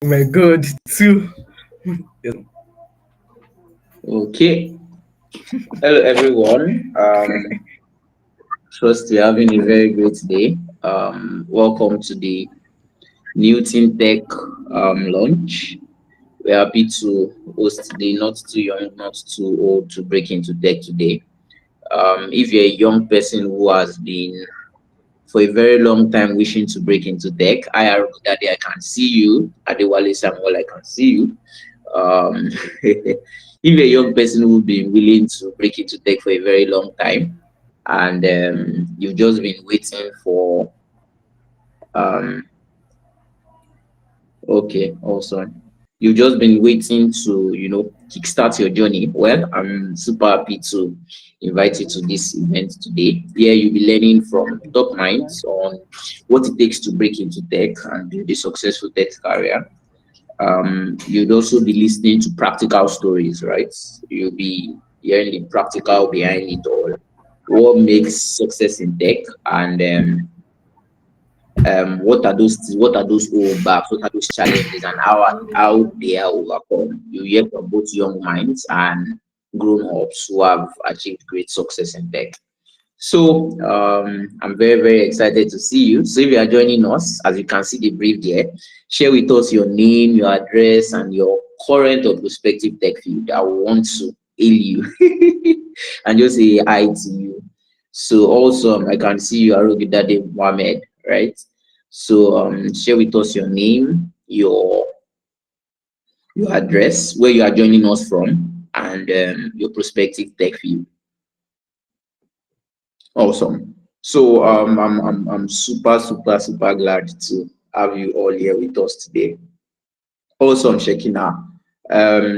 Oh my God, two. Yeah. Okay. Hello, everyone. Trust you're having a very great day. Welcome to the New Teen Tech launch. We're happy to host the not too young, not too old to break into tech today. If you're a young person who has been for a very long time wishing to break into tech, Daddy, I can see you. Adewale Samuel, I can see you. If you're a young person who's been willing to break into tech for a very long time, and you've just been waiting for um okay, awesome. You've just been waiting to, kickstart your journey. Well, I'm super happy to invite you to this event today. Here you'll be learning from top minds on what it takes to break into tech and build a successful tech career. You'd also be listening to practical stories, right? You'll be hearing the practical behind it all. What makes success in tech, and what are those holdbacks, what are those challenges, and how they are overcome. You hear from both young minds and grown-ups who have achieved great success in tech. So I'm very, very excited to see you. So if you are joining us, as you can see the brief there, share with us your name, your address, and your current or prospective tech field. I want to hail you and just say hi to you. So also I can see you, Arugidade Mohammed, right? So share with us your name, your address, where you are joining us from, and your prospective tech field. Awesome. So I'm super, super, super glad to have you all here with us today. Awesome, Shekina.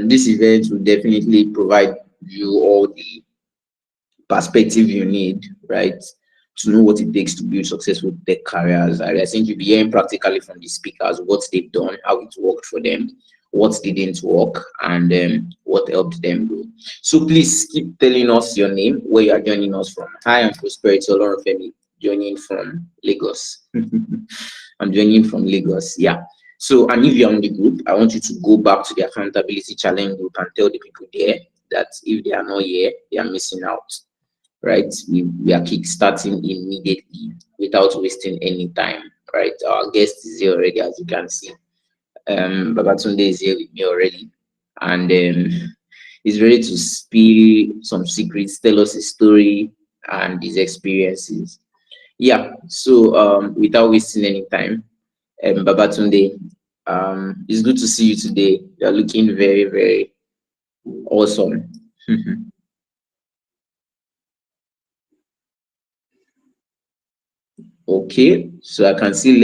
This event will definitely provide you all the perspective you need, right, to know what it takes to build successful tech careers. I think you'll be hearing practically from the speakers what they've done, how it worked for them, what didn't work, and what helped them grow. So please keep telling us your name, where you are joining us from. Hi, I'm Prosperity Olorunfemi, joining from Lagos. I'm joining from Lagos. Yeah. So, and if you're on the group, I want you to go back to the accountability challenge group and tell the people there that if they are not here, they are missing out, right? We are kickstarting immediately without wasting any time, right? Our guest is here already, as you can see. Babatunde is here with me already, and he's ready to spill some secrets, tell us his story and his experiences. Yeah, so without wasting any time, Babatunde, it's good to see you today. You're looking very, very awesome. Okay, so I can see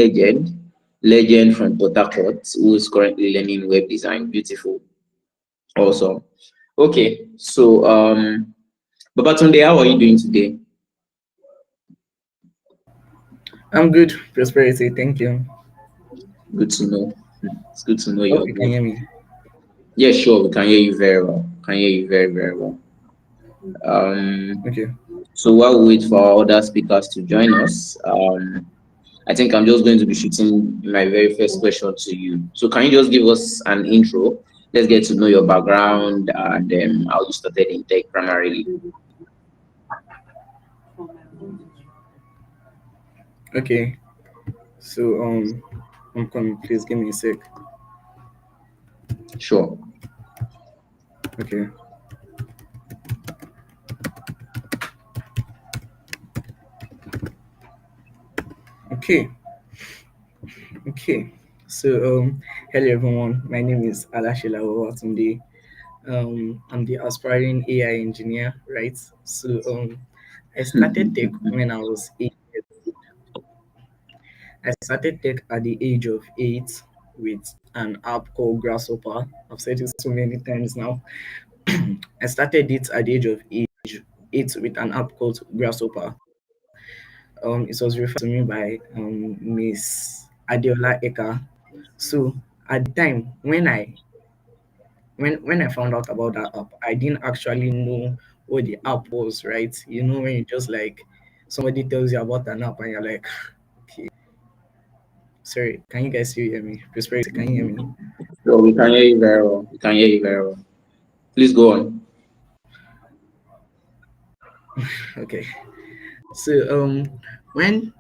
Legend from Port Harcourt, who is currently learning web design. Beautiful, awesome. Okay, so Babatunde, how are you doing today? I'm good, Prosperity. Thank you. Good to know. It's good to know Hope you're you can good. hear me. Yeah, sure, we can hear you very well. Can hear you very, very well. Um, Okay. so while we wait for our other speakers to join us, I think I'm just going to be shooting my very first question to you. So can you just give us an intro? Let's get to know your background and how you started in tech primarily. Okay. So I'm coming. Please give me a sec. Sure. Okay. Okay. Okay. So hello everyone. My name is Alasela Tunde. I'm the aspiring AI engineer, right? So I started tech when I was 8 years. I started tech at the age of 8 with an app called Grasshopper. I've said it so many times now. I started it at the age of age 8 with an app called Grasshopper. It was referred to me by Miss Adeola Eka. So at the time when I found out about that app, I didn't actually know what the app was, right? You know, when you just like somebody tells you about an app and you're like, okay. Sorry, can you guys still hear me? Prosperity, can you hear me? So we can hear you very well. We can hear you very well. Please go on. Okay. So when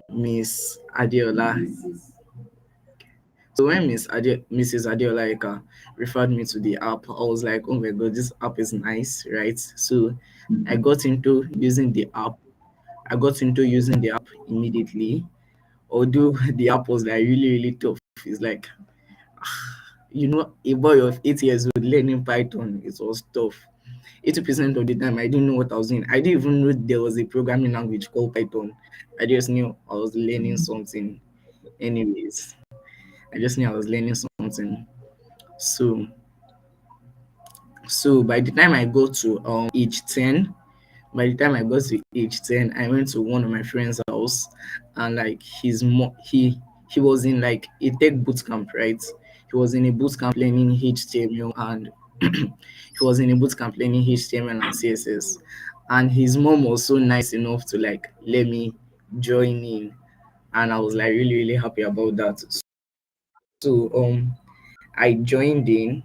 Miss Adeola when Mrs. Adeola Eka referred me to the app, I was like, oh my god, this app is nice, right? So I Mhm. got into using the app. I got into using the app immediately. Although the app was like really, really tough. It's like a boy of 8 years old learning Python, it was tough. 80% of the time I didn't know what I was doing. I didn't even know there was a programming language called Python. I just knew I was learning something. Anyways, I just knew I was learning something. So by the time I got to age 10, by the time I got to age 10, I went to one of my friend's house, and like he was in like a tech boot camp, right? He was in a boot camp learning HTML and he was in a boot camp learning HTML and CSS. And his mom was so nice enough to like let me join in, and I was like really, really happy about that. So I joined in.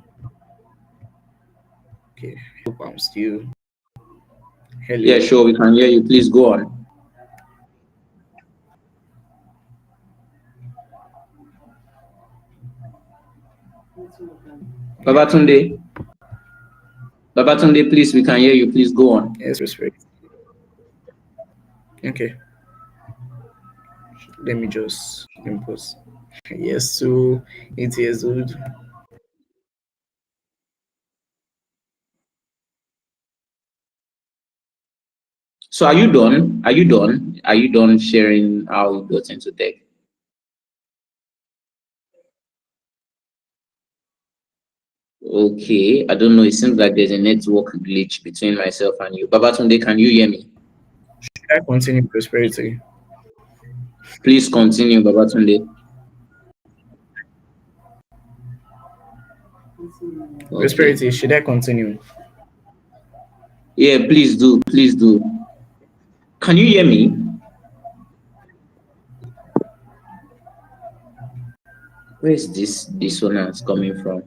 Okay, hope I'm still Yeah, hello. sure, we can hear you. Please go on. Yeah. Babatunde, Babatunde, please, we can hear you. Please go on. Yes, respect. Okay, let me just impose. Yes, so 8 years old. So are you done? Are you done? Are you done sharing how you got into tech? Okay, I don't know. It seems like there's a network glitch between myself and you. Babatunde, can you hear me? Should I continue prosperity? Please continue, Babatunde. Okay. Prosperity, should I continue? Yeah, please do. Please do. Can you hear me? Where is this dissonance coming from?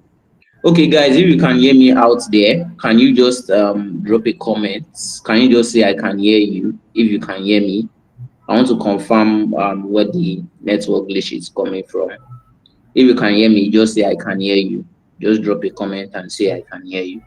Okay, guys, if you can hear me out there, can you just drop a comment? Can you just say I can hear you if you can hear me? I want to confirm where the network glitch is coming from. If you can hear me, just say I can hear you. Just drop a comment and say I can hear you.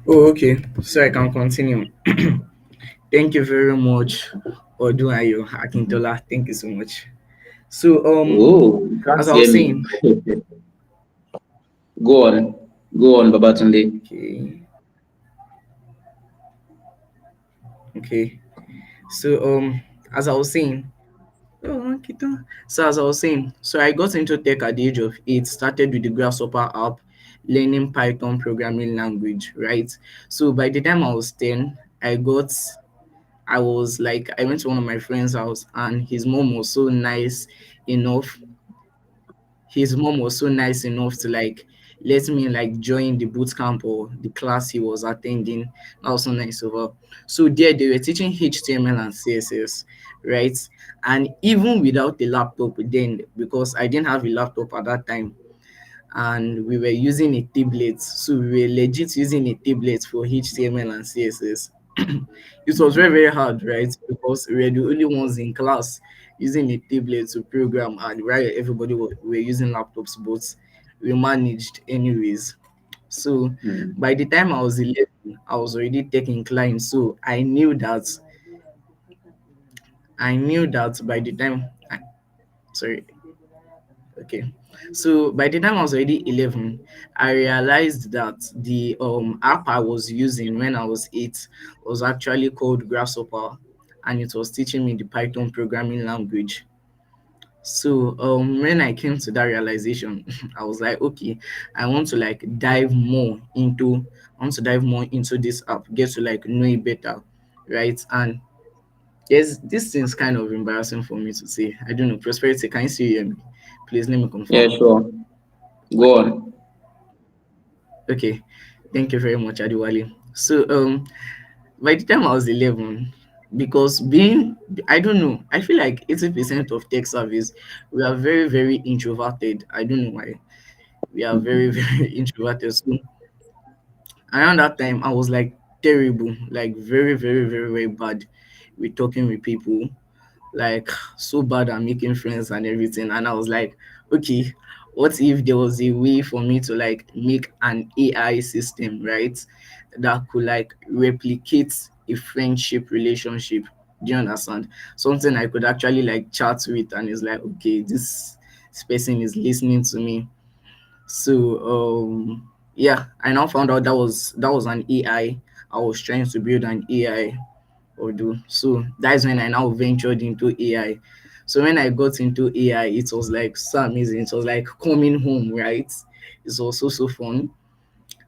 Oh, okay. So I can continue. Thank you very much, Odunayo Akintola. Thank you so much. So Oh, you can't as I hear was me. saying, Go on. Go on, Babatunde. okay, okay. So as I was saying, oh, okay. So as I was saying, so I got into tech at the age of 8. Started with the Grasshopper app, learning Python programming language, right? So by the time I was 10, I was like, I went to one of my friend's house, and enough his mom was so nice enough to like let me like join the boot camp or the class he was attending. That was so nice of her. So there they were teaching HTML and CSS, right? And even without a laptop then, because I didn't have a laptop at that time, and we were using a tablet. So we were legit using a tablet for HTML and CSS. It was very, very hard, right? Because we were the only ones in class using a tablet to program, and right, everybody were using laptops, but we managed anyways. So Hmm. by the time I was 11, I was already tech inclined. So I knew that by the time, sorry, okay. So by the time I was already 11, I realized that the app I was using when I was 8 was actually called Grasshopper, and it was teaching me the Python programming language. So when I came to that realization, I was like, okay, I want to like dive more into this app, get to like know it better, right? And Yes, this thing's kind of embarrassing for me to say. I don't know. Prosperity, can you still hear me? Please let me Yeah, confirm. sure. Go on. Okay. Thank you very much, Adiwali. So by the time I was 11, because being, I don't know, I feel like 80% of tech service, we are very, very introverted. I don't know why. We are very, very introverted. So around that time, I was like terrible, like very, very, very, very bad with talking with people, like so bad at making friends and everything. And I was like, okay, what if there was a way for me to like make an AI system, right? That could like replicate a friendship relationship. Do you understand? Something I could actually like chat with and it's like, okay, this person is listening to me. So yeah, I now found out that was an AI. I was trying to build an AI or do. So that's when I now ventured into AI. So when I got into AI, it was like so amazing. It was like coming home, right? It's also so fun.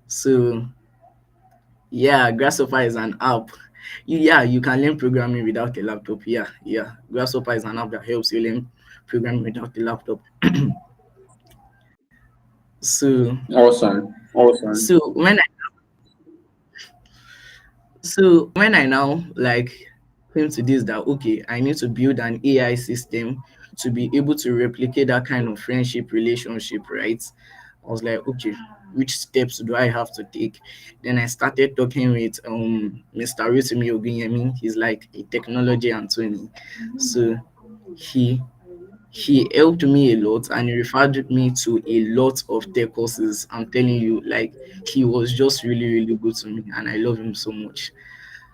So yeah, Grasshopper is an app. Yeah, you can learn programming without a laptop. Yeah, yeah. Grasshopper is an app that helps you learn programming without a laptop. So Awesome. Awesome. so when I now like came to this that okay, I need to build an AI system to be able to replicate that kind of friendship relationship, right? I was like, okay, which steps do I have to take? Then I started talking with Mr. Rotimi Ogunyemi. He's like a technology Anthony. So he he helped me a lot and he referred me to a lot of tech courses. I'm telling you, like he was just really, really good to me and I love him so much.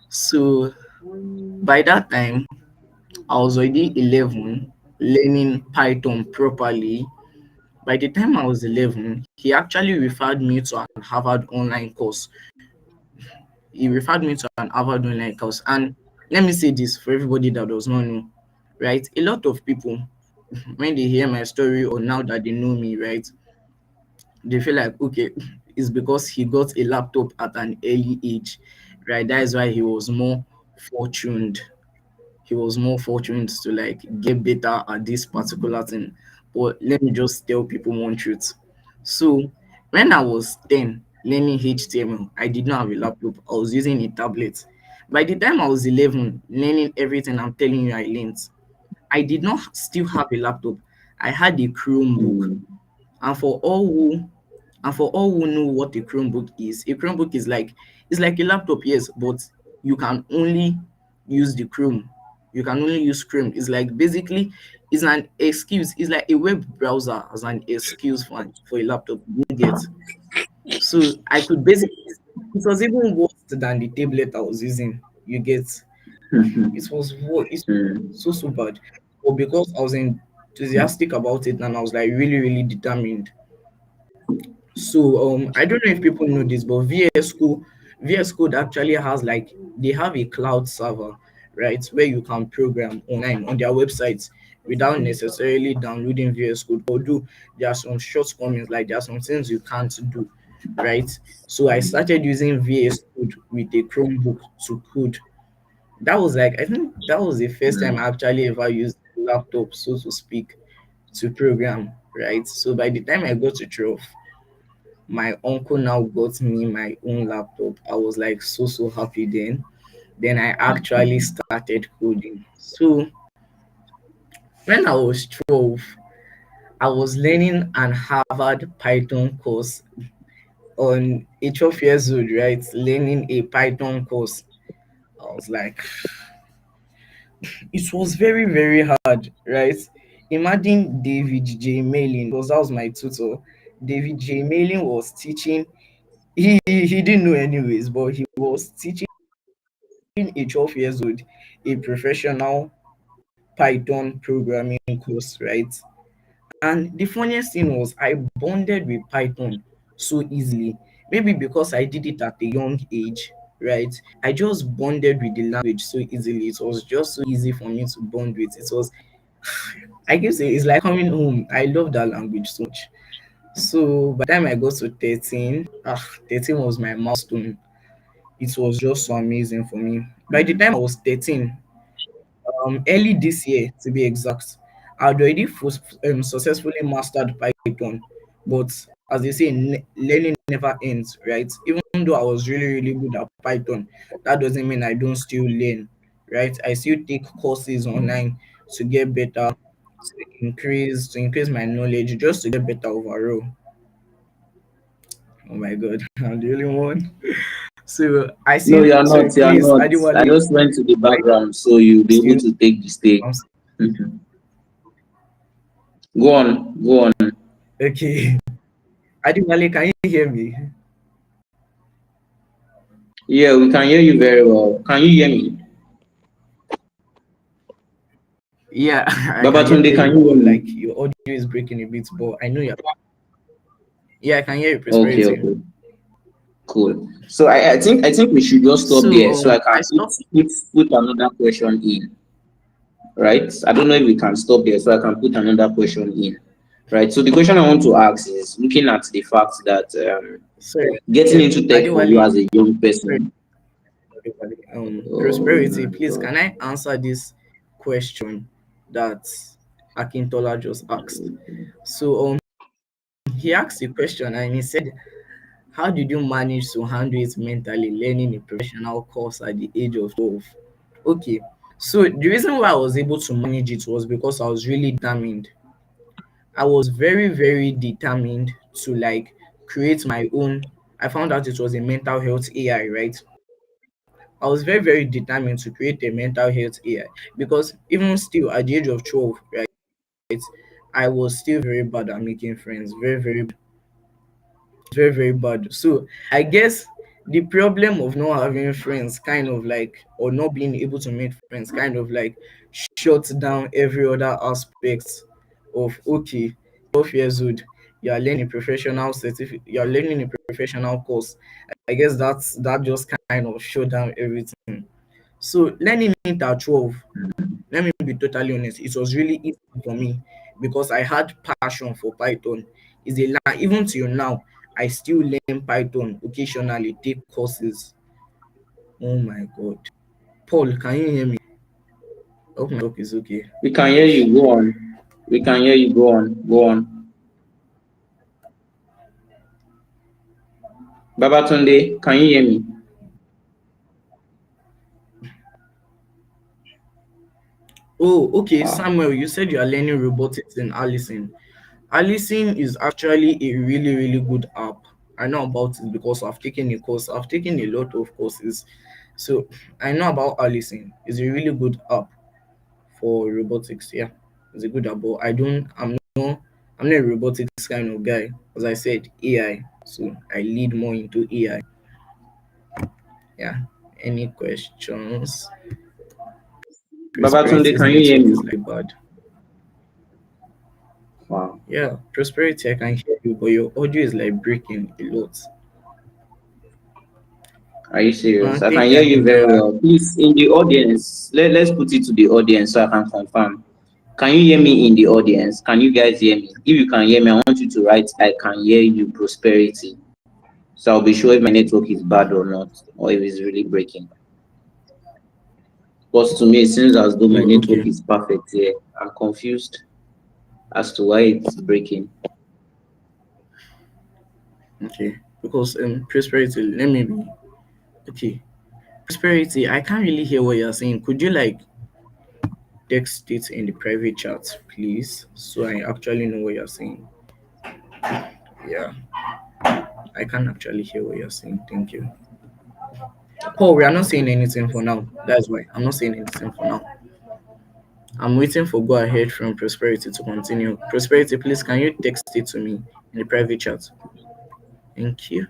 So by that time, I was already 11, learning Python properly. By the time I was 11, he actually referred me to an Harvard online course. He referred me to an Harvard online course. And let me say this for everybody that does not know, right? A lot of people, when they hear my story or now that they know me, right, they feel like, okay, it's because he got a laptop at an early age, right? That is why fortunate he was more fortunate to like get better at this particular thing. But let me just tell people one truth. So when I was 10 learning HTML, I did not have a laptop. I was using a tablet. By the time I was 11 learning everything I'm telling you I learned, I did not still have a laptop. I had a Chromebook. Hmm. And for all who know what a Chromebook is like it's like a laptop, yes, but you can only use the Chrome. You can only use Chrome. It's like basically it's an excuse. It's like a web browser as an excuse for a laptop. You get. So I could basically it was even worse than the tablet I was using. You get. It's Hmm. so bad. But because I was enthusiastic about it and I was like really, really determined. So I don't know if people know this, but VS Code actually has like they have a cloud server, right, where you can program online on their websites without necessarily downloading VS Code. Although there are some shortcomings, like there are some things you can't do, right? So I started using VS Code with a Chromebook to code. That was like I think that was the first time I actually ever used a laptop, so to speak, to program, right? So by the time I got to 12, my uncle now got me my own laptop. I was like so happy then. Then I actually started coding. So when I was 12, I was learning an Harvard Python course on a 12 years old, right? Learning a Python course. I was like, it was very, very hard, right? Imagine David J. Malin, because that was my tutor. David J. Malin was teaching. He didn't know anyways, but he was teaching a 12 years old a professional Python programming course, right? And the funniest thing was I bonded with Python so easily. Maybe because I did it at a young age, right? I just bonded with the language so easily. It was just so easy for me to bond with. It was, I can say, it's like coming home. I love that language so much. So by the time I got to 13, 13 was my milestone. It was just so amazing for me. By the time I was 13, early this year to be exact. I'd already successfully mastered Python, but as they say, learning never ends, right? Even though I was really, really good at Python, that doesn't mean I don't still learn, right? I still take courses online to get better, to increase my knowledge, just to get better overall. Oh my god, I'm the only one. So I No, see. you are Sorry, not. You are please, not. I Adiwale, just went to the like background so you'll be able still. to take the stage. I'm Mhm. Go on. Go on. okay. Adiwale, can you hear me? Yeah, we can hear you very well. Can you hear me? Yeah, I can hear Babatunde, can you, you hear but me? like your audio is breaking a bit. But I know you're. Yeah, I can hear you, Okay, prosperity. okay. Cool. So I think we should just stop there So so I can I put stopped. put, put another question in. Right? I don't know if we can stop there so I can put another question in. Right. So the question I want to ask is looking at the fact that Sorry, getting into tech for you Adiwale. as a young Sorry, person. Adiwale. Oh Prosperity. my Please, god. can I answer this question that Akintola just asked? So he asked a question and he said, "How did you manage to handle it mentally, learning a professional course at the age of 12?" Okay, so the reason why I was able to manage it was because I was really determined. I was very, very determined to like create my own. I found out it was a mental health AI, right? I was very, very determined to create a mental health AI because even still at the age of 12, right, I was still very bad at making friends. Very, very, very bad. So I guess the problem of not having friends kind of like, or not being able to make friends kind of like shuts down every other aspect of, okay, 12 years old, you're learning a professional course. I guess that just kind of shut down everything. So learning it at 12, let me be totally honest, it was really easy for me because I had passion for Python. Even till now, I still learn Python occasionally, take courses. Oh my god. Paul, can you hear me? I hope my network is okay. We can hear Ish. you. Go on. We can hear you. Go on. Go on. Babatunde, can you hear me? Oh, okay, Wow. Samuel, you said you are learning robotics in Allison. Allison is actually a really, really good app. I know about it because I've taken a course. I've taken a lot of courses. So I know about Allison. It's a really good app for robotics. Yeah, it's a good app. But I'm not a robotics kind of guy. As I said, AI. So I lead more into AI. Yeah. Any questions? Babatunde, Prosperity's can you hear network is me? like bad. Wow. Yeah, Prosperity, I can hear you, but your audio is like breaking a lot. Are you serious? I can Thank you, hear you very Akintola. well. Please, in the audience, let's put it to the audience so I can confirm. Can you hear me in the audience? Can you guys hear me? If you can hear me, I want you to write, I can hear you, prosperity. So I'll be sure if my network is bad or not, or if it's really breaking. Because to me, it seems as though my Oh, network okay, is perfect here. I'm confused as to why it's breaking. okay. Because Prosperity, let me be okay. Prosperity, I can't really hear what you're saying. Could you like text it in the private chat, please, so I actually know what you're saying? Yeah, I can't actually hear what you're saying. Thank you. Paul, we are not saying anything for now. That's why I'm not saying anything for now. I'm waiting for go ahead from Prosperity to continue. Prosperity, please, can you text it to me in the private chat? Thank you.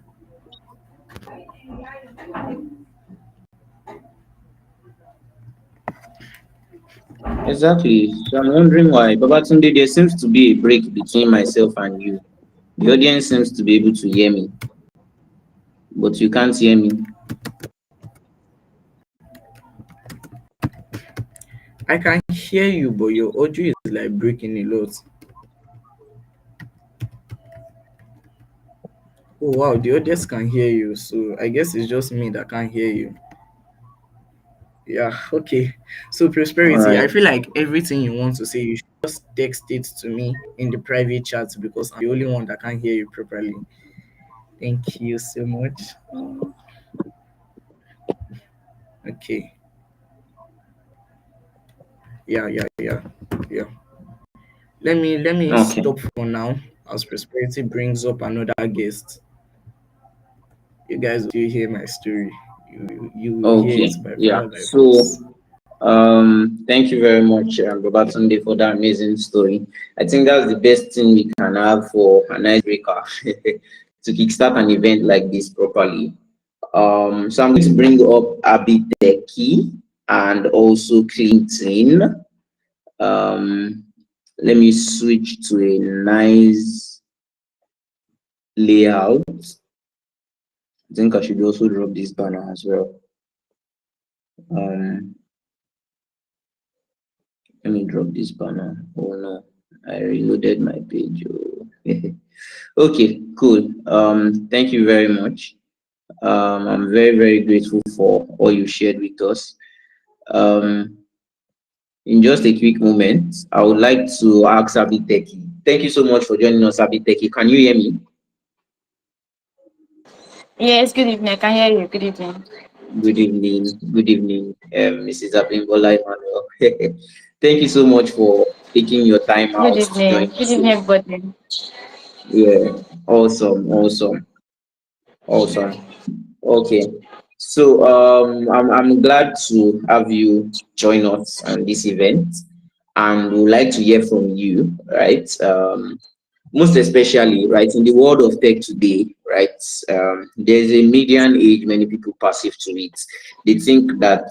Exactly. So I'm wondering why. Babatunde, there seems to be a break between myself and you. The audience seems to be able to hear me, but you can't hear me. I can hear you, but your audio is like breaking a lot. Oh wow, the audience can hear you, so I guess it's just me that can't hear you. Yeah, okay. So All prosperity, I right. feel like everything you want to say, you should just text it to me in the private chat because I'm the only one that can hear you properly. Thank you so much. Okay. Yeah. Yeah. Let me Okay. stop for now as prosperity brings up another guest. You guys will hear my story. You will hear it Okay. by Yeah. fire by So, force. thank you very much, Babatunde, for that amazing story. I think that's the best thing we can have for an icebreaker to kickstart an event like this properly. So I'm going to bring up Abiteki and also Clinton. Um, Let me switch to a nice layout. I think I should also drop this banner as well. Um, Let me drop this banner. Oh no, I reloaded my page. Oh. Okay, cool. Thank you very much. I'm very, very grateful for all you shared with us. Um, in just a quick moment, I would like to ask Abiteki. Thank you so much for joining us, Abiteki. Can you hear me? Yes, good evening. I can hear you. Good evening. Good evening, Mrs. Abimbola Emmanuel. Thank you so much for taking your time Good out to join evening. Good us. evening, everybody. Yeah, awesome. Okay, so I'm glad to have you join us on this event, and would like to hear from you, right? Most especially, right, in the world of tech today, right? There's a median age many people perceive to it. They think that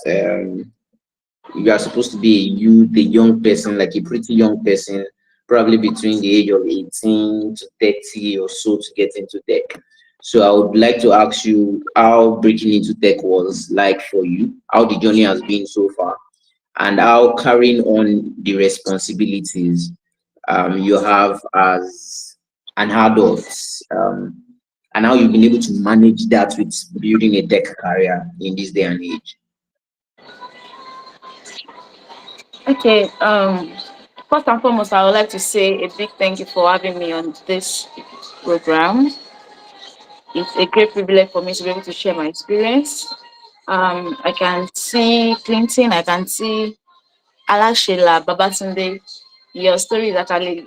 you are supposed to be a youth, a young person, like a pretty young person, probably between the age of 18 to 30 or so to get into tech. So I would like to ask you how breaking into tech was like for you, how the journey has been so far, and how carrying on the responsibilities you have as an adult, and how you've been able to manage that with building a tech career in this day and age. Okay. First and foremost, I would like to say a big thank you for having me on this program. It's a great privilege for me to be able to share my experience. I can see Clinton. I can see Alasela, Babatunde. Your story is actually.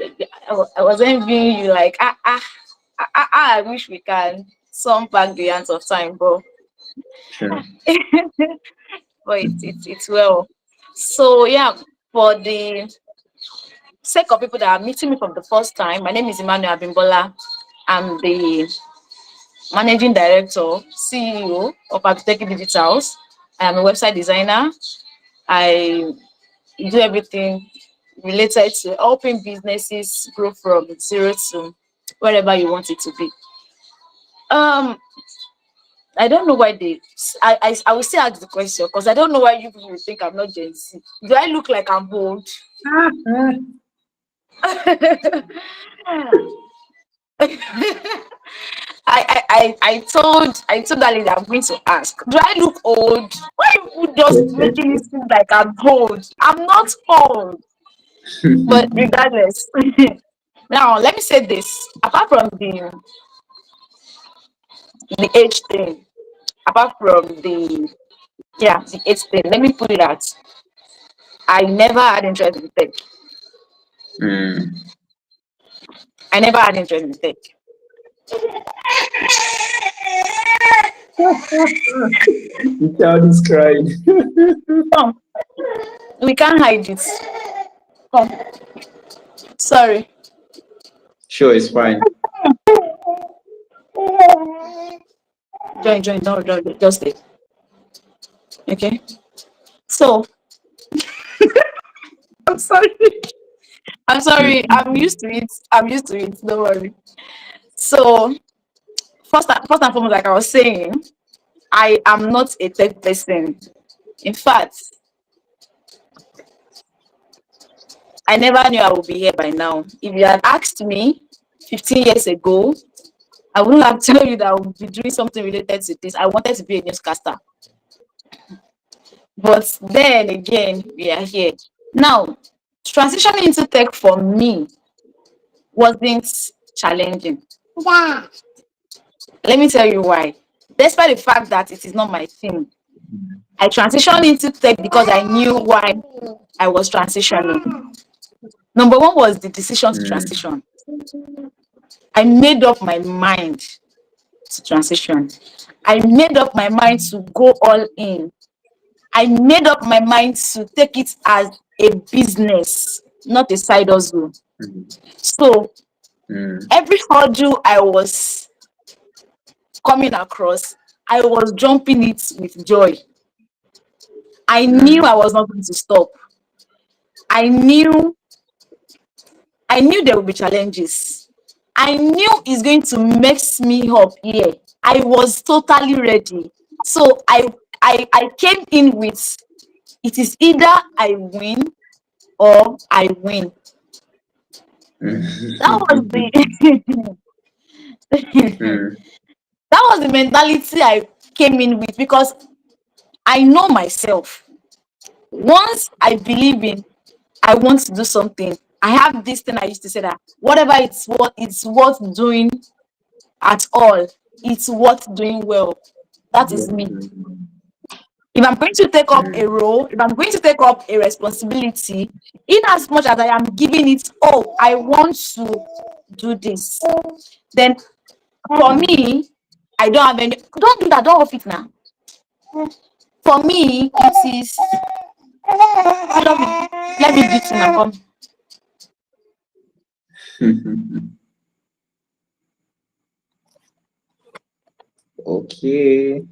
I was envying you, like I wish we can sum back the hands of time, Sure. but it's well. So yeah, for the sake of people that are meeting me from the first time, my name is Emmanuel Abimbola. I'm the managing director, CEO of Abiteki Digitals. I am a website designer. I do everything related to helping businesses grow from zero to wherever you want it to be. Um, I don't know why I will still ask the question because I don't know why you people think I'm not Gen Z. Do I look like I'm old? I told that lady I'm going to ask. Do I look old? Why are you just making it seem like I'm old? I'm not old. But regardless, now let me say this. Apart from the age thing, apart from the age thing, let me put it out. I never had interest in tech. Mm. I never had interest in tech. The child is crying. Come, we can't hide it. Come, sorry. Sure, it's fine. Join, don't, just stay. Okay. So I'm sorry. I'm sorry. I'm used to it. I'm used to it. Don't worry. So first and foremost, like I was saying, I am not a tech person. In fact, I never knew I would be here by now. If you had asked me 15 years ago, I wouldn't have told you that I would be doing something related to this. I wanted to be a newscaster. But then again, we are here. Now, transitioning into tech for me wasn't challenging. Yeah. Let me tell you why. Despite the fact that it is not my thing, I transitioned into tech because I knew why I was transitioning. Number one was the decision to mm, transition. I made up my mind to transition. I made up my mind to go all in. I made up my mind to take it as a business, not a side hustle. mm, So mm, every hurdle I was coming across, I was jumping it with joy. I knew I mm, was not going to stop. I knew I knew there would be challenges. I knew it's going to mess me up here. I was totally ready. So I came in with it is either I win or I win. That was mm, the mm, that was the mentality I came in with because I know myself. Once I believe in I want to do something, I have this thing I used to say that whatever it's worth doing at all, it's worth doing well. That is me. If I'm going to take up a mm, role, if I'm going to take up a responsibility, in as much as I am giving it, oh, I want to do this, then for mm. me, I don't have any. Don't do that. Don't off it now. For me, it is. Let me do it now. Come. Okay.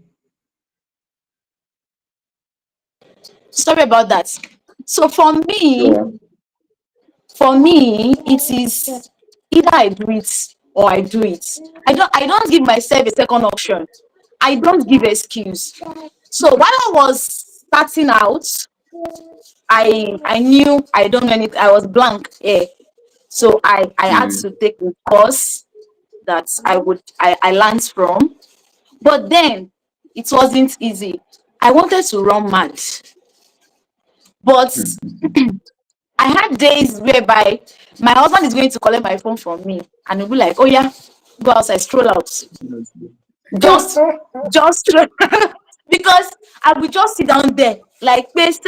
Sorry about that. So Sure. for me, it is either I do it or I do it. I don't give myself a second option. I don't give excuse. So while I was starting out, I knew I don't know anything. I was blank. Yeah. So I had to Mm, take a course that I learned from. But then it wasn't easy. I wanted to run mad. But I had days whereby my husband is going to collect my phone from me and he'll be like, oh yeah, go outside, stroll out. Just just stroll because I will just sit down there like paste.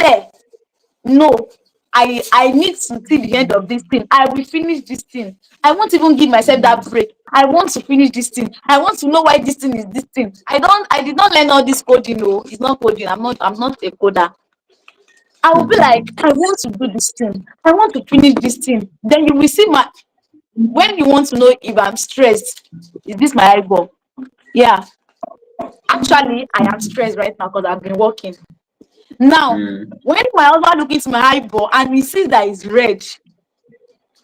No, I need to see the end of this thing. I will finish this thing. I won't even give myself that mm, break. I want to finish this thing. I want to know why this thing is this thing. I did not learn all this coding. No, it's not coding. I'm not a coder. I will be like, mm, I want to do this thing. I want to finish this thing. Then you will see my when you want to know if I'm stressed, is this my eyeball? Yeah. Actually, I am stressed right now because I've been working. Now, mm, when my husband look into my eyeball and he sees that it's red,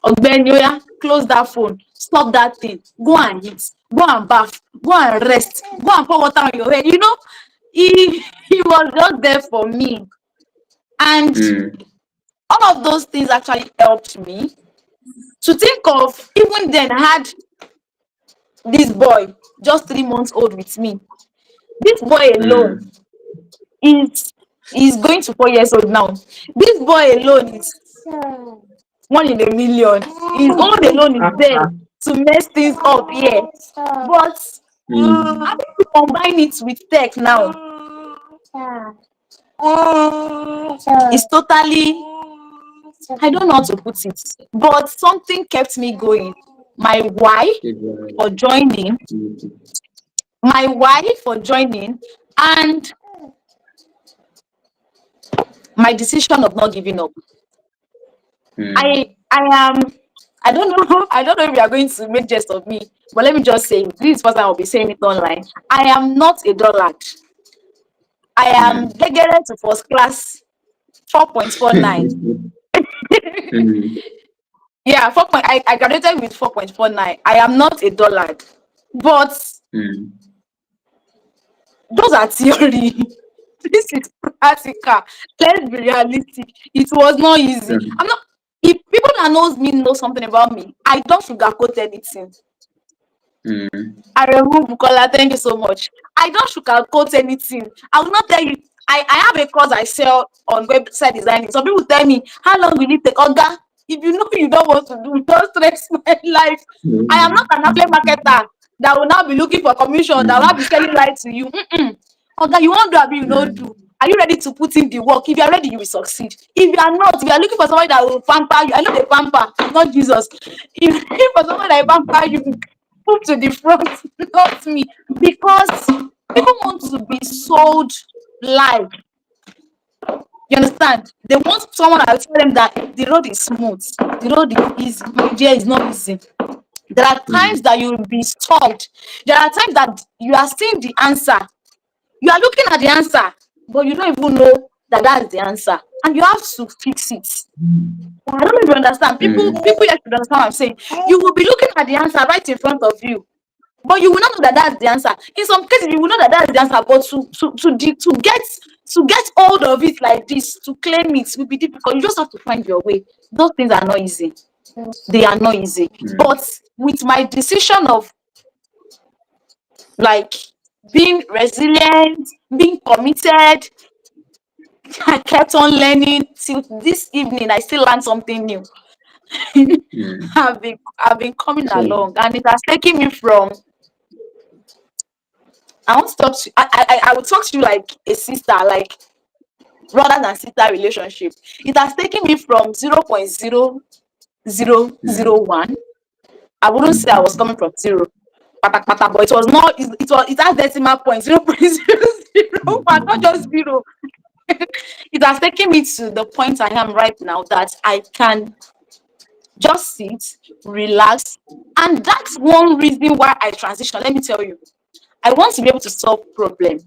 Ogbeni, oya, close that phone, stop that thing, go and eat, go and bath, go and rest, go and pour water on your head. He was just there for me. And mm, all of those things actually helped me to think of even then I had this boy just 3 months old with me. This boy alone mm. is going to 4 years old now. This boy alone is 1 in a million. His own alone is there to mess things up here. But Mm, having to combine it with tech now is totally, I don't know how to put it, but something kept me going. My why for joining, my why for joining, and my decision of not giving up. mm, I am. I don't know. I don't know if you are going to make jest of me, but let me just say this is what I will be saying it online. I am not a dullard. I am mm. getting to first class 4.49. Mm, Yeah, 4. I graduated with 4.49. I am not a dullard, but mm, those are theory. This is practical. Let's be realistic. It was not easy. mm, I'm not. If people that knows me know something about me, I don't sugarcoat anything. mm, I remove Bukola, thank you so much. I don't sugarcoat anything. I will not tell you. I have a course I sell on website designing. Some people tell me, how long will it take? Oga, if you know you don't want to do, don't stress my life. I am not an affiliate marketer that will now be looking for commission, that will not be selling right to you. Oga, you want to do, abi you no do. Are you ready to put in the work? If you are ready, you will succeed. If you are not, if you are looking for somebody that will pamper you, I know the pamper, not Jesus. If you're looking for someone that will pamper you, move to the front, not me. Because people want to be sold live. You understand? They want someone that will tell them that the road is smooth, the road is easy. My dear, is not easy. There are times that you will be stalled. There are times that you are seeing the answer. You are looking at the answer, but you don't even know that that's the answer, and you have to fix it. I don't know if you understand. People here should understand what I'm saying. You will be looking at the answer right in front of you, but you will not know that that's the answer. In some cases, you will know that that's the answer, but to get hold of it like this, to claim it, will be difficult. You just have to find your way. Those things are not easy. They are not easy. But with my decision of like being resilient, being committed, I kept on learning till this evening. I still learn something new. I've been coming So, along, and it has taken me from. I want to talk to. I will talk to you like a sister, like brother and sister relationship. It has taken me from 0.0001. I wouldn't say I was coming from zero, but it was not. It has decimal point 0.0001, not just zero. It has taken me to the point I am right now that I can just sit, relax, and that's one reason why I transition. Let me tell you, I want to be able to solve problem.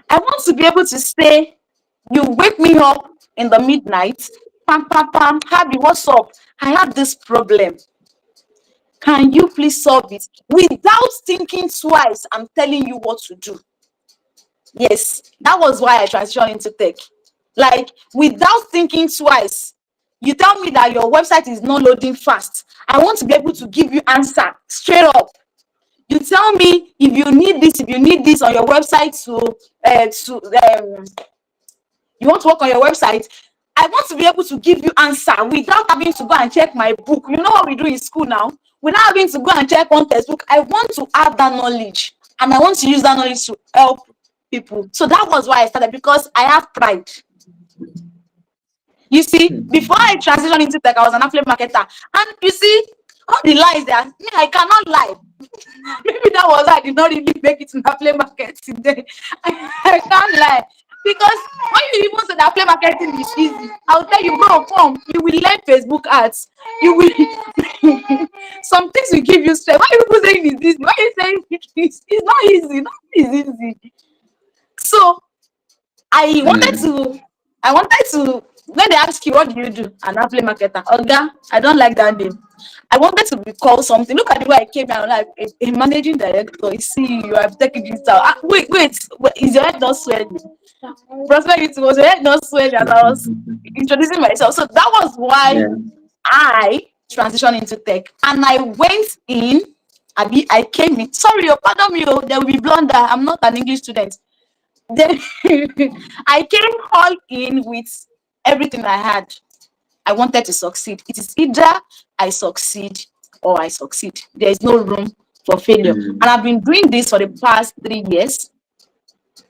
I want to be able to say, you wake me up in the midnight, pam pam pam, Happy, what's up? I have this problem. Can you please solve it? Without thinking twice, I'm telling you what to do. Yes, that was why I transitioned into tech. Like, without thinking twice, you tell me that your website is not loading fast. I want to be able to give you answer straight up. You tell me if you need this on your website you want to work on your website. I want to be able to give you answer without having to go and check my book. You know what we do in school now? Without having to go and check one textbook, I want to have that knowledge, and I want to use that knowledge to help people. So that was why I started, because I have pride. You see, before I transitioned into tech, I was an affiliate marketer. And you see, all the lies there, me, I cannot lie. Maybe that was why I did not really make it in affiliate marketing today. I can't lie. Because when you even say that affiliate marketing is easy, I'll tell you, bro, come, you will learn Facebook ads. You will some things will give you strength. Why are people saying it's easy? Why are you saying it's not easy? Nothing is easy. So I wanted to when they ask you what do you do, an affiliate marketer, Oga, I don't like that name. I wanted to be called something. Look at the way I came here. I'm like a managing director. You see, you have taken this out. Wait, is your head not swelling? Prosperity, was your head not swelling as I was introducing myself? So that was why yeah. I transitioned into tech, and I went in. I came in. Sorry, pardon me. There will be blunder. I'm not an English student. Then I came all in with everything I had. I wanted to succeed. It is either I succeed or I succeed. There is no room for failure. And I've been doing this for the past 3 years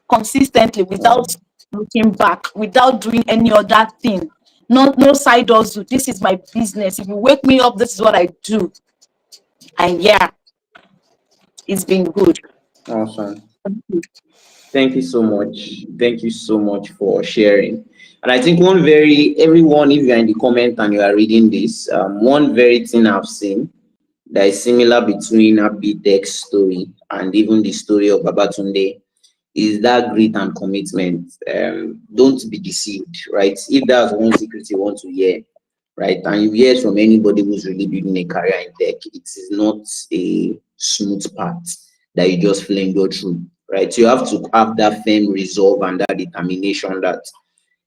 consistently Wow. without looking back, without doing any other thing. No side hustle. This is my business. If you wake me up, this is what I do. And yeah, it's been good. Awesome. Thank you so much. Thank you so much for sharing. And I think everyone, if you're in the comment and you are reading this, one very thing I've seen that is similar between Abitek's story and even the story of Babatunde is that grit and commitment. Don't be deceived, right? If that's one secret you want to hear, right, and you hear it from anybody who's really building a career in tech, it is not a smooth path that you just fling through, right? You have to have that firm resolve and that determination that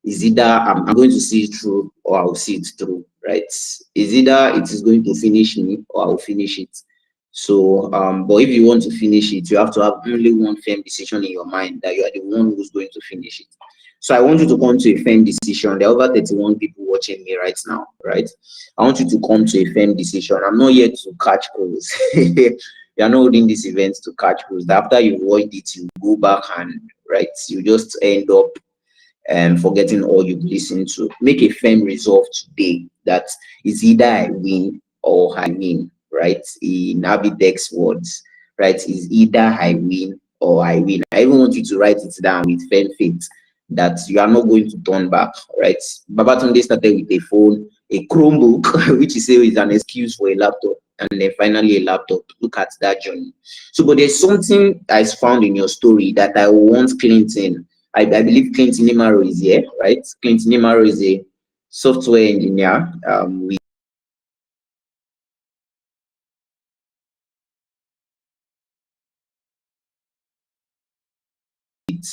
is either I'm going to see it through or I'll see it through, right? Is either it is going to finish me or I'll finish it. So, but if you want to finish it, you have to have only one firm decision in your mind that you are the one who's going to finish it. So I want you to come to a firm decision. There are over 31 people watching me right now, right? I want you to come to a firm decision. I'm not here to catch crews. You are not holding this event to catch crews. After you watched it, you go back and right, you just end up forgetting all you've listened to. Make a firm resolve today that is either I win or I win, right? In Abidex's words, right? Is either I win or I win. I even want you to write it down with firm faith that you are not going to turn back, right? Babatunde started with a phone, a Chromebook, which is an excuse for a laptop, and then finally a laptop. Look at that journey. So, but there's something I found in your story that I want Clinton. I believe Clinton Imaro is here, right? Clinton Imaro is a software engineer with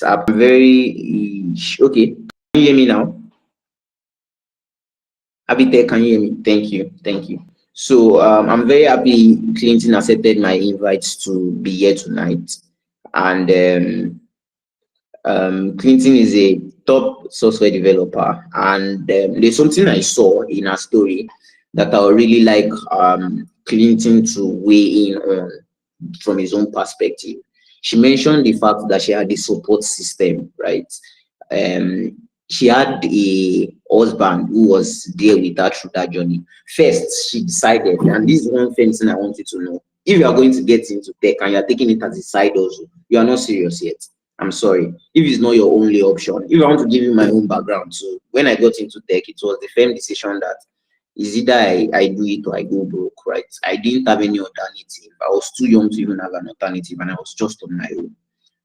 I'm very okay. Can you hear me now? Abite, can you hear me? Thank you, thank you. So I'm very happy Clinton accepted my invite to be here tonight, and Clinton is a top software developer, and there's something I saw in her story that I would really like Clinton to weigh in on from his own perspective. She mentioned the fact that she had a support system, right? Um, she had a husband who was there with her through that journey. First, she decided, and this is one thing I want you to know. If you are going to get into tech and you are taking it as a side also, you are not serious yet. I'm sorry. If it's not your only option, if I want to give you my own background, so when I got into tech, it was the firm decision that is either I do it or I go broke, right? I didn't have any alternative. I was too young to even have an alternative, and I was just on my own,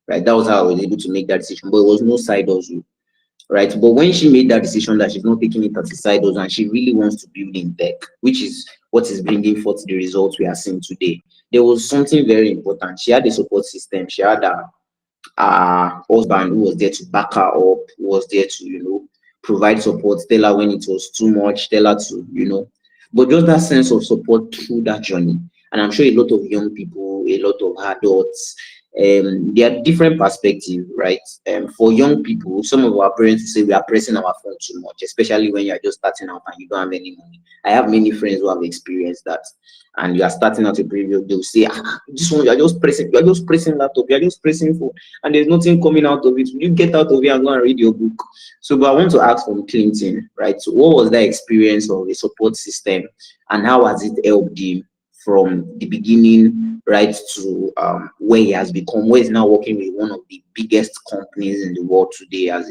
right? That was how I was able to make that decision, but it was no side hustle, right? But when she made that decision that she's not taking it as a side hustle and she really wants to build in tech, which is what is bringing forth the results we are seeing today, there was something very important. She had a support system. She had husband who was there to back her up, who was there to, provide support, tell her when it was too much, tell her to, but just that sense of support through that journey. And I'm sure a lot of young people, a lot of adults, there are different perspectives, right? For young people, some of our parents say we are pressing our phone too much, especially when you are just starting out and you don't have any money. I have many friends who have experienced that. And you are starting out a preview, they'll say, this one, you're just pressing laptop, you're just pressing phone, and there's nothing coming out of it. Will you get out of it and go and read your book? So, but I want to ask from Clinton, right? So what was that experience of the support system, and how has it helped him from the beginning, right, to where he has become, where he's now working with one of the biggest companies in the world today as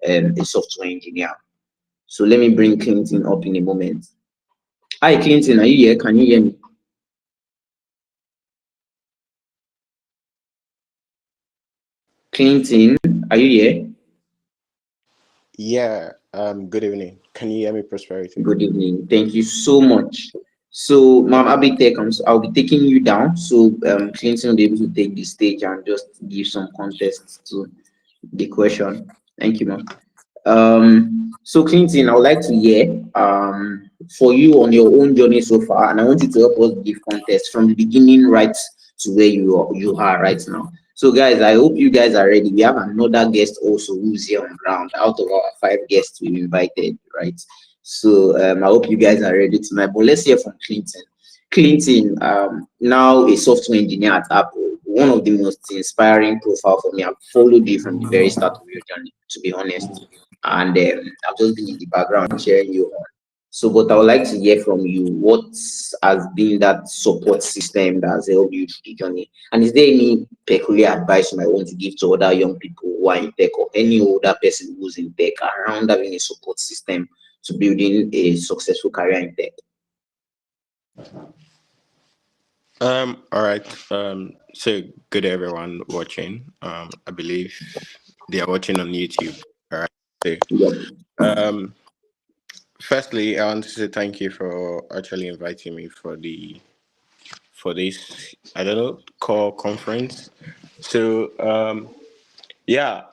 a software engineer? So let me bring Clinton up in a moment. Hi, Clinton, are you here? Can you hear me? Clinton, are you here? Yeah, good evening. Can you hear me, Prosperity? Good evening. Thank you so much. So, Ma'am Abitek, I'll be taking you down. So, Clinton will be able to take the stage and just give some context to the question. Thank you, ma'am. So Clinton, I would like to hear for you on your own journey so far, and I want you to help us give context from the beginning right to where you are right now. So guys, I hope you guys are ready. We have another guest also who's here on ground out of our 5 guests we've invited, right? So I hope you guys are ready tonight. But let's hear from Clinton. Clinton, now a software engineer at Apple, one of the most inspiring profile for me. I've followed you from the very start of your journey, to be honest, and I've just been in the background cheering you on. So, but I would like to hear from you. What has been that support system that has helped you through the journey? And is there any peculiar advice you might want to give to other young people who are in tech, or any older person who's in tech, around having a support system to building a successful career in tech? All right. So good everyone watching. I believe they are watching on YouTube. All right. So, Yep. um, firstly, I want to say thank you for actually inviting me for this, I don't know, call conference. So, yeah.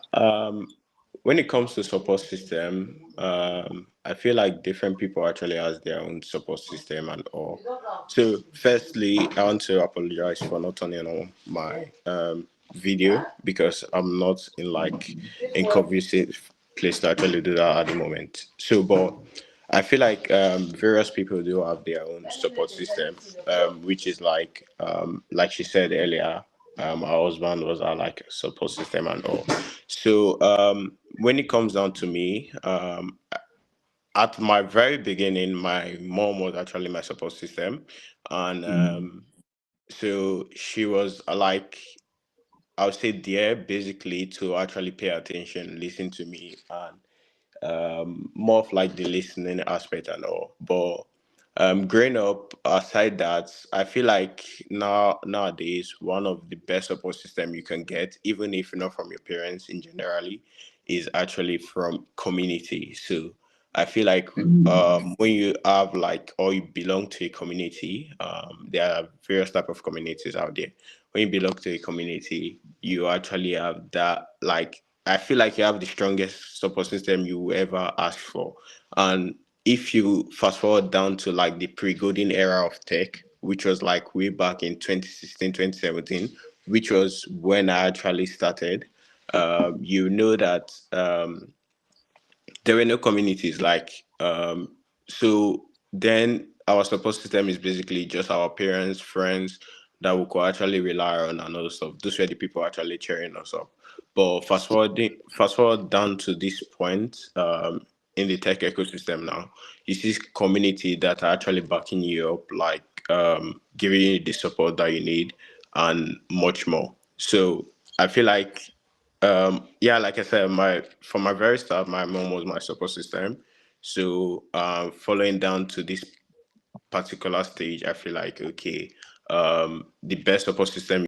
When it comes to support system, I feel like different people actually has their own support system and all. So, firstly, I want to apologize for not turning on my video because I'm not in like in conducive place to actually do that at the moment. So, but I feel like various people do have their own support system, which is like she said earlier, our husband was our like support system and all. So, when it comes down to me, at my very beginning, my mom was actually my support system, and so she was like I would say there basically to actually pay attention, listen to me, and more of like the listening aspect and all. But growing up, aside that, I feel like nowadays one of the best support system you can get, even if not from your parents in generally, is actually from community. So I feel like when you have like or you belong to a community, there are various type of communities out there. When you belong to a community, you actually have that like I feel like you have the strongest support system you will ever ask for. And if you fast forward down to like the pre-golden era of tech, which was like way back in 2016, 2017, which was when I actually started, you know that there were no communities so then our support system is basically just our parents, friends that we could actually rely on and other stuff. Those were the people actually cheering us up. But fast forward down to this point in the tech ecosystem now, you see community that are actually backing you up, like giving you the support that you need and much more. So I feel like yeah, like I said, my from my very start, my mom was my support system. So following down to this particular stage, I feel like okay, the best support system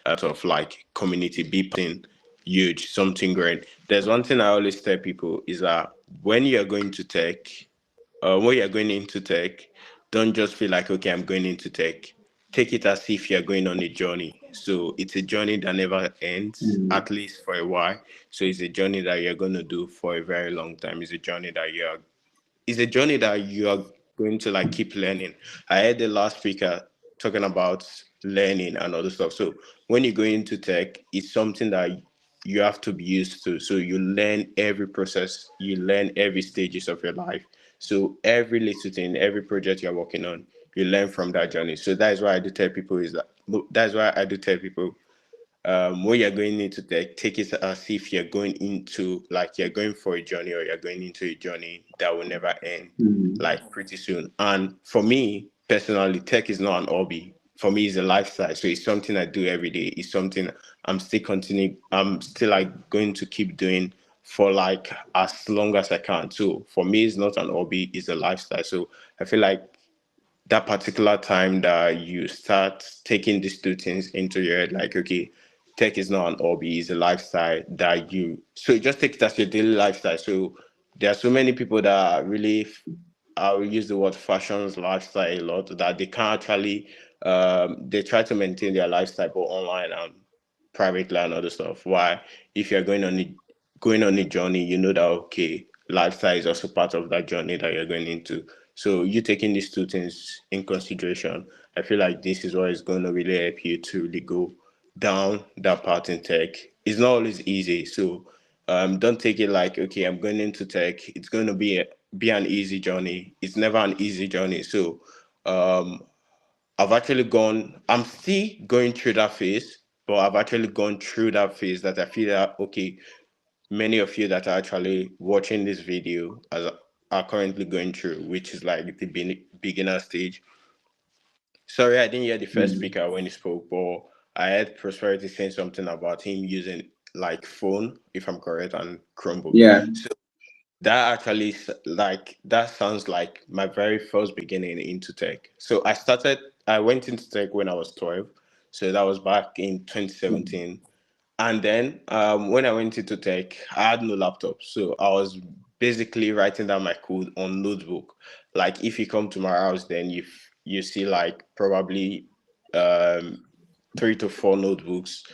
out of like community be huge, something great. There's one thing I always tell people is that when you're going to tech, when you're going into tech, don't just feel like, okay, I'm going into tech. Take it as if you're going on a journey. So it's a journey that never ends, at least for a while. So it's a journey that you're going to do for a very long time. It's a journey that you are going to like keep learning. I heard the last speaker talking about learning and other stuff. So when you go into tech, it's something that you have to be used to. So you learn every process, you learn every stages of your life. So every little thing, every project you're working on, you learn from that journey. So that is why I do tell people is that that's why I do tell people when you're going into tech, take it as if you're going into like you're going for a journey or you're going into a journey that will never end, like pretty soon. And for me personally, tech is not an hobby. For me, it's a lifestyle. So it's something I do every day. It's something I'm still like going to keep doing for like as long as I can. So for me, it's not an hobby, it's a lifestyle. So I feel like that particular time that you start taking these two things into your head, like, okay, tech is not an hobby, it's a lifestyle that so you just take it as your daily lifestyle. So there are so many people that are really, I will use the word fashions lifestyle a lot, that they can't actually, they try to maintain their lifestyle but online and privately and other stuff. Why? If you're going on a journey, you know that okay, lifestyle is also part of that journey that you're going into. So you taking these two things in consideration, I feel like this is what is going to really help you to really go down that path in tech. It's not always easy. So don't take it like, okay, I'm going into tech. It's going to be an easy journey. It's never an easy journey. So um, I'm still going through that phase, but I've actually gone through that phase that I feel that, okay, many of you that are actually watching this video are currently going through, which is like the beginner stage. Sorry, I didn't hear the first speaker when he spoke, but I heard Prosperity saying something about him using like phone, if I'm correct, and Chromebook. Yeah. So that actually like that sounds like my very first beginning into tech. So I went into tech when I was 12. So that was back in 2017. And then when I went into tech, I had no laptop. So I was basically writing down my code on notebook. Like if you come to my house, then you see like probably um, 3 to 4 notebooks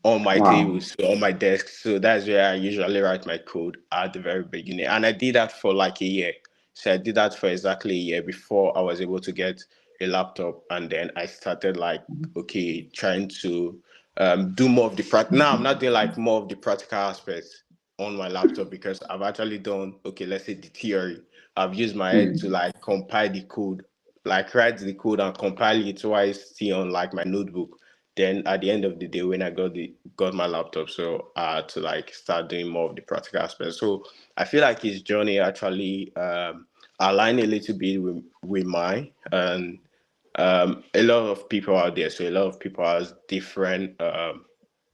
on my Wow. table, so on my desk. So that's where I usually write my code at the very beginning. And I did that for like a year. So I did that for exactly a year before I was able to get a laptop. And then I started like, okay, trying to do more of the practical. Now I'm not doing like more of the practical aspects on my laptop because I've actually done, okay, let's say the theory. I've used my head to like compile the code, like write the code and compile it so I see on like my notebook. Then at the end of the day, when I got my laptop, so I had to like start doing more of the practical aspects. So I feel like his journey actually aligned a little bit with mine, and a lot of people out there. So a lot of people has different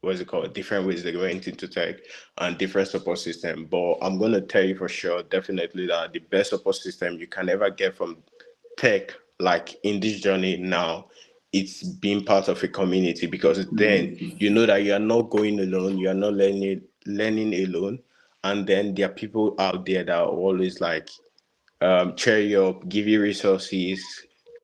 what's it called? Different ways they went into tech and different support system. But I'm gonna tell you for sure, definitely that the best support system you can ever get from tech, like in this journey now, it's being part of a community because then you know that you are not going alone, you are not learning alone, and then there are people out there that are always like cheer you up, give you resources,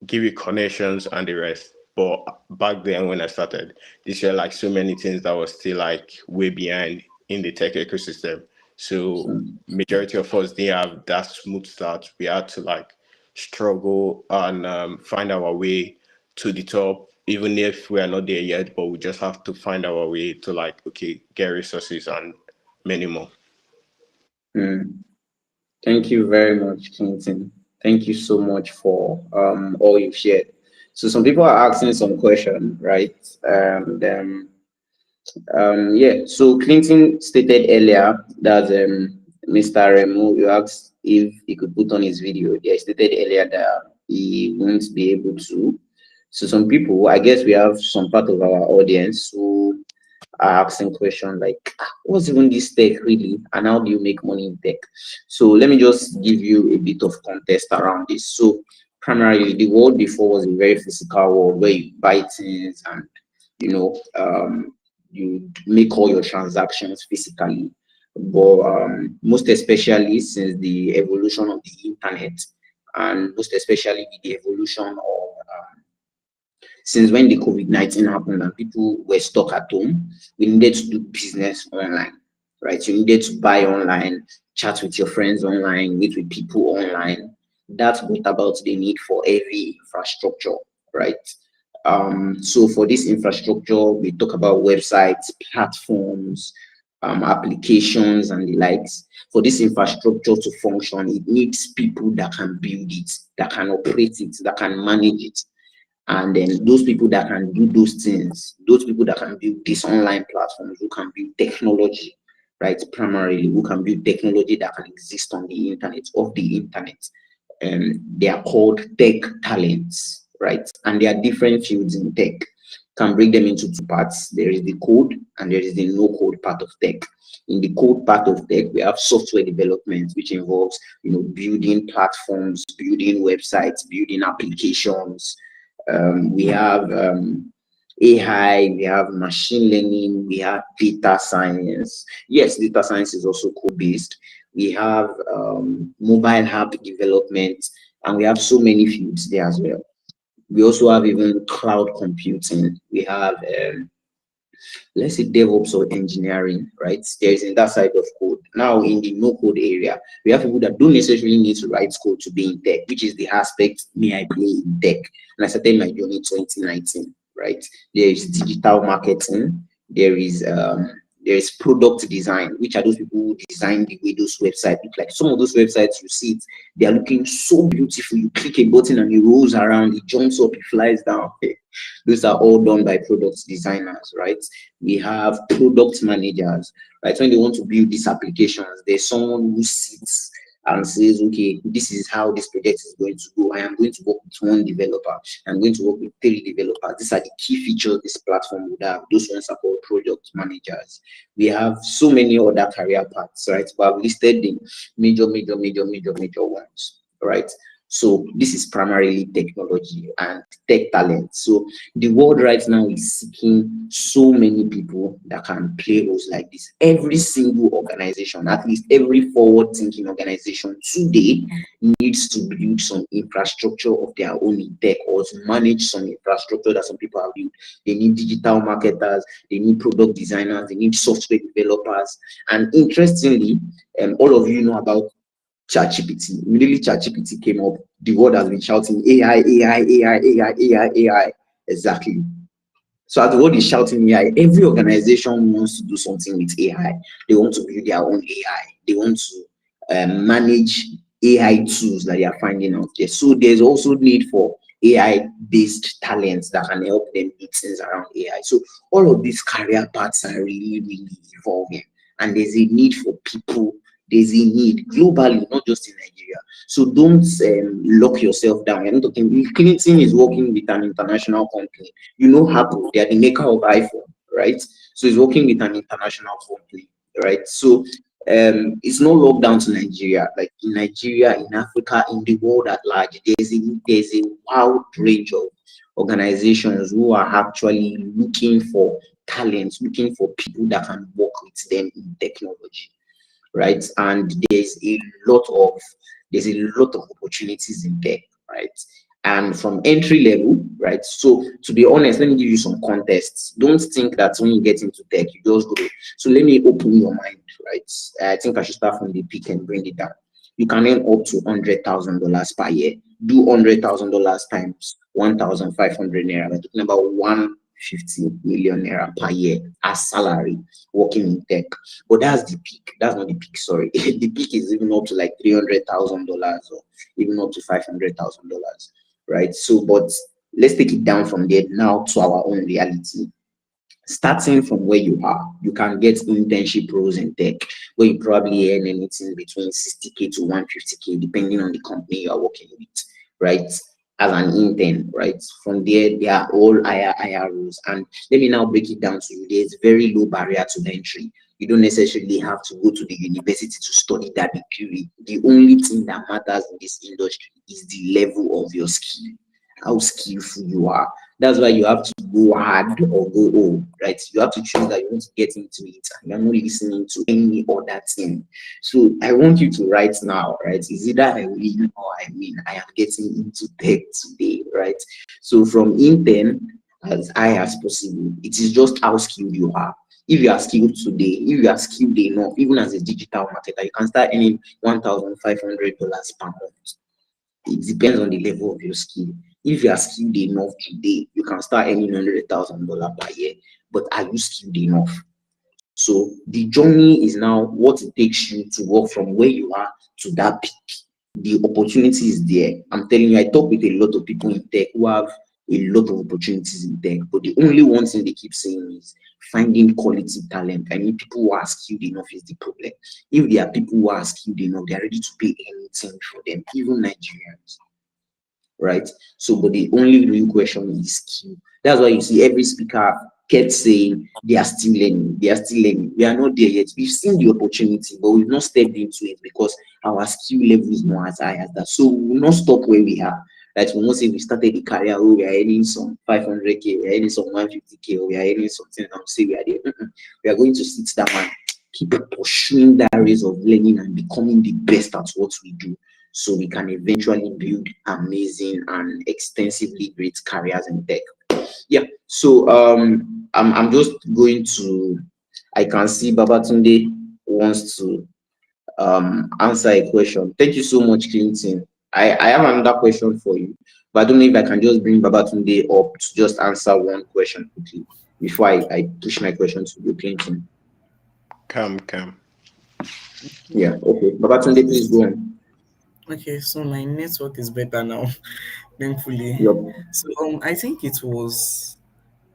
give you connections, and the rest. But back then, when I started, these were like so many things that was still like way behind in the tech ecosystem. So majority of us didn't have that smooth start. We had to like struggle and find our way to the top, even if we are not there yet. But we just have to find our way to like okay, get resources and many more. Thank you very much, Clinton. Thank you so much for all you've shared. So some people are asking some question, right? Yeah. So Clinton stated earlier that Mr. Remo, you asked if he could put on his video. Yeah, he stated earlier that he won't be able to. So some people, I guess we have some part of our audience who are asking questions like, what's even this tech really? And how do you make money in tech? So let me just give you a bit of context around this. So primarily the world before was a very physical world where you buy things and you know you make all your transactions physically. But most especially since the evolution of the internet and most especially with the evolution of since when the COVID-19 happened and people were stuck at home, we needed to do business online, right? You needed to buy online, chat with your friends online, meet with people online. That's what about the need for every infrastructure, right? So for this infrastructure, we talk about websites, platforms, applications, and the likes. For this infrastructure to function, it needs people that can build it, that can operate it, that can manage it. And then those people that can do those things, those people that can build these online platforms, who can build technology, right? Primarily, who can build technology that can exist on the internet, of the internet. They are called tech talents, right? And there are different fields in tech. Can break them into two parts. There is the code and there is the no code part of tech. In the code part of tech, we have software development, which involves building platforms, building websites, building applications. We have AI, we have machine learning, we have data science. Yes, data science is also code-based. We have mobile app development, and we have so many fields there as well. We also have even cloud computing. We have let's say DevOps or engineering, right? There is in that side of code. Now in the no code area, we have people that don't necessarily need to write code to be in tech, which is the aspect me I play in tech. And I started my journey in 2019, right? There is digital marketing, there is product design, which are those people who design the way those websites look like. Some of those websites you see it, they are looking so beautiful. You click a button and it rolls around, it jumps up, it flies down. Those are all done by product designers, right? We have product managers, right? When they want to build these applications, there's someone who sits and says, okay, this is how this project is going to go. I am going to work with one developer. I'm going to work with 3 developers. These are the key features this platform would have. Those ones are called product managers. We have so many other career paths, right? But I've listed the major ones, right? So this is primarily technology and tech talent. So the world right now is seeking so many people that can play roles like this. Every single organization, at least every forward-thinking organization today, needs to build some infrastructure of their own in tech or to manage some infrastructure that some people have built. They need digital marketers, they need product designers, they need software developers. And interestingly, all of you know about ChatGPT. Immediately ChatGPT came up, the world has been shouting AI, AI, AI, AI, AI, AI. Exactly. So as the world is shouting AI, every organization wants to do something with AI. They want to build their own AI. They want to manage AI tools that they are finding out there. So there's also need for AI-based talents that can help them do things around AI. So all of these career paths are really, really evolving, and there's a need for people. There's a need globally, not just in Nigeria. So don't lock yourself down. You're not talking. Clinton is working with an international company. You know, Apple, they are the maker of iPhone, right? So he's working with an international company, right? So it's not locked down to Nigeria. Like in Nigeria, in Africa, in the world at large, there's a wide range of organizations who are actually looking for talents, looking for people that can work with them in technology, right? And lot of there's a lot of opportunities in tech, right? And from entry level, right? So to be honest, let me give you some contests. Don't think that when you get into tech, you just go. So let me open your mind, right? I think I should start from the peak and bring it down. You can earn up to $100,000 per year. Do $100,000 times 1,500 naira. We're talking about 150 million naira per year as salary working in tech. But that's the peak. That's not the peak, sorry. The peak is even up to like $300,000 or even up to $500,000, right? So, but let's take it down from there now to our own reality. Starting from where you are, you can get internship roles in tech where you probably earn anything between 60K to 150K, depending on the company you are working with, right? As an intern, right? From there, they are all higher roles. And let me now break it down to you. There's very low barrier to entry. You don't necessarily have to go to the university to study that degree. The only thing that matters in this industry is the level of your skill, how skillful you are. That's why you have to go hard or go home, right? You have to choose that you want to get into it and you're not listening to any other thing. So I want you to write now, right? Is either I win or I win. I am getting into tech today, right? So from intern as high as possible, it is just how skilled you are. If you are skilled today, if you are skilled enough, even as a digital marketer, you can start earning $1,500 per month. It depends on the level of your skill. If you are skilled enough today, you can start earning $100,000 per year. But are you skilled enough? So the journey is now what it takes you to walk from where you are to that peak. The opportunity is there. I'm telling you, I talk with a lot of people in tech who have a lot of opportunities in tech, but the only one thing they keep saying is finding quality talent. I mean, people who are skilled enough is the problem. If there are people who are skilled enough, they are ready to pay anything for them, even Nigerians, right? So, but the only real question is skill. That's why you see every speaker kept saying they are still learning, they are still learning. We are not there yet. We've seen the opportunity, but we've not stepped into it because our skill level is not as high as that. So we will not stop where we are. Like we won't say we started the career, oh, we are earning some 500K, we are earning some 150K, or we are earning something, and say we are there. We are going to sit down and keep pursuing that race of learning and becoming the best at what we do, so we can eventually build amazing and extensively great careers in tech. Yeah. So I'm just going to. I can see Babatunde wants to answer a question. Thank you so much, Clinton. I have another question for you, but I don't know if I can just bring Babatunde up to just answer one question quickly before I push my question to you, Clinton. Come. Yeah. Okay. Babatunde, please go on. Okay, so my network is better now, thankfully. Yep. So I think it was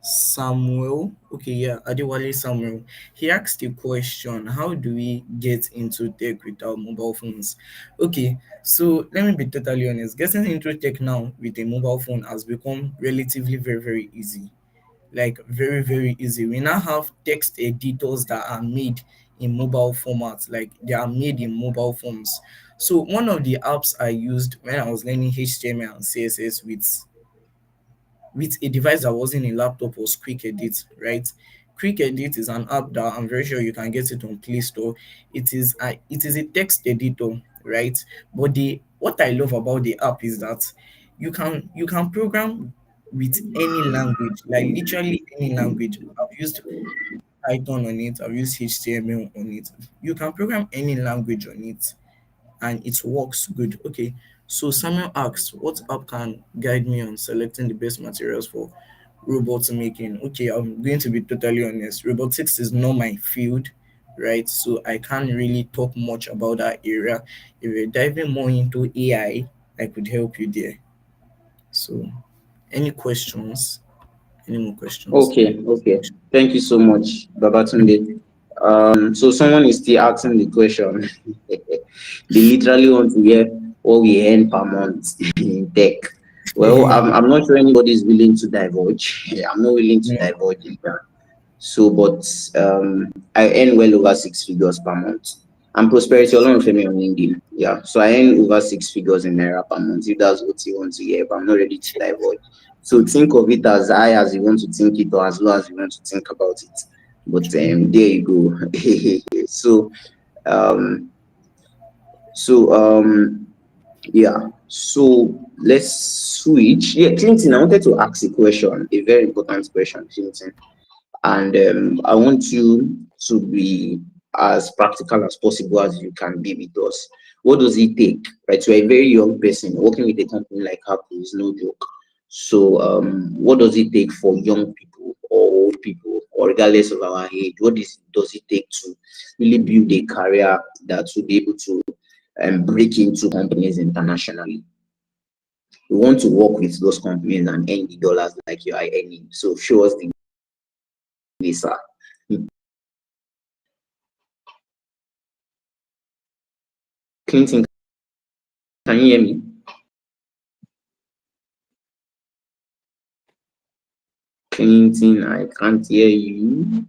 Samuel. Okay, yeah, Adewale Samuel. He asked the question, how do we get into tech without mobile phones? Okay, so let me be totally honest. Getting into tech now with a mobile phone has become relatively very, very easy. Like very, very easy. We now have text editors that are made in mobile formats, like they are made in mobile forms. So one of the apps I used when I was learning HTML and CSS with a device that wasn't a laptop was Quick Edit, right? Quick Edit is an app that I'm very sure you can get it on Play Store. It is a text editor, right? But the what I love about the app is that you can program with any language, like literally any language. I've used Python on it, I've used HTML on it. You can program any language on it and it works good. Okay, so Samuel asks, what app can guide me on selecting the best materials for robot making. Okay, I'm going to be totally honest. Robotics is not my field, right? So I can't really talk much about that area. If you're diving more into I could help you there. So, any questions? Any more questions? Okay. Thank you so much, Babatunde. So someone is still asking the question. They literally want to hear what we earn per month in tech. Well, I'm not sure anybody is willing to divulge. I'm not willing to No. divulge it. So, but I earn well over 6 figures per month. I'm Prosperity alone Femi on LinkedIn. Yeah. So I earn over 6 figures in Naira per month, if that's what you want to hear, but I'm not ready to divulge. So think of it as high as you want to think it or as low as you want to think about it. But there you go. Um so yeah. So let's switch. Yeah, Clinton, I wanted to ask a question, a very important question, Clinton. And I want you to be as practical as possible as you can be with us. What does it take, right? You're a very young person working with a company like Apple is no joke. So, what does it take for young people or old people, or regardless of our age? Does it take to really build a career that will be able to break into companies internationally? We want to work with those companies and earn the dollars like you are earning. So, show us the way, sir. Clinton, can you hear me? Clinton, I can't hear you.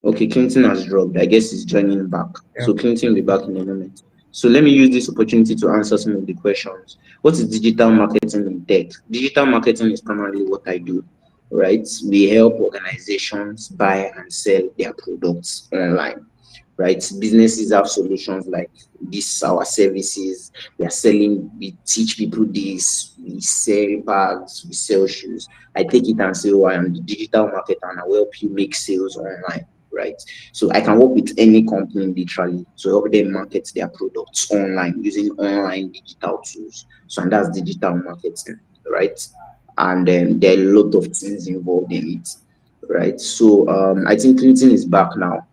Okay, Clinton has dropped. I guess he's joining back. Yeah. So Clinton will be back in a moment. So let me use this opportunity to answer some of the questions. What is digital marketing in tech? Digital marketing is primarily what I do, right? We help organizations buy and sell their products online, right? Businesses have solutions like this, our services. We are selling, we teach people this, we sell bags, we sell shoes. I take it and say, oh, I am the digital marketer and I will help you make sales online, right? So I can work with any company literally to help them market their products online using online digital tools. So, and that's digital marketing, right? And there are a lot of things involved in it, right? So I think Clinton is back now.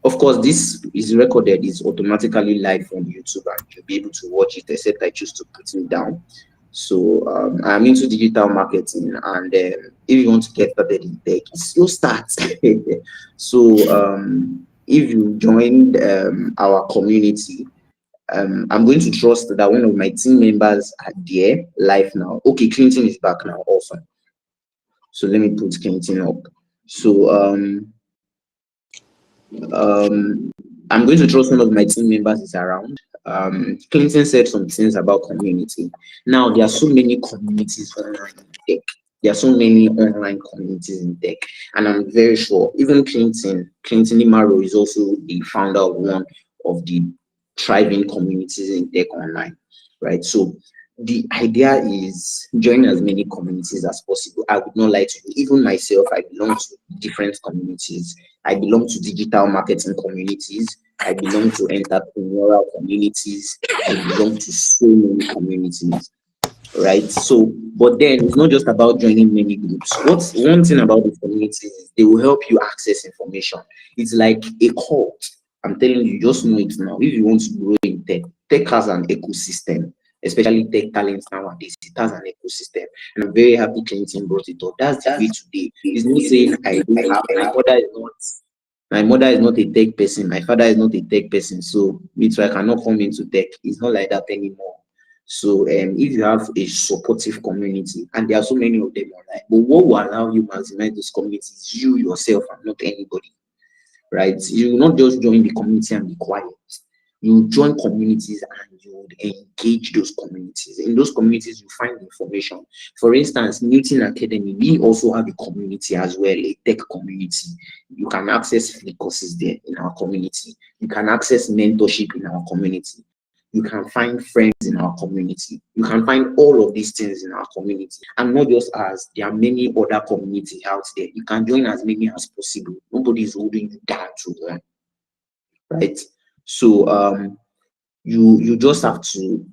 Of course, this is recorded, is automatically live on YouTube, and you'll be able to watch it, except I choose to put it down. So I'm into digital marketing, and if you want to get started in tech, it's your start. So if you joined our community, I'm going to trust that one of my team members are there live now. Okay, Clinton is back now. Awesome. So let me put Clinton up. So um, I'm going to trust one of my team members is around. Clinton said some things about community. Now, there are so many communities online in tech. There are so many online communities in tech. And I'm very sure, even Clinton Imaro is also the founder of one of the thriving communities in tech online, right? So the idea is join as many communities as possible. I would not lie to you. Even myself, I belong to different communities. I belong to digital marketing communities. I belong to entrepreneurial communities. I belong to so many communities, right? So, but then it's not just about joining many groups. What's one thing about the communities is they will help you access information. It's like a cult. I'm telling you, just know it now. If you want to grow in tech, tech has an ecosystem, especially tech talents nowadays. It has an ecosystem. And I'm very happy Clinton brought it up. That's the way today. It's not saying I don't have, my mother is not a tech person, my father is not a tech person, so me too, I cannot come into tech. It's not like that anymore. So if you have a supportive community, and there are so many of them online, but what will allow you maximize those communities is you yourself and not anybody, right? You will not just join the community and be quiet. You join communities and you would engage those communities. In those communities, you find information. For instance, Newton Academy, we also have a community as well, a tech community. You can access free courses there in our community. You can access mentorship in our community. You can find friends in our community. You can find all of these things in our community. And not just us, there are many other communities out there. You can join as many as possible. Nobody is holding you down to one, right? So you just have to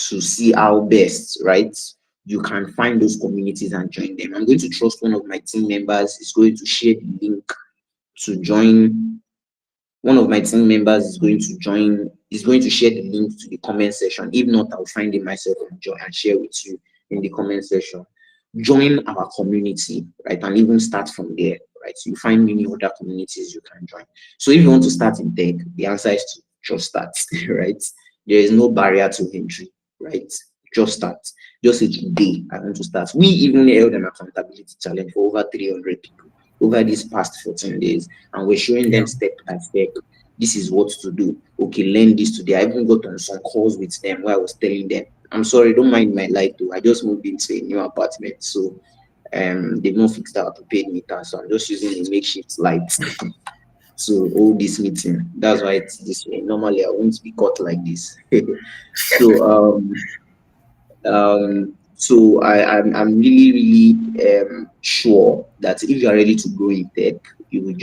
to see how best, right, you can find those communities and join them. I'm going to trust one of my team members is going to share the link to join. One of my team members is going to join, is going to share the link to the comment section. If not, I'll find it myself and join and share with you in the comment section. Join our community, right? And even start from there, right? So you find many other communities you can join. So if you want to start in tech, the answer is to just start, right? There is no barrier to entry, right? Just start. Just say today, I want to start. We even held an accountability challenge for over 300 people over these past 14 days, and we're showing them Yeah. step by step. This is what to do. Okay, learn this today. I even got on some calls with them where I was telling them, I'm sorry, don't mind my light though. I just moved into a new apartment, so they've not fixed out the paid meter, so I'm just using a makeshift light to hold this meeting. That's why it's this way. Normally, I won't be caught like this. So I'm really, really sure that if you are ready to grow in tech, you will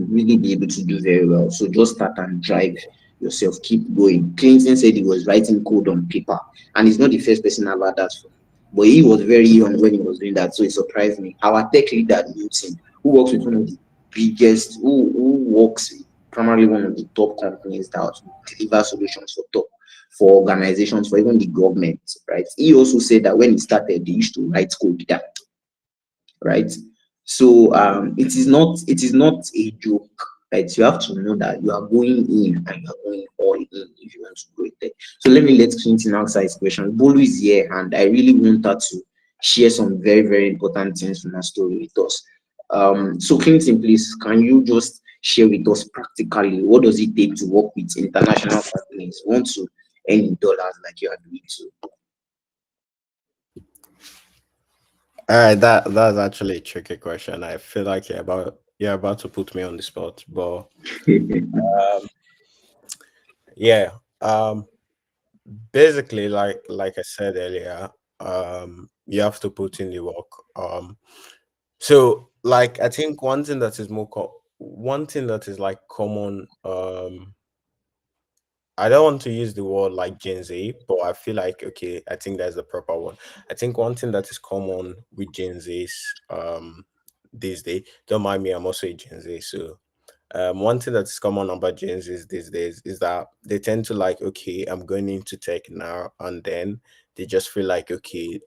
really be able to do very well. So just start and drive yourself, keep going. Clinton said he was writing code on paper, and he's not the first person I've had that from. But he was very young when he was doing that, so it surprised me. Our tech leader, Newton, who works with one of the biggest, who works with primarily one of the top companies that deliver solutions for top for organizations, for even the government, right? He also said that when he started, they used to write code down, right? So it is not a joke, right? You have to know that you are going in and you are going all in if you want to go there. So let Clinton answer his question. Bolu is here, and I really want her to share some very, very important things from her story with us. So Clinton, please, can you just share with us practically what does it take to work with international companies who want to earn in dollars like you are doing All right, that's actually a tricky question. I feel like you're about to put me on the spot, but too? um, yeah. Basically, like I said earlier, you have to put in the work. So like I think one thing that is like common. I don't want to use the word like Gen Z, but I feel like okay, I think that's the proper one. I think one thing that is common with Gen Zs these days, don't mind me, I'm also a Gen Z, so one thing that is common about Gen Zs these days is that they tend to like, okay, I'm going into tech now, and then they just feel like, okay,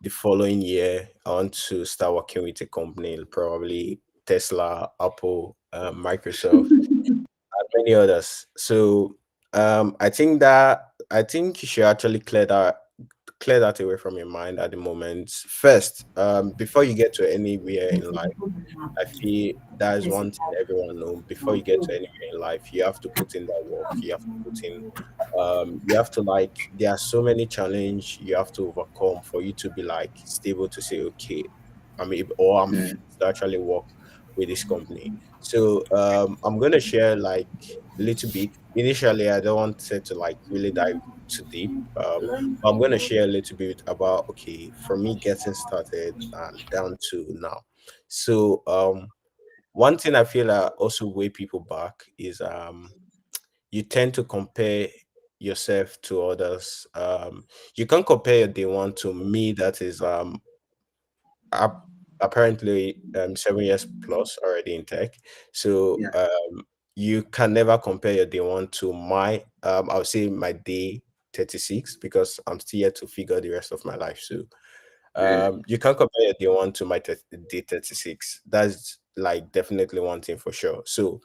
the following year I want to start working with a company, probably Tesla, Apple, Microsoft, and many others. So I think you should actually clear that away from your mind at the moment. First, before you get to anywhere in life, I feel that is one thing everyone knows. Before you get to anywhere in life, you have to put in that work. You have to put in you have to like there are so many challenges you have to overcome for you to be like stable to say, okay, I'm fit Mm, to actually work with this company. So I'm gonna share like a little bit. Initially, I don't want to like really dive too deep. But I'm gonna share a little bit about okay, from me getting started and down to now. So one thing I feel also way people back is you tend to compare yourself to others. You can compare your day one to me that is ap- apparently 7 years plus already in tech. So yeah. you can never compare your day one to my I would say my day 36 because I'm still yet to figure the rest of my life. So Mm, you can't compare the one to my day 36. That's like definitely one thing for sure. So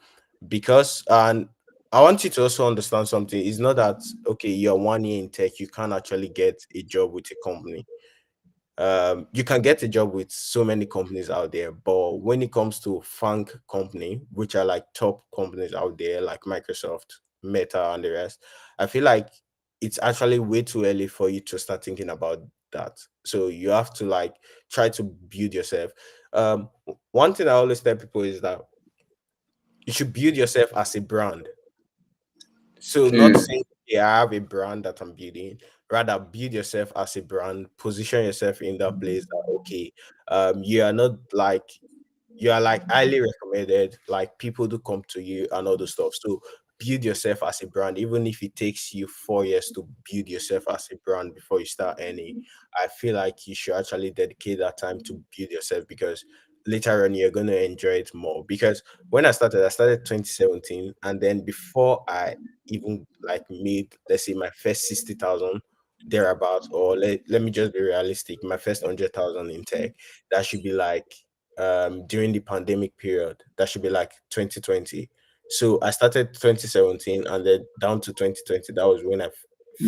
because and I want you to also understand something. It's not that okay, you're 1 year in tech, you can't actually get a job with a company. You can get a job with so many companies out there, but when it comes to funk company, which are like top companies out there, like Microsoft, Meta, and the rest, I feel like it's actually way too early for you to start thinking about that. So you have to like try to build yourself. One thing I always tell people is that you should build yourself as a brand. So not mm, saying yeah, I have a brand that I'm building, rather build yourself as a brand, position yourself in that place that okay, you are not like you are like highly recommended, like people do come to you and all those stuff. So build yourself as a brand, even if it takes you 4 years to build yourself as a brand before you start earning. I feel like you should actually dedicate that time to build yourself, because later on you're going to enjoy it more. Because when I started 2017, and then before I even like made, let's say, my first 60,000 thereabouts, or let me just be realistic, my first 100,000 in tech, that should be like during the pandemic period, that should be like 2020. So I started 2017, and then down to 2020, that was when I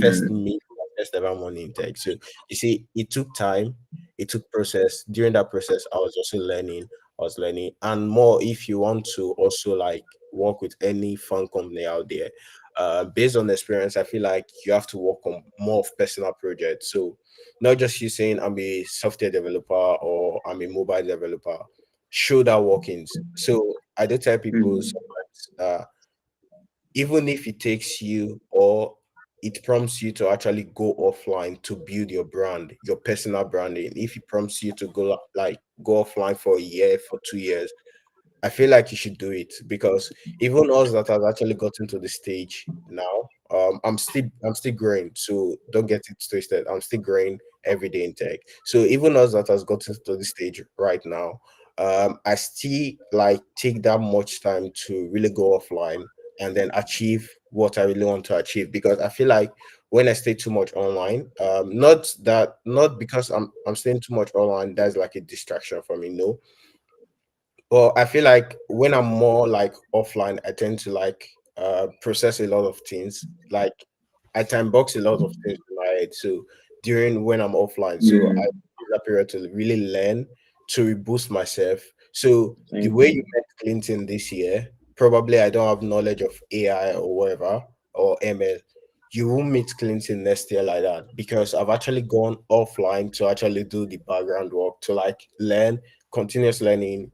first Mm, made my first ever money in tech. So you see, it took time, it took process. During that process, I was also learning. I was learning, and more, if you want to also like work with any fun company out there, based on experience, I feel like you have to work on more of personal projects. So not just you saying I'm a software developer or I'm a mobile developer, show that workings. So I do tell people mm, sometimes, even if it takes you, or it prompts you to actually go offline to build your brand, your personal branding, if it prompts you to go offline for a year, for 2 years, I feel like you should do it, because even us that have actually gotten to the stage now, I'm still growing. So don't get it twisted. I'm still growing every day in tech. So even us that has gotten to the stage right now, I still like take that much time to really go offline and then achieve what I really want to achieve. Because I feel like when I stay too much online, not because I'm staying too much online, that's like a distraction for me. No, well, I feel like when I'm more like offline, I tend to like process a lot of things. Like I time box a lot of things in my head. So during when I'm offline, so I mm. use that period to really learn, to reboost myself. So the Thank way you you. met Clinton this year, probably I don't have knowledge of AI or whatever, or ML. You won't meet Clinton next year like that, because I've actually gone offline to actually do the background work, to like learn, continuous learning,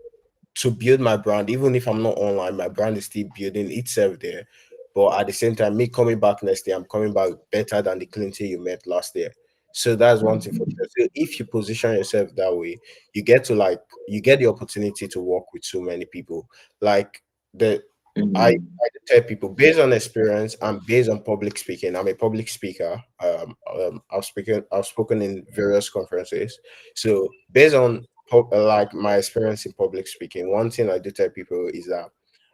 to build my brand. Even if I'm not online, my brand is still building itself there. But at the same time, me coming back next year, I'm coming back better than the Clinton you met last year. So that's one thing for sure. So if you position yourself that way, you get to like you get the opportunity to work with so many people. Like the Mm, I tell people, based on experience and based on public speaking. I'm a public speaker. I've spoken in various conferences. So based on like my experience in public speaking, one thing I do tell people is that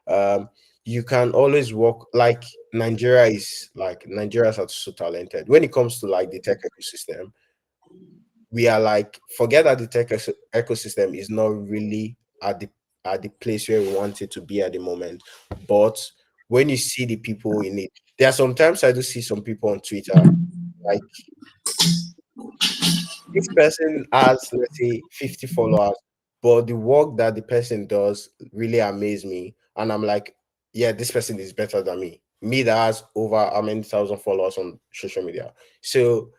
um, you can always work. Like Nigeria is so talented when it comes to like the tech ecosystem. We are like, forget that the ecosystem is not really at the place where we want it to be at the moment. But when you see the people in it, there are sometimes I do see some people on Twitter, like this person has, let's say, 50 followers, but the work that the person does really amaze me. And I'm like, yeah, this person is better than me. Me that has over how many thousand followers on social media. So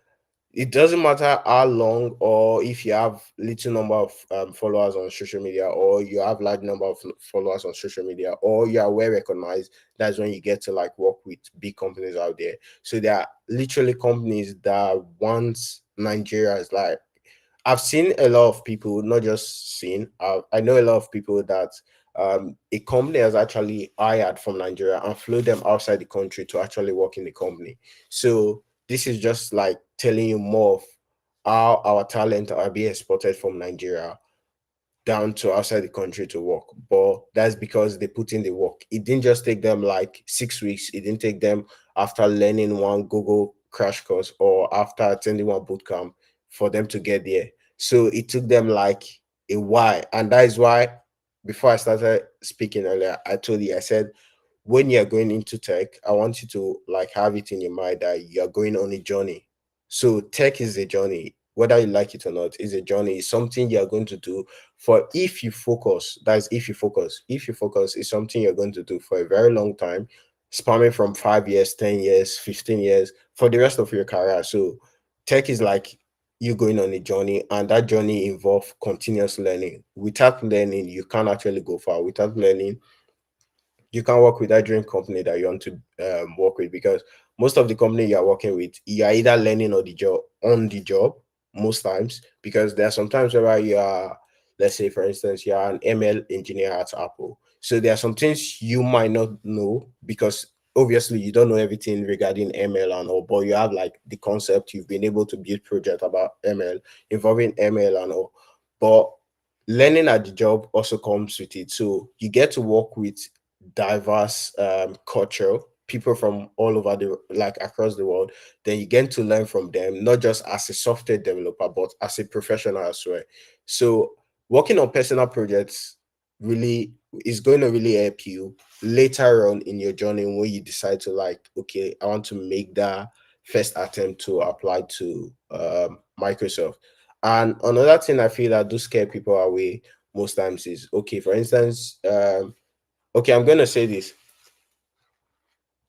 it doesn't matter how long, or if you have little number of followers on social media, or you have large number of followers on social media, or you are well recognized. That's when you get to like work with big companies out there. So there are literally companies that once Nigeria is like, I've seen a lot of people, not just seen, I know a lot of people that a company has actually hired from Nigeria and flew them outside the country to actually work in the company. So this is just like telling you more of how our talent are being exported from Nigeria down to outside the country to work. But that's because they put in the work. It didn't just take them like 6 weeks. It didn't take them after learning one Google crash course or after attending one boot camp for them to get there. So it took them like a while. And that is why before I started speaking earlier, I told you, I said, when you're going into tech, I want you to like have it in your mind that you're going on a journey. So tech is a journey, whether you like it or not, is a journey. It's something you're going to do for, if you focus. That's if you focus. If you focus, is something you're going to do for a very long time, spanning from 5 years, 10 years, 15 years, for the rest of your career. So tech is like you going on a journey, and that journey involves continuous learning. Without learning, you can't actually go far. Without learning, you can work with that dream company that you want to work with, because most of the company you are working with, you are either learning on the job most times, because there are some times where you are, let's say for instance, you are an ML engineer at Apple. So there are some things you might not know because obviously you don't know everything regarding ML and all, but you have like the concept, you've been able to build project about ML, involving ML and all. But learning at the job also comes with it. So you get to work with diverse culture, people from all over the like across the world. Then you get to learn from them, not just as a software developer, but as a professional as well. So working on personal projects really is going to really help you later on in your journey when you decide to like, okay, I want to make that first attempt to apply to Microsoft. And another thing I feel that do scare people away most times is, okay, for instance, okay, I'm going to say this.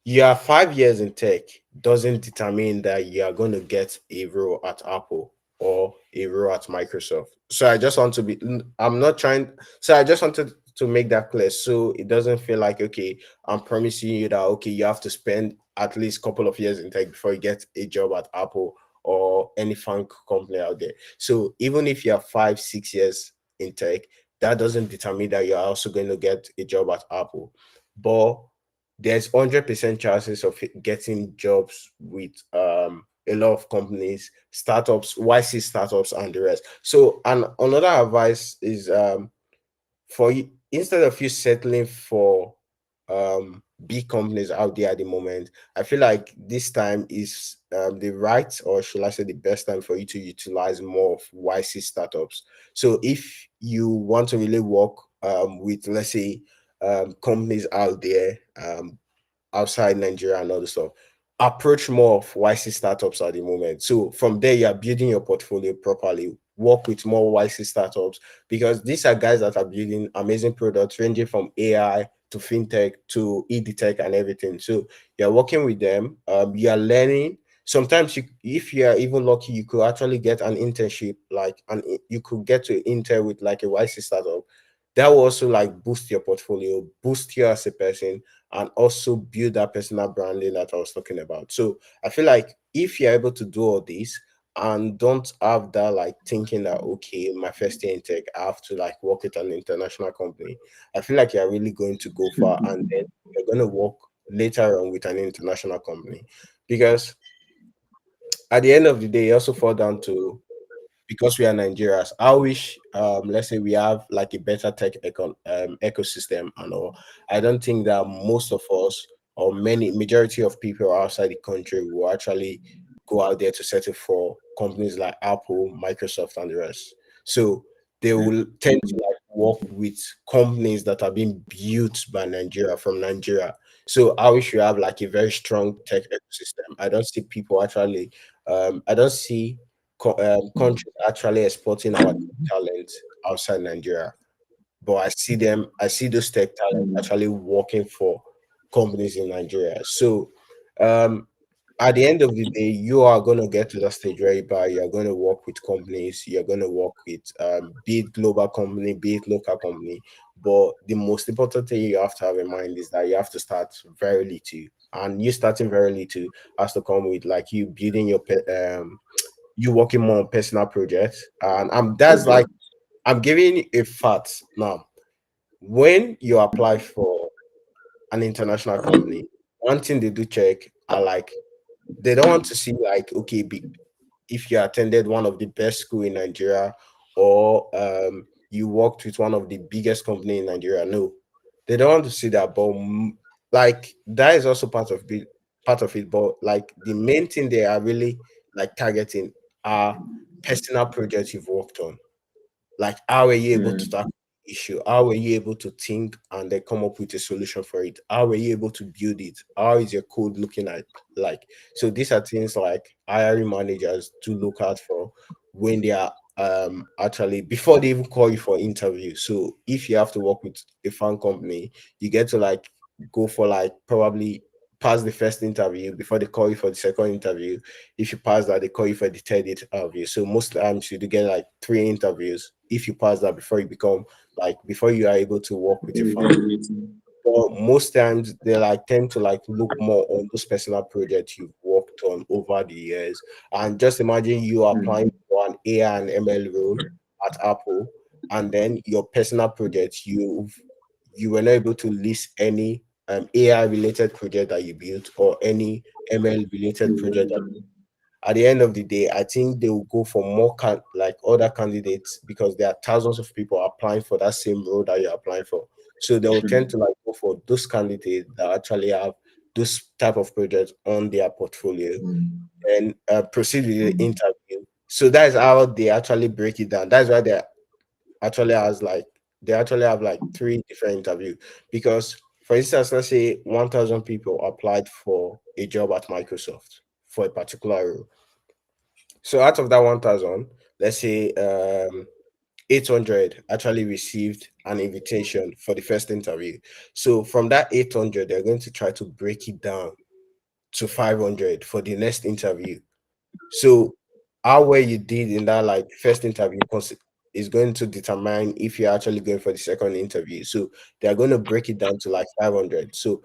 Your 5 years in tech doesn't determine that you are going to get a role at Apple or a role at Microsoft. So I just want to be, I'm not trying, so I just wanted to make that clear so it doesn't feel like, okay, I'm promising you that, okay, you have to spend at least a couple of years in tech before you get a job at Apple or any funk company out there. So even if you have 5, 6 years in tech, that doesn't determine that you're also going to get a job at Apple. But there's 100% chances of getting jobs with a lot of companies, startups, YC startups, and the rest. So, and another advice is for you, instead of you settling for big companies out there at the moment, I feel like this time is the right, or should I say the best time for you to utilize more of YC startups. So if you want to really work with, let's say, companies out there, outside Nigeria and all the stuff, approach more of YC startups at the moment. So from there, you are building your portfolio properly. Work with more YC startups because these are guys that are building amazing products ranging from AI to fintech to edtech and everything. So you're working with them. You are learning. Sometimes, if you are even lucky, you could actually get an internship, like, and you could get to intern with like a YC startup. That will also like boost your portfolio, boost you as a person, and also build that personal branding that I was talking about. So I feel like if you're able to do all this and don't have that like thinking that, okay, my first year in tech, I have to like work with an international company, I feel like you're really going to go far, and then you're going to work later on with an international company. Because at the end of the day, you also fall down to, because we are Nigerians, I wish, let's say we have like a better tech ecosystem and all. I don't think that most of us or many majority of people outside the country will actually go out there to settle for companies like Apple, Microsoft, and the rest. So they will tend to like work with companies that are being built by Nigeria from Nigeria. So I wish we have like a very strong tech ecosystem. I don't see people actually, I don't see countries actually exporting our talent outside Nigeria. But I see those tech talent actually working for companies in Nigeria. So um, at the end of the day, you are going to get to that stage where you're going to work with companies, you're going to work with be it global company, be it local company. But the most important thing you have to have in mind is that you have to start very little. And you starting very little has to come with like you building your you working more on personal projects. And that's like I'm giving a fact now. When you apply for an international company, one thing they do check are like they don't want to see like, okay, if you attended one of the best school in Nigeria, or you worked with one of the biggest company in Nigeria. No, they don't want to see that. But like that is also part of it. But like the main thing they are really like targeting are personal projects you've worked on. Like, how were you able to tackle the issue? How were you able to think and then come up with a solution for it? How were you able to build it? How is your code looking at like? So these are things like hiring managers to look out for when they are actually before they even call you for interview. So if you have to work with a fan company, you get to like go for like probably pass the first interview before they call you for the second interview. If you pass that, they call you for the third interview. So most times you do get like 3 interviews if you pass that before you become like before you are able to work with your family. But most times they like tend to like look more on those personal projects you've worked on over the years. And just imagine you applying for an AI and ML role at Apple, and then your personal projects you were not able to list any AI related project that you built or any ML related project, at the end of the day, I think they will go for more like other candidates because there are thousands of people applying for that same role that you're applying for. So they will tend to like go for those candidates that actually have those type of projects on their portfolio and proceed with the interview. So that is how they actually break it down. That's why actually has like they actually have like three different interviews because, for instance, let's say 1,000 people applied for a job at Microsoft for a particular role. So out of that 1,000, let's say 800 actually received an invitation for the first interview. So from that 800, they're going to try to break it down to 500 for the next interview. So how well you did in that like first interview is going to determine if you're actually going for the second interview. So they're going to break it down to like 500. So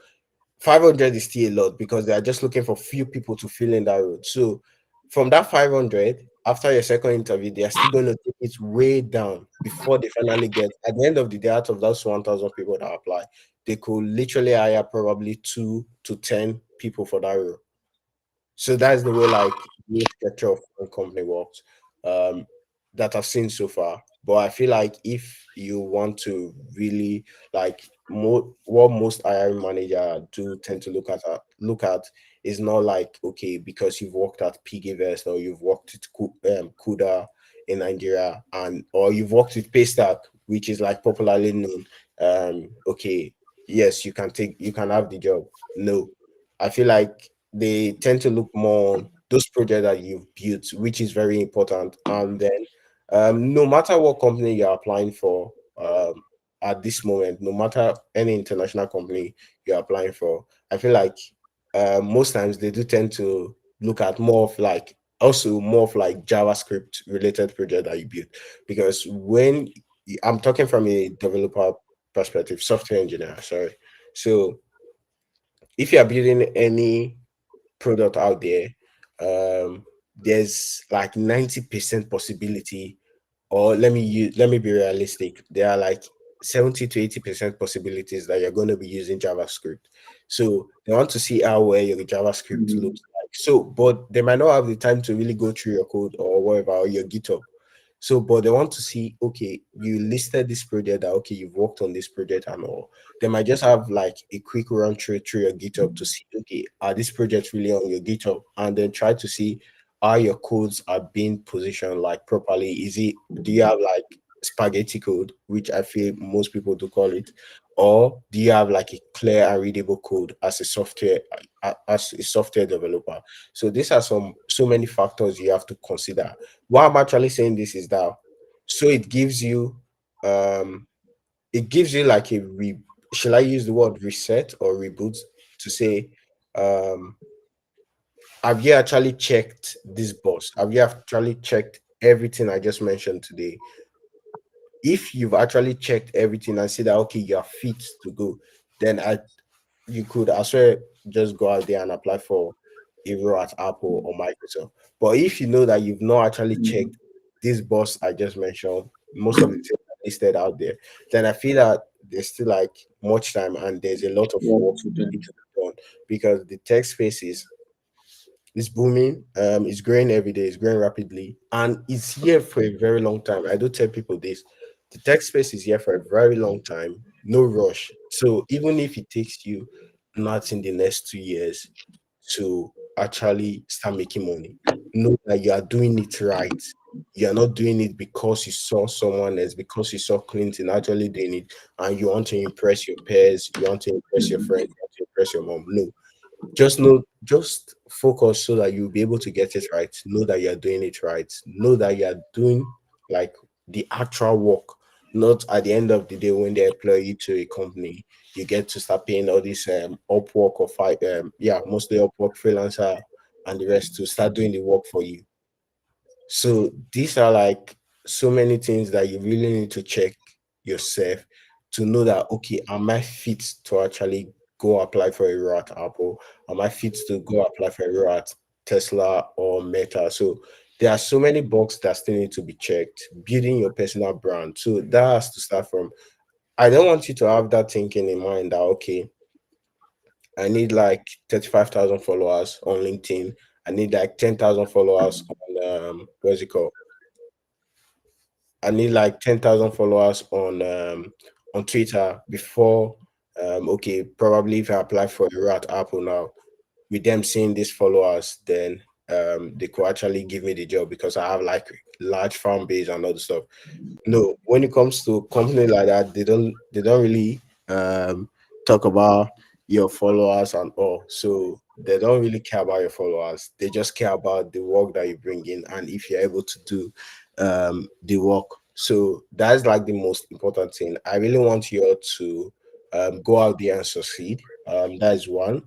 500 is still a lot because they are just looking for few people to fill in that role. So from that 500, after your second interview, they are still going to take it way down before they finally get, at the end of the day, out of those 1,000 people that apply, they could literally hire probably 2 to 10 people for that role. So that's the way like the structure of one company works, um, that I've seen so far. But I feel like if you want to really like what most hiring manager do tend to look at is not like, okay, because you've worked at Piggyvest or you've worked at Kuda in Nigeria, and or you've worked with Paystack, which is like popularly known. Okay, yes, you can have the job. No, I feel like they tend to look more on those projects that you've built, which is very important. And then, no matter what company you're applying for, at this moment, no matter any international company you're applying for, I feel like most times they do tend to look at more of like also more of like JavaScript related project that you build, because when I'm talking from a developer perspective, software engineer, sorry. So if you are building any product out there, there's like 90% possibility, or let me be realistic. There are like 70 to 80% possibilities that you're going to be using JavaScript. So they want to see how well your JavaScript looks like. So, but they might not have the time to really go through your code or whatever, or your GitHub. So, but they want to see, okay, you listed this project that okay, you've worked on this project and all. They might just have like a quick run through your GitHub to see, okay, are these projects really on your GitHub? And then try to see how your codes are being positioned like properly. Do you have like spaghetti code, which I feel most people do call it, or do you have like a clear and readable code as as a software developer? So these are so many factors you have to consider. Why I'm actually saying this is that so um it gives you like shall I use the word reset or reboot to say, um have you actually checked this box? Have you actually checked everything I just mentioned today? If you've actually checked everything and see that okay, you're fit to go, then you could as well just go out there and apply for a role at Apple or Microsoft. But if you know that you've not actually checked this box I just mentioned, most of the things are listed out there, then I feel that there's still like much time and there's a lot of Work work to do. to be done because the tech space is booming. It's growing every day. It's growing rapidly, and it's here for a very long time. I do tell people this: the tech space is here for a very long time. No rush. So even if it takes you not in the next 2 years to actually start making money, know that you are doing it right. You are not doing it because you saw someone else, because you saw Clinton actually doing it, and you want to impress your peers, you want to impress your friends, you want to impress your mom. No, just focus so that you'll be able to get it right. Know that you're doing it right. Know that you're doing like the actual work, not at the end of the day when they employ you to a company, you get to start paying all these Upwork or mostly Upwork freelancer and the rest to start doing the work for you. So these are like so many things that you really need to check yourself to know that okay, am I fit to actually go apply for a role at Apple? Am I fit to go apply for a role at Tesla or Meta? So there are so many boxes that still need to be checked. Building your personal brand. So that has to start from. I don't want you to have that thinking in mind that okay, I need like 35,000 followers on LinkedIn. I need like 10,000 followers on what's it called? I need like 10,000 followers on Twitter before okay, probably if I apply for a role at Apple now, with them seeing these followers, then they could actually give me the job because I have like large fan base and all the stuff. No, when it comes to company like that, they don't really talk about your followers and all. So they don't really care about your followers. They just care about the work that you bring in and if you're able to do the work. So that's like the most important thing. I really want you all to go out there and succeed. That is one.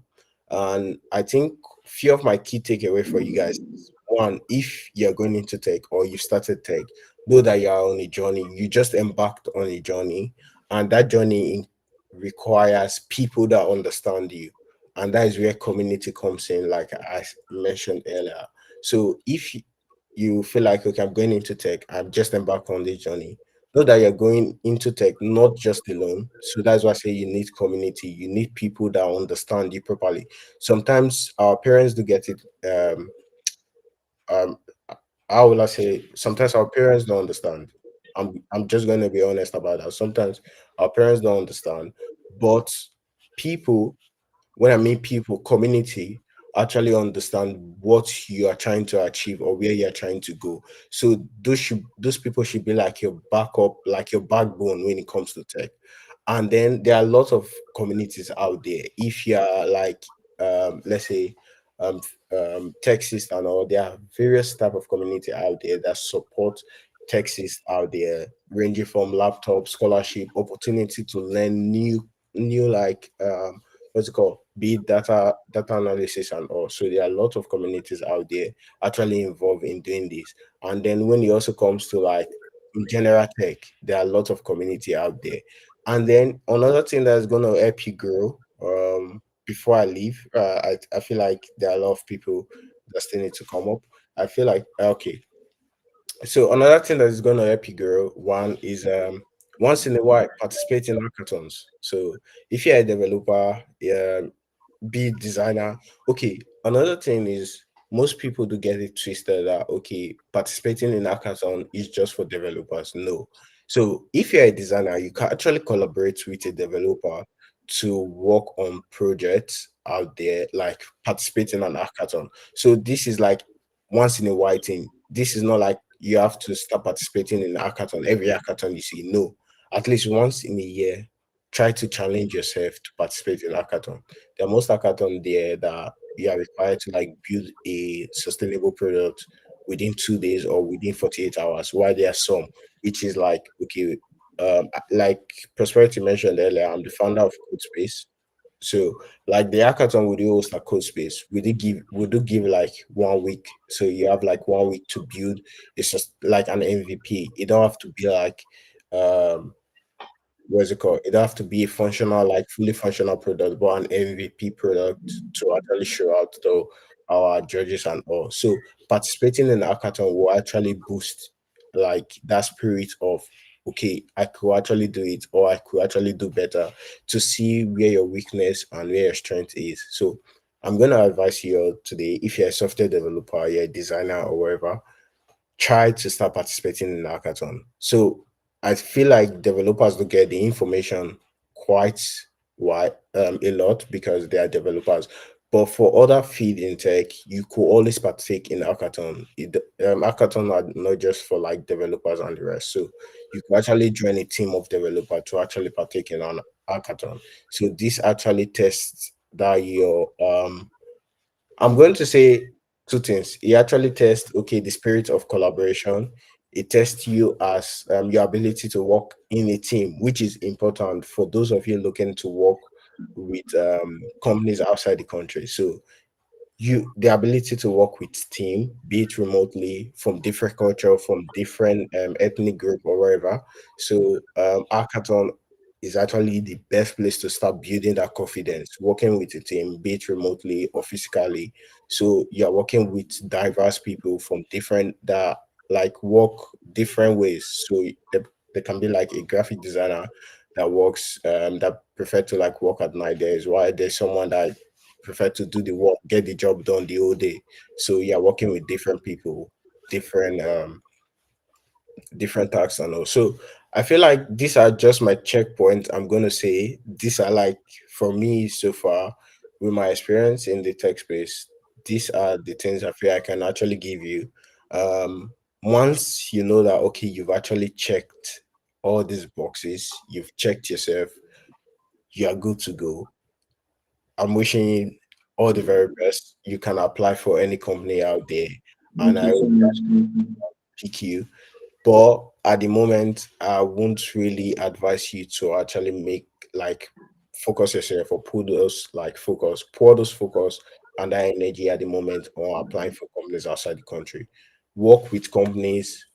And I think few of my key takeaway for you guys is one, if you're going into tech or you've started tech, know that you are on a journey. You just embarked on a journey, and that journey requires people that understand you, and that is where community comes in, like I mentioned earlier. So if you feel like, okay, I'm going into tech, I've just embarked on this journey, know that you're going into tech not just alone. So that's why I say you need community, you need people that understand you properly. Sometimes our parents do get it um how will I say, sometimes our parents don't understand. I'm just gonna be honest about that. Sometimes our parents don't understand, but people, when I mean people, community actually understand what you are trying to achieve or where you're trying to go. So those people should be like your backup, like your backbone when it comes to tech. And then there are a lot of communities out there. If you're like let's say um Texas and all, there are various type of community out there that support Texas out there, ranging from laptop, scholarship, opportunity to learn new like what's it called, be it data analysis and all. So there are a lot of communities out there actually involved in doing this. And then when it also comes to like in general tech, there are a lot of community out there. And then another thing that's gonna help you grow, before I leave, I feel like there are a lot of people that still need to come up. I feel like okay. So another thing that is gonna help you grow, one is once in a while participate in hackathons. So if you're a developer, be designer. Okay, another thing is most people do get it twisted that okay, participating in hackathon is just for developers. No. So if you're a designer, you can actually collaborate with a developer to work on projects out there, like participating in an hackathon. So this is like once in a while thing. This is not like you have to start participating in hackathon every hackathon you see. No, at least once in a year, try to challenge yourself to participate in hackathon. There are most hackathon there that you are required to like build a sustainable product within 2 days or within 48 hours. While there are some which is like okay, like Prosperity mentioned earlier, I'm the founder of CodeSpace. So like the hackathon we do host at CodeSpace, we do give like 1 week. So you have like 1 week to build. It's just like an MVP. It don't have to be like um what's it called? It have to be a functional, like fully functional product, but an MVP product to actually show out to our judges and all. So participating in the hackathon will actually boost like that spirit of okay, I could actually do it or I could actually do better to see where your weakness and where your strength is. So I'm gonna advise you all today, if you're a software developer, you're a designer or whatever, try to start participating in the hackathon. So I feel like developers do get the information quite wide a lot because they are developers. But for other field in tech, you could always partake in hackathon. Hackathon are not just for like developers and the rest. So you could actually join a team of developers to actually partake in an hackathon. So this actually tests that your I'm going to say two things. It actually tests, okay, the spirit of collaboration. It tests you as your ability to work in a team, which is important for those of you looking to work with companies outside the country. So you the ability to work with team, be it remotely from different culture, from different ethnic group or wherever. So hackathon is actually the best place to start building that confidence, working with a team, be it remotely or physically. So you're working with diverse people from different that like work different ways. So there can be like a graphic designer that works that prefer to like work at night. There's why there's someone that prefer to do the work, get the job done the whole day. So you're working with different people, different different tasks and all. So I feel like these are just my checkpoints. I'm gonna say these are like for me so far with my experience in the tech space. These are the things I feel I can actually give you. Once you know that okay, you've actually checked all these boxes, you've checked yourself, you are good to go. I'm wishing you all the very best. You can apply for any company out there, and Thank I you so will much. Thank you. pick you. But at the moment, I won't really advise you to actually make like focus yourself or put those like focus, pour those focus and that energy at the moment on applying for companies outside the country. Work with companies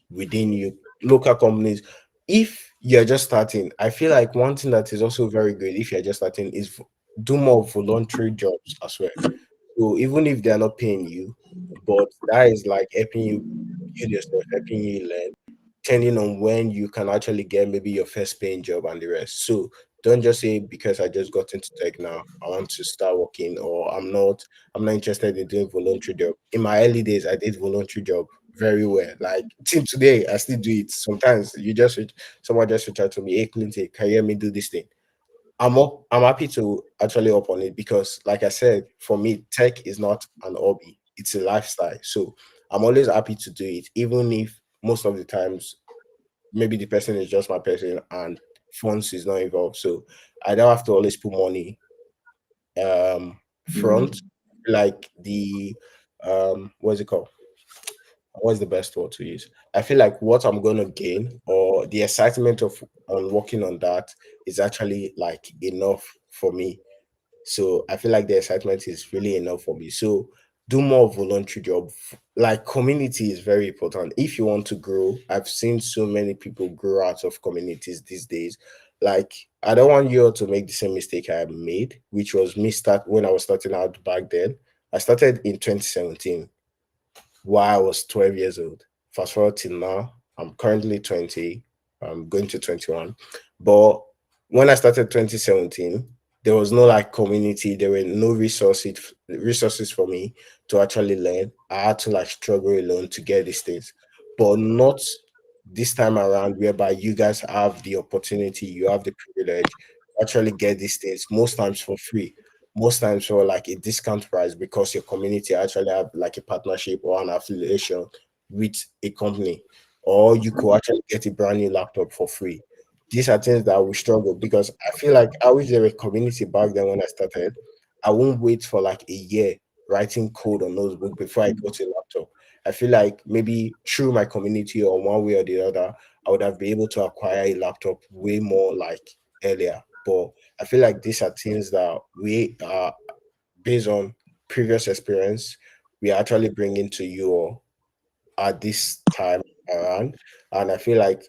within you, local companies. If you're just starting, I feel like one thing that is also very good if you're just starting is do more voluntary jobs as well. So even if they're not paying you, but that is like helping you build yourself, helping you learn, depending on when you can actually get maybe your first paying job and the rest. So don't just say because I just got into tech now, I want to start working, or I'm not interested in doing voluntary job. In my early days, I did voluntary job very well. Like till today, I still do it. Sometimes someone just reach out to me, hey Clinton, can you hear me do this thing? I'm happy to actually up on it because, like I said, for me, tech is not an hobby; it's a lifestyle. So I'm always happy to do it, even if most of the times maybe the person is just my person and funds is not involved. So I don't have to always put money front, Mm. like the what's it called? What's the best word to use? I feel like what I'm gonna gain or the excitement of on working on that is actually like enough for me. So I feel like the excitement is really enough for me. So do more voluntary job. Like community is very important. If you want to grow, I've seen so many people grow out of communities these days. Like I don't want you all to make the same mistake I made, which was me start when I was starting out back then. I started in 2017 while I was 12 years old. Fast forward till now, I'm currently 20. I'm going to 21. But when I started 2017, there was no like community. There were no resources for me to actually learn. I had to like struggle alone to get these things, but not this time around, whereby you guys have the opportunity, you have the privilege to actually get these things most times for free, most times for like a discount price because your community actually have like a partnership or an affiliation with a company, or you could actually get a brand new laptop for free. These are things that we struggle because I feel like I wish there were community back then when I started. I won't wait for like a year writing code on notebook before I got a laptop. I feel like maybe through my community or one way or the other, I would have been able to acquire a laptop way more like earlier. But I feel like these are things that we are based on previous experience, we are actually bringing to you all at this time around. And I feel like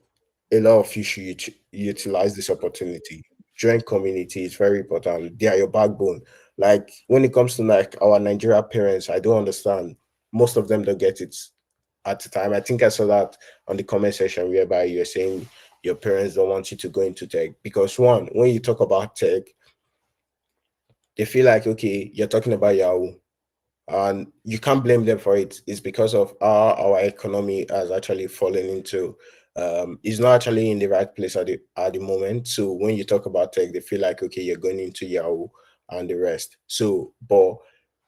a lot of you should utilize this opportunity. Join community is very important. They are your backbone. Like when it comes to like our Nigeria parents, I don't understand. Most of them don't get it at the time. I think I saw that on the comment section whereby you're saying your parents don't want you to go into tech because one, when you talk about tech, they feel like okay, you're talking about Yahoo, and you can't blame them for it. It's because of our economy has actually fallen into is not actually in the right place at the moment. So when you talk about tech, they feel like okay, you're going into Yahoo and the rest. So but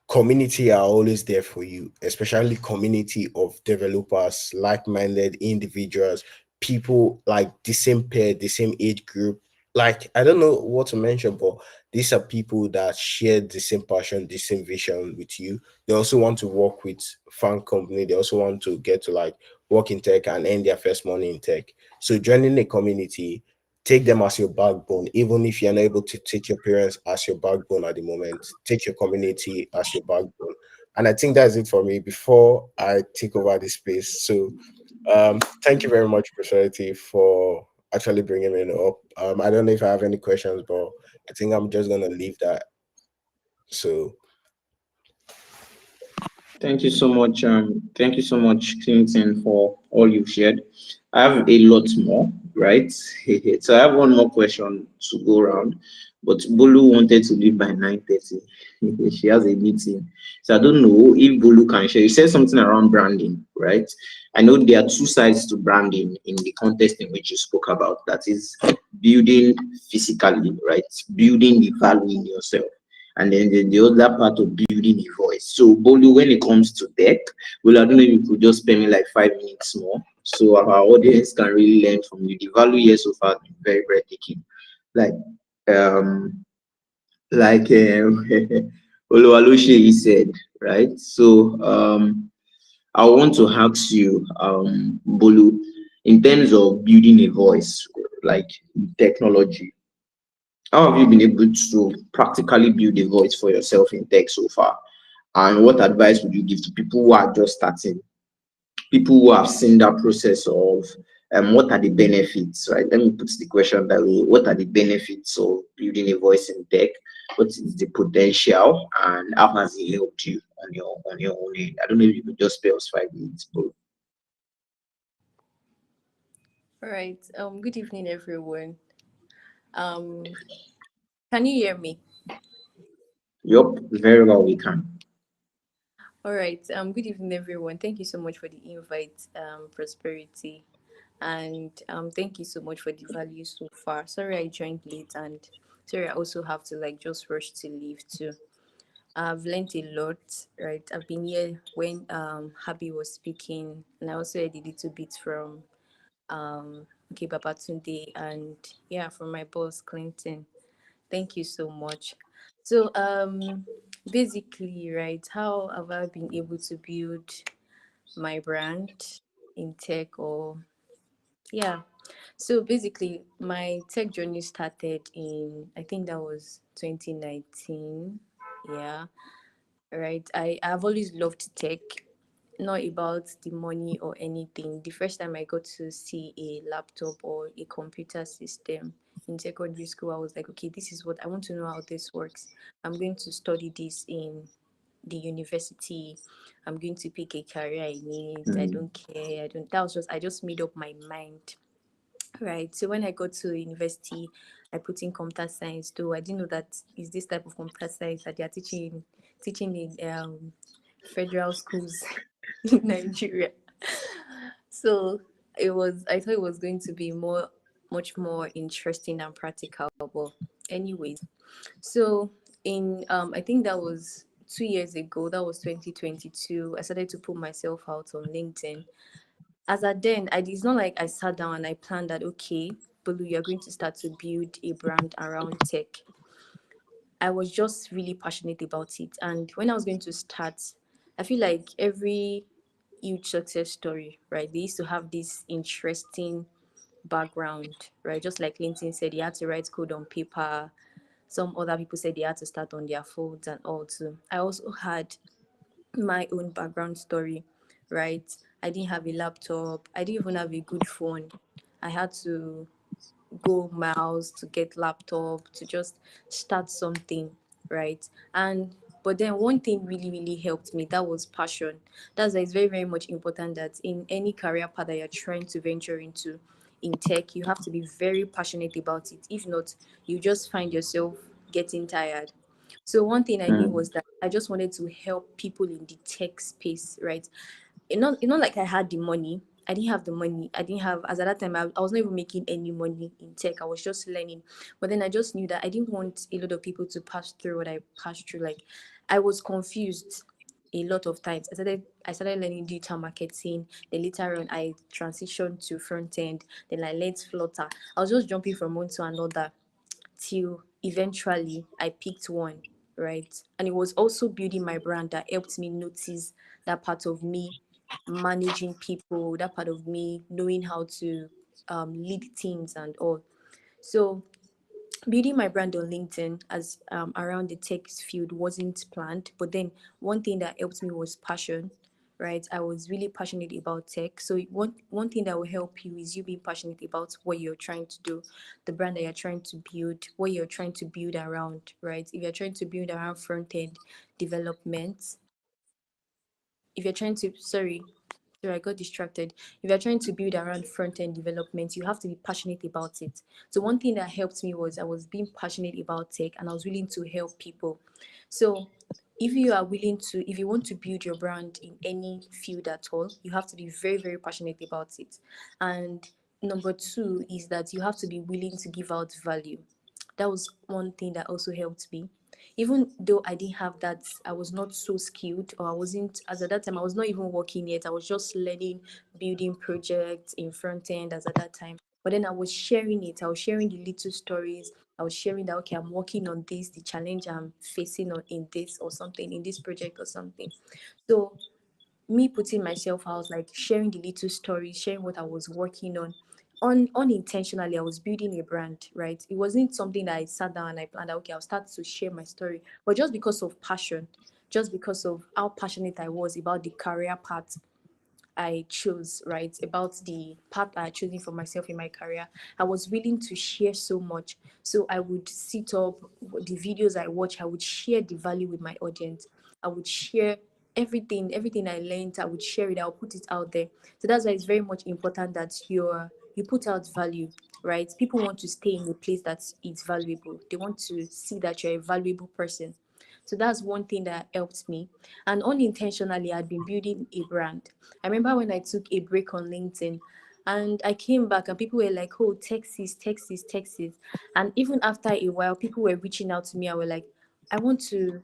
community are always there for you, especially community of developers, like-minded individuals, people like the same pair, the same age group. Like I don't know what to mention, but these are people that share the same passion, the same vision with you. They also want to work with fan company. They also want to get to like work in tech and earn their first money in tech. So joining a community, take them as your backbone, even if you're not able to take your parents as your backbone at the moment, take your community as your backbone. And I think that's it for me before I take over this space. So thank you very much, Prosperity, for actually bringing me up. I don't know if I have any questions, but I think I'm just gonna leave that. So Thank you so much. Thank you so much, Clinton, for all you've shared. I have a lot more, right? So I have one more question to go around, but Bolu wanted to leave by 9:30. She has a meeting. So I don't know if Bolu can share. You said something around branding, right? I know there are two sides to branding in the context in which you spoke about. That is building physically, right? Building the value in yourself. And then the other part of building a voice. So Bolu, when it comes to tech, well, I don't know if you could just spend me like 5 minutes more so our audience can really learn from you. The value here so far has been very, very taking. Like um like Oluwaloshe said, right? So I want to ask you, Bolu, in terms of building a voice, like technology, how have you been able to practically build a voice for yourself in tech so far? And what advice would you give to people who are just starting, people who have seen that process of what are the benefits, right? Let me put the question that way. What are the benefits of building a voice in tech? What is the potential and how has it helped you on your own end? I don't know if you could just spare us 5 minutes, but All right. Good evening, everyone. Um, can you hear me? yup, very well we can. All right. Good evening, everyone. Thank you so much for the invite, Prosperity, and thank you so much for the value so far. Sorry I joined late, and sorry I also have to like just rush to leave too. I've learned a lot, right? I've been here when Habi was speaking, and I also heard a little bit from okay Babatunde and yeah from my boss Clinton. Thank you so much. So basically, right, how have I been able to build my brand in tech or yeah. So basically my tech journey started in I think that was 2019. Yeah. Right. I've always loved tech, not about the money or anything. The first time I got to see a laptop or a computer system in secondary school, I was like, okay, this is what I want to know how this works. I'm going to study this in the university. I'm going to pick a career in it. I Mm, don't care. I don't. That was just. I just made up my mind. Right. So when I got to university, I put in computer science. Though I didn't know that is this type of computer science that they are teaching in federal schools in Nigeria. So it was. I thought it was going to be much more interesting and practical. But anyways, so in I think that was 2 years ago. That was 2022. I started to put myself out on LinkedIn. As at then, it's not like I sat down and I planned that, okay, Bulu, you're going to start to build a brand around tech. I was just really passionate about it. And when I was going to start, I feel like every huge success story, right? They used to have this interesting background, right? Just like LinkedIn said, you had to write code on paper. Some other people said they had to start on their phones and all too. I also had my own background story, right? I didn't have a laptop. I didn't even have a good phone. I had to go miles to get laptop to just start something, right? And but then one thing really really helped me, that was passion. That's why it's very very much important that in any career path that you're trying to venture into in tech, you have to be very passionate about it. If not, you just find yourself getting tired. So one thing I knew mm, was that I just wanted to help people in the tech space, right? Not like I had the money. I didn't have the money. I didn't have, as at that time, I was not even making any money in tech. I was just learning. But then I just knew that I didn't want a lot of people to pass through what I passed through. Like I was confused a lot of times. I started learning digital marketing. Then later on I transitioned to front end. Then I learned Flutter. I was just jumping from one to another till eventually I picked one, right? And it was also building my brand that helped me notice that part of me managing people, that part of me knowing how to lead teams and all. So building my brand on LinkedIn as around the tech field wasn't planned, but then one thing that helped me was passion. Right, I was really passionate about tech. So one thing that will help you is you being passionate about what you're trying to do, the brand that you're trying to build, what you're trying to build around. Right, if you're trying to build around front end development, if you're trying to sorry So I got distracted. If you're trying to build around front end development, you have to be passionate about it. So one thing that helped me was I was being passionate about tech and I was willing to help people. So if you are willing to, if you want to build your brand in any field at all, you have to be very, very passionate about it. And number two is that you have to be willing to give out value. That was one thing that also helped me. Even though I didn't have that, I was not so skilled, or I wasn't, as at that time, I was not even working yet. I was just learning, building projects in front end as at that time. But then I was sharing it. I was sharing the little stories. I was sharing that, okay, I'm working on this, the challenge I'm facing on in this or something, in this project or something. So me putting myself out, like sharing the little stories, sharing what I was working on. Unintentionally, I was building a brand, right? It wasn't something that I sat down and I planned, okay, I'll start to share my story. But just because of passion, just because of how passionate I was about the career path I chose, right? About the path I had chosen for myself in my career. I was willing to share so much. So I would sit up, the videos I watch, I would share the value with my audience. I would share everything I learned, I would share it, I'll put it out there. So that's why it's very much important that you put out value, right? People want to stay in a place that is valuable. They want to see that you're a valuable person. So that's one thing that helped me. And unintentionally, I'd been building a brand. I remember when I took a break on LinkedIn and I came back and people were like, oh, Texas, Texas, Texas. And even after a while, people were reaching out to me. I were like, I want to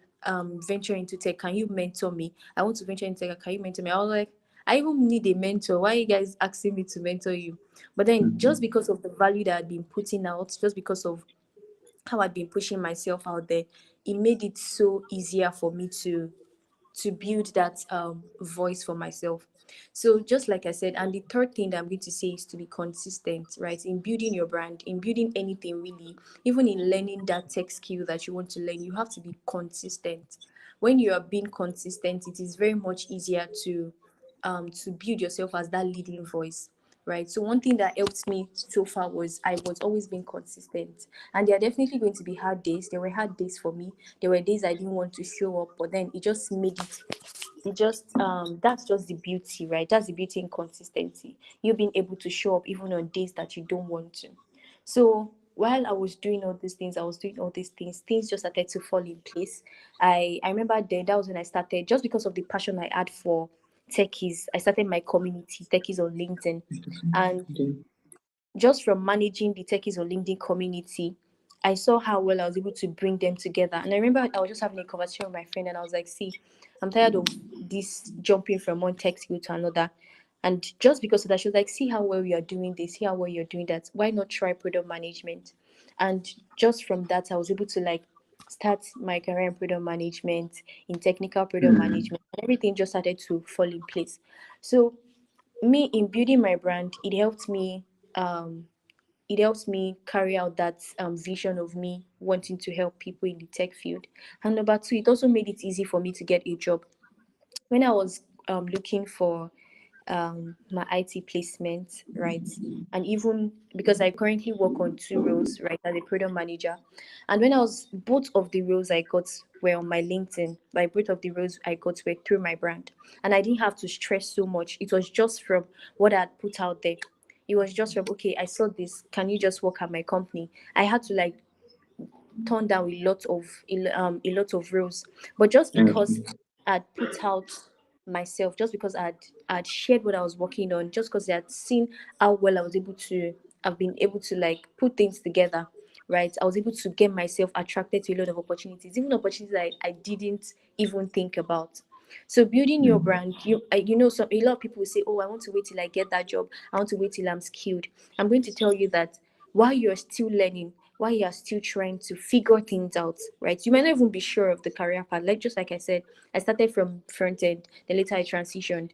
venture into tech. Can you mentor me? I want to venture into tech. Can you mentor me? I was like, I even need a mentor. Why are you guys asking me to mentor you? But then just because of the value that I'd been putting out, just because of how I'd been pushing myself out there, it made it so easier for me to build that voice for myself. So just like I said, and the third thing that I'm going to say is to be consistent, right? In building your brand, in building anything really, even in learning that tech skill that you want to learn, you have to be consistent. When you are being consistent, it is very much easier to build yourself as that leading voice, right? So one thing that helped me so far was I was always being consistent. And there are definitely going to be hard days. There were hard days for me. There were days I didn't want to show up, but then it just made it just that's just the beauty, right? That's the beauty in consistency. You being able to show up even on days that you don't want to. So while I was doing all these things, things just started to fall in place. I remember then that was when I started, just because of the passion I had for techies. I started my community, techies on LinkedIn. And just from managing the techies on LinkedIn community, I saw how well I was able to bring them together. And I remember I was just having a conversation with my friend, and I was like, see, I'm tired of this jumping from one tech skill to another. And just because of that, she was like, see how well you are doing this, see how well you're doing that. Why not try product management? And just from that, I was able to like start my career in product management, in technical product management, and everything just started to fall in place. So me in building my brand, um it helps me carry out that vision of me wanting to help people in the tech field. And number two, it also made it easy for me to get a job. When I was looking for my IT placement, right? And even because I currently work on two roles, right, as a product manager. And when I was, both of the roles I got were on my LinkedIn, like both of the roles I got were through my brand. And I didn't have to stress so much. It was just from what I had put out there. It was just from, okay, I saw this. Can you just work at my company? I had to like turn down a lot of roles, but just because I'd put out myself, just because I'd shared what I was working on, just because they had seen how well I've been able to like put things together, right? I was able to get myself attracted to a lot of opportunities, even opportunities I didn't even think about. So building your brand, some a lot of people will say, oh, I want to wait till I get that job, I want to wait till I'm skilled. I'm going to tell you that while you're still learning, while you're still trying to figure things out, right? You might not even be sure of the career path. Like just like I said, I started from front end, then later I transitioned,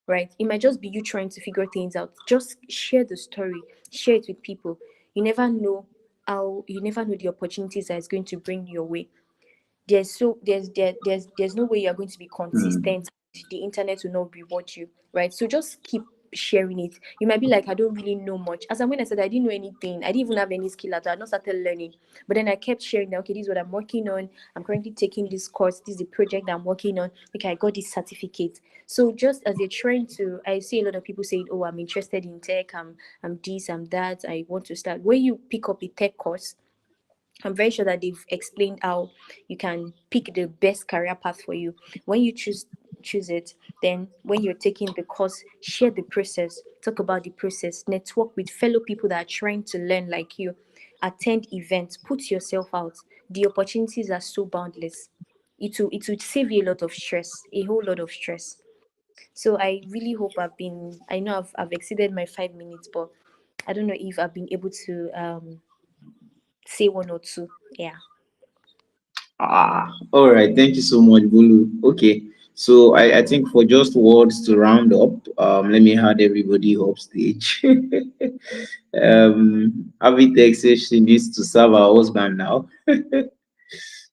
right? It might just be you trying to figure things out. Just share the story, share it with people. You never know you never know the opportunities that it's going to bring your way. There's no way you're going to be consistent. The internet will not reward you, right? So just keep sharing it. You might be like, I don't really know much. As when I said I didn't know anything, I didn't even have any skill at all. I not started learning. But then I kept sharing that, okay, this is what I'm working on. I'm currently taking this course. This is the project that I'm working on. Okay, I got this certificate. So just as you're trying to, I see a lot of people saying, oh, I'm interested in tech, I'm this, I'm that, I want to start. When you pick up a tech course, I'm very sure that they've explained how you can pick the best career path for you. When you choose it, then when you're taking the course, share the process, talk about the process, network with fellow people that are trying to learn like you, attend events, put yourself out. The opportunities are so boundless. It will save you a lot of stress, a whole lot of stress. So I really hope I know I've exceeded my 5 minutes, but I don't know if I've been able to say one or two. Yeah. All right. Thank you so much, Bulu. Okay. So I think for just words to round up, let me hand everybody up stage. Avitek says she needs to serve her husband now.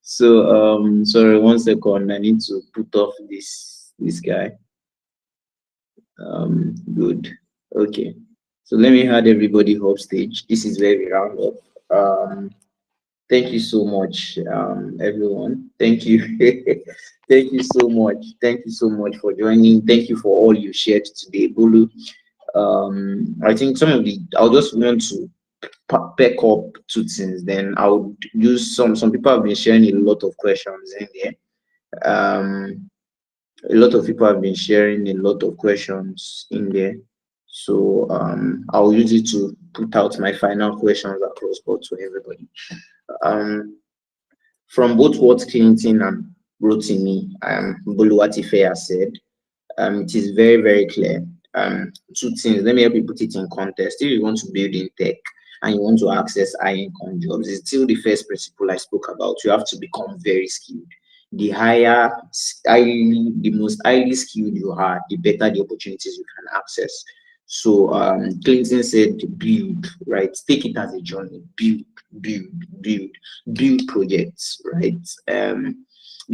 So sorry, 1 second. I need to put off this guy. Good. Okay. So let me hand everybody up stage. This is where we round up. Thank you so much, everyone. Thank you. Thank you so much. Thank you so much for joining. Thank you for all you shared today, Bulu. I think I'll just want to pick up two things. Then I'll use some people have been sharing a lot of questions in there. A lot of people have been sharing a lot of questions in there. So I'll use it to put out my final questions across board to everybody. Um, from both what Clinton and Rotimi Boluwatife has said, it is very, very clear. Two things. Let me help you put it in context. If you want to build in tech and you want to access high income jobs, it's still the first principle I spoke about. You have to become very skilled. The most highly skilled you are, the better the opportunities you can access. So Clinton said, build, right? Take it as a journey. Build, build, build projects, right? The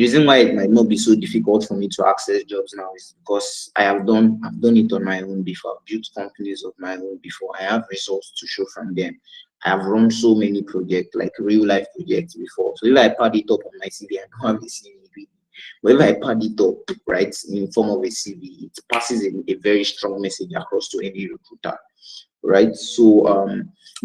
reason why it might not be so difficult for me to access jobs now is because I've done it on my own before. I've built companies of my own before. I have results to show from them. I have run so many projects, like real life projects before. So if I pad it up on my CV, I don't have a CV. But if I pad it up, right, in form of a CV, it passes a very strong message across to any recruiter, right? So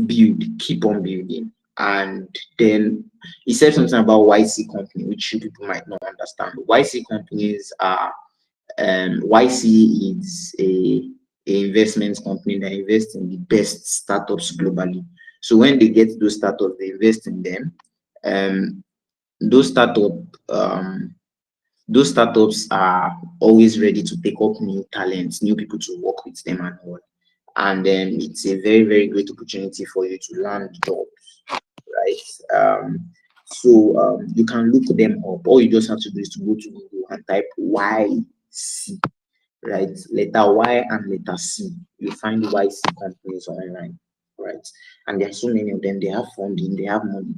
build, keep on building. And then he said something about YC company, which you people might not understand. YC companies are YC is a investment company that invests in the best startups globally. So when they get those startups, they invest in them. Um, those startup those startups are always ready to take up new talents, new people to work with them and all. And then it's a very, very great opportunity for you to land jobs, right? So you can look them up. All you just have to do is to go to Google and type YC, right? Letter Y and letter C. You find YC companies online, right? And there are so many of them. They have funding, they have money,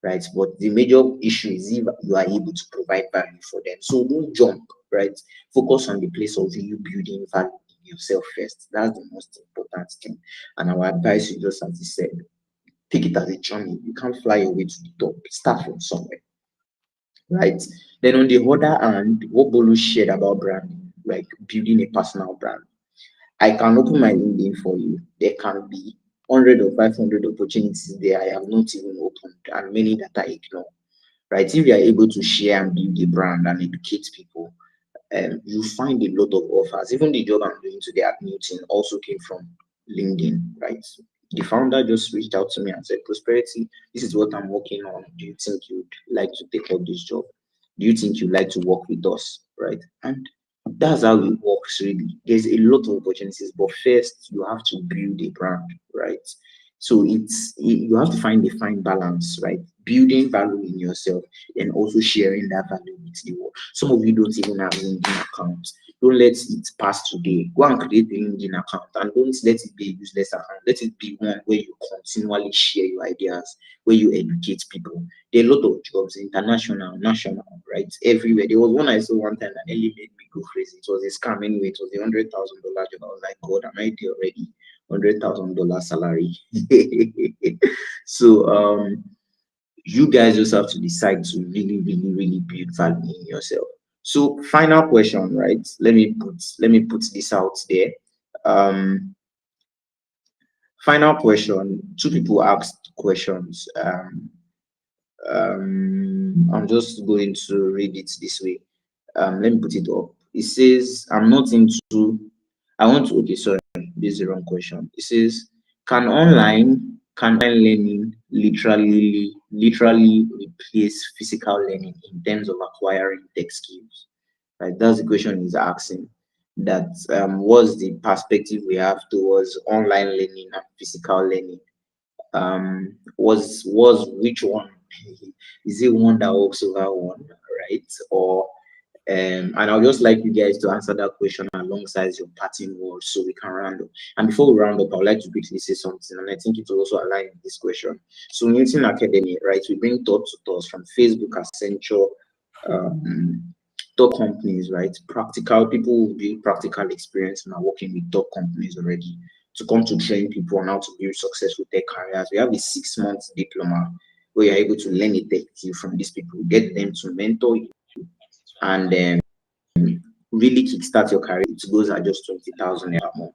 right? But the major issue is if you are able to provide value for them. So don't jump, right? Focus on the place of you building value in yourself first. That's the most important thing. And our advice is just as he said, take it as a journey. You can't fly your way to the top. Start from somewhere, right? Then on the other hand, what Bolu shared about branding, like building a personal brand. I can open my LinkedIn for you. There can be 100 or 500 opportunities there I have not even opened, and many that I ignore, right? If you are able to share and build a brand and educate people, you find a lot of offers. Even the job I'm doing today at Newton also came from LinkedIn, right? The founder just reached out to me and said, Prosperity, this is what I'm working on. Do you think you'd like to take up this job? Do you think you'd like to work with us? Right? And that's how it works, really. There's a lot of opportunities, but first you have to build a brand, right? So you have to find a fine balance, right? Building value in yourself and also sharing that value with the world. Some of you don't even have LinkedIn accounts. Don't let it pass today. Go and create a LinkedIn account and don't let it be a useless account. Let it be one where you continually share your ideas, where you educate people. There are a lot of jobs, international, national, right? Everywhere. There was one I saw one time that nearly made me proofread. It was a scam anyway. It was $100,000 job. I was like, God, am I there already? $100,000 salary. So you guys just have to decide to really, really, really build value in yourself. So final question, right? Let me put this out there. Um, Final question. Two people asked questions. I'm just going to read it this way. Let me put it up. It says, I'm not into, I want to, okay, sorry, this is the wrong question. It says, can online learning literally replace physical learning in terms of acquiring tech skills? Right, that's the question he's asking. That what's the perspective we have towards online learning and physical learning? Was which one? Is it one that works over one, right? Or and I'll just like you guys to answer that question alongside your parting words so we can round up. And before we round up, I would like to quickly say something, and I think it will also align with this question. So, Newton Academy, right? We bring thought to thoughts from Facebook, Accenture, top companies, right? Practical people will build practical experience and are working with top companies already to come to train people on how to build successful tech careers. We have a 6 month diploma where you're able to learn a tech skill from these people, get them to mentor you, and then really kickstart your career. It goes at just 20,000 a month,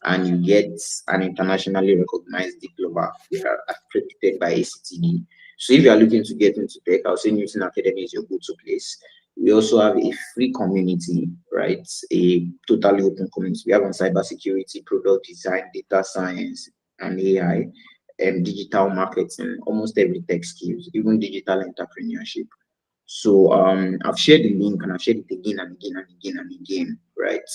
and you get an internationally recognized diploma. They are accredited by ACTD. So if you are looking to get into tech, I'll say Newton Academy is your go-to place. We also have a free community, right? A totally open community. We have on cybersecurity, product design, data science, and AI, and digital marketing, almost every tech skills, even digital entrepreneurship. So I've shared the link and I've shared it again and again and again and again, right?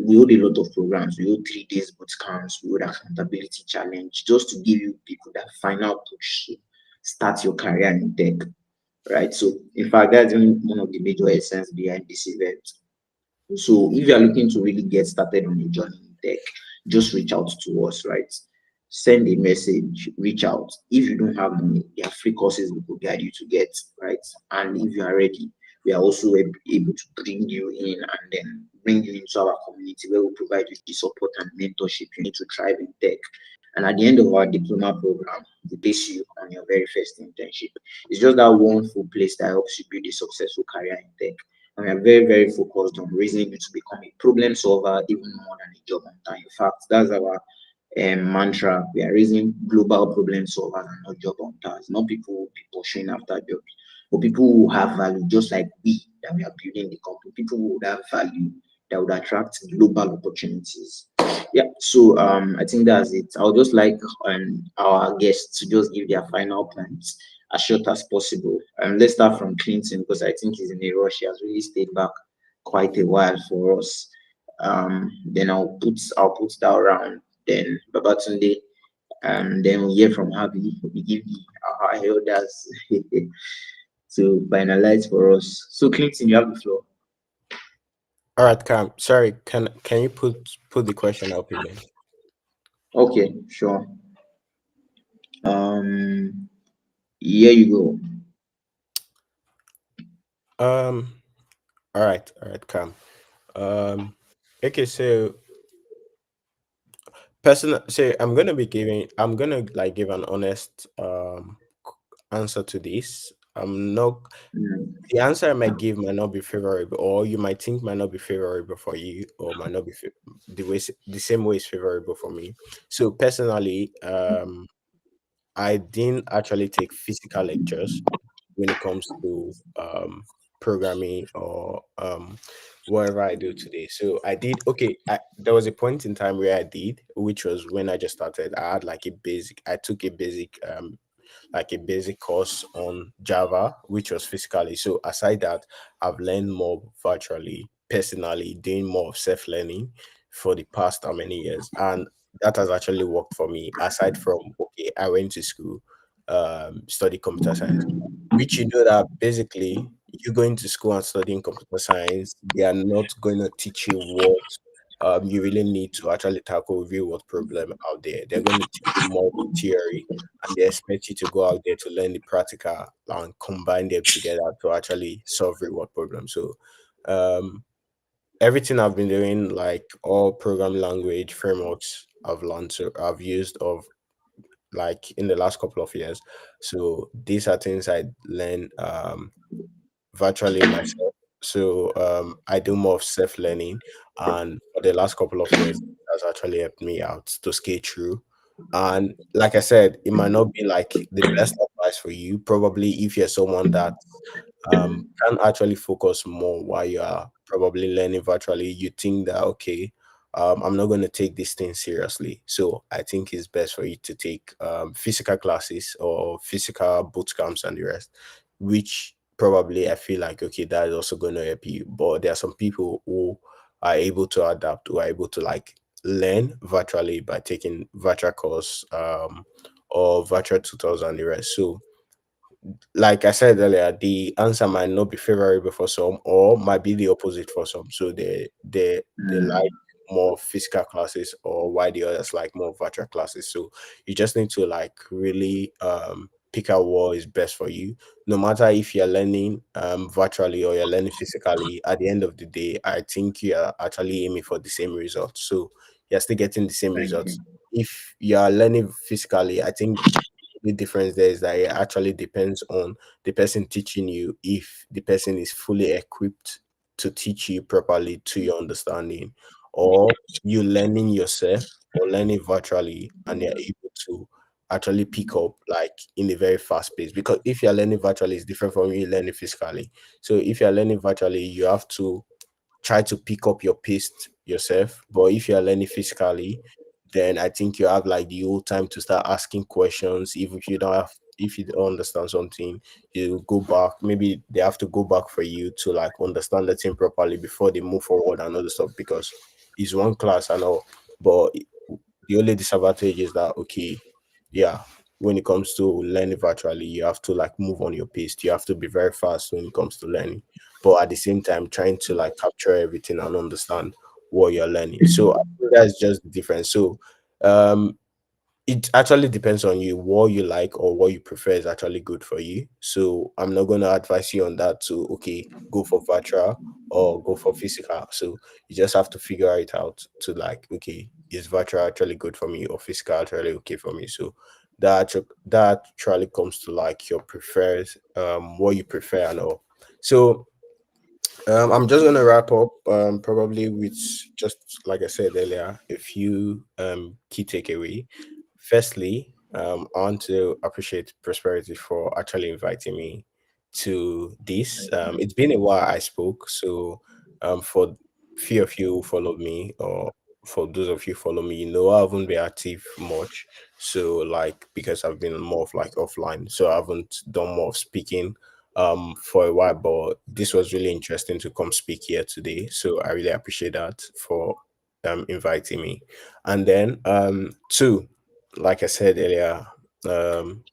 We hold a lot of programs. We hold 3 days boot camps. We hold accountability challenge just to give you people that final push to start your career in tech, right? So in fact, that's one of the major essence behind this event. So if you are looking to really get started on your journey in tech, just reach out to us, right? Send a message, reach out. If you don't have money, there are free courses we could guide you to get, right? And if you are ready, we are also able to bring you in and then bring you into our community where we provide you the support and mentorship you need to thrive in tech. And at the end of our diploma program, we place you on your very first internship. It's just that one full place that helps you build a successful career in tech. And we are very, very focused on raising you to become a problem solver even more than a job hunter. In fact, that's our mantra. We are raising global problem solvers and not job hunters, not people who be pursuing after jobs, but people who have value, just like we that we are building the company, people who would have value that would attract global opportunities. Yeah, so I think that's it. I would just like our guests to just give their final points as short as possible. Let's start from Clinton because I think he's in a rush. He has really stayed back quite a while for us. Then I'll put that around. Then Babatunde, then we'll hear from Habi. We give our elders to finalize for us. So Clinton, you have the floor. All right, Cam. Sorry, can you put the question up again? Okay, sure. Here you go. All right, Cam. Okay, so I'm gonna like give an honest answer to this. I'm not Mm, The answer I might give might not be favorable, or you might think might not be favorable for you, or might not be the same way is favorable for me. So personally, I didn't actually take physical lectures when it comes to programming or whatever I do today. So I did okay. There was a point in time where I did, which was when I just started. I had like a basic. I took a basic like a basic course on Java, which was physically. So aside that, I've learned more virtually, personally, doing more of self-learning for the past how many years. And that has actually worked for me. Aside from okay, I went to school, study computer science, which you know that basically you going to school and studying computer science, they are not going to teach you what you really need to actually tackle real world problem out there. They're going to teach you more theory and they expect you to go out there to learn the practical and combine them together to actually solve real world problems. So everything I've been doing, like all programming language frameworks I've learned, so I've used of like in the last couple of years. So these are things I learn virtually myself. So I do more of self learning, and for the last couple of years, has actually helped me out to skate through. And like I said, it might not be like the best advice for you. Probably if you're someone that can actually focus more while you are probably learning virtually, you think that okay, I'm not going to take this thing seriously. So I think it's best for you to take physical classes or physical boot camps and the rest, which probably I feel like okay, that is also going to help you. But there are some people who are able to adapt, who are able to like learn virtually by taking virtual course or virtual tutors and the rest. So like I said earlier, the answer might not be favorable for some, or might be the opposite for some. So they like more physical classes, or why the others like more virtual classes. So you just need to like really pick out what is best for you. No matter if you're learning virtually or you're learning physically, at the end of the day, I think you are actually aiming for the same results. So you're still getting the same Thank you. results. If you are learning physically, I think the difference there is that it actually depends on the person teaching you, if the person is fully equipped to teach you properly to your understanding, or you learning yourself or learning virtually and you're able to actually pick up like in a very fast pace. Because if you're learning virtually, it's different from you learning physically. So if you're learning virtually, you have to try to pick up your pace yourself. But if you're learning physically, then I think you have like the whole time to start asking questions. Even if you don't have, if you don't understand something, you go back. Maybe they have to go back for you to like understand the thing properly before they move forward and other stuff, because it's one class and all. But the only disadvantage is that okay, yeah, when it comes to learning virtually, you have to like move on your pace. You have to be very fast when it comes to learning, but at the same time trying to like capture everything and understand what you're learning. So I think that's just the difference. So um it actually depends on you. What you like or what you prefer is actually good for you. So I'm not going to advise you on that to okay, go for virtual or go for physical. So you just have to figure it out to like okay, is virtual actually good for me or physical actually okay for me. So that actually comes to like your prefers, what you prefer and all. So I'm just gonna wrap up probably with just like I said earlier, a few key takeaway. Firstly, I want to appreciate Prosperity for actually inviting me to this. It's been a while I spoke, so for few of you who followed me, or for those of you who follow me, you know I haven't been active much. So like because I've been more of like offline, so I haven't done more of speaking for a while, but this was really interesting to come speak here today. So I really appreciate that for inviting me. And then two, like I said earlier, um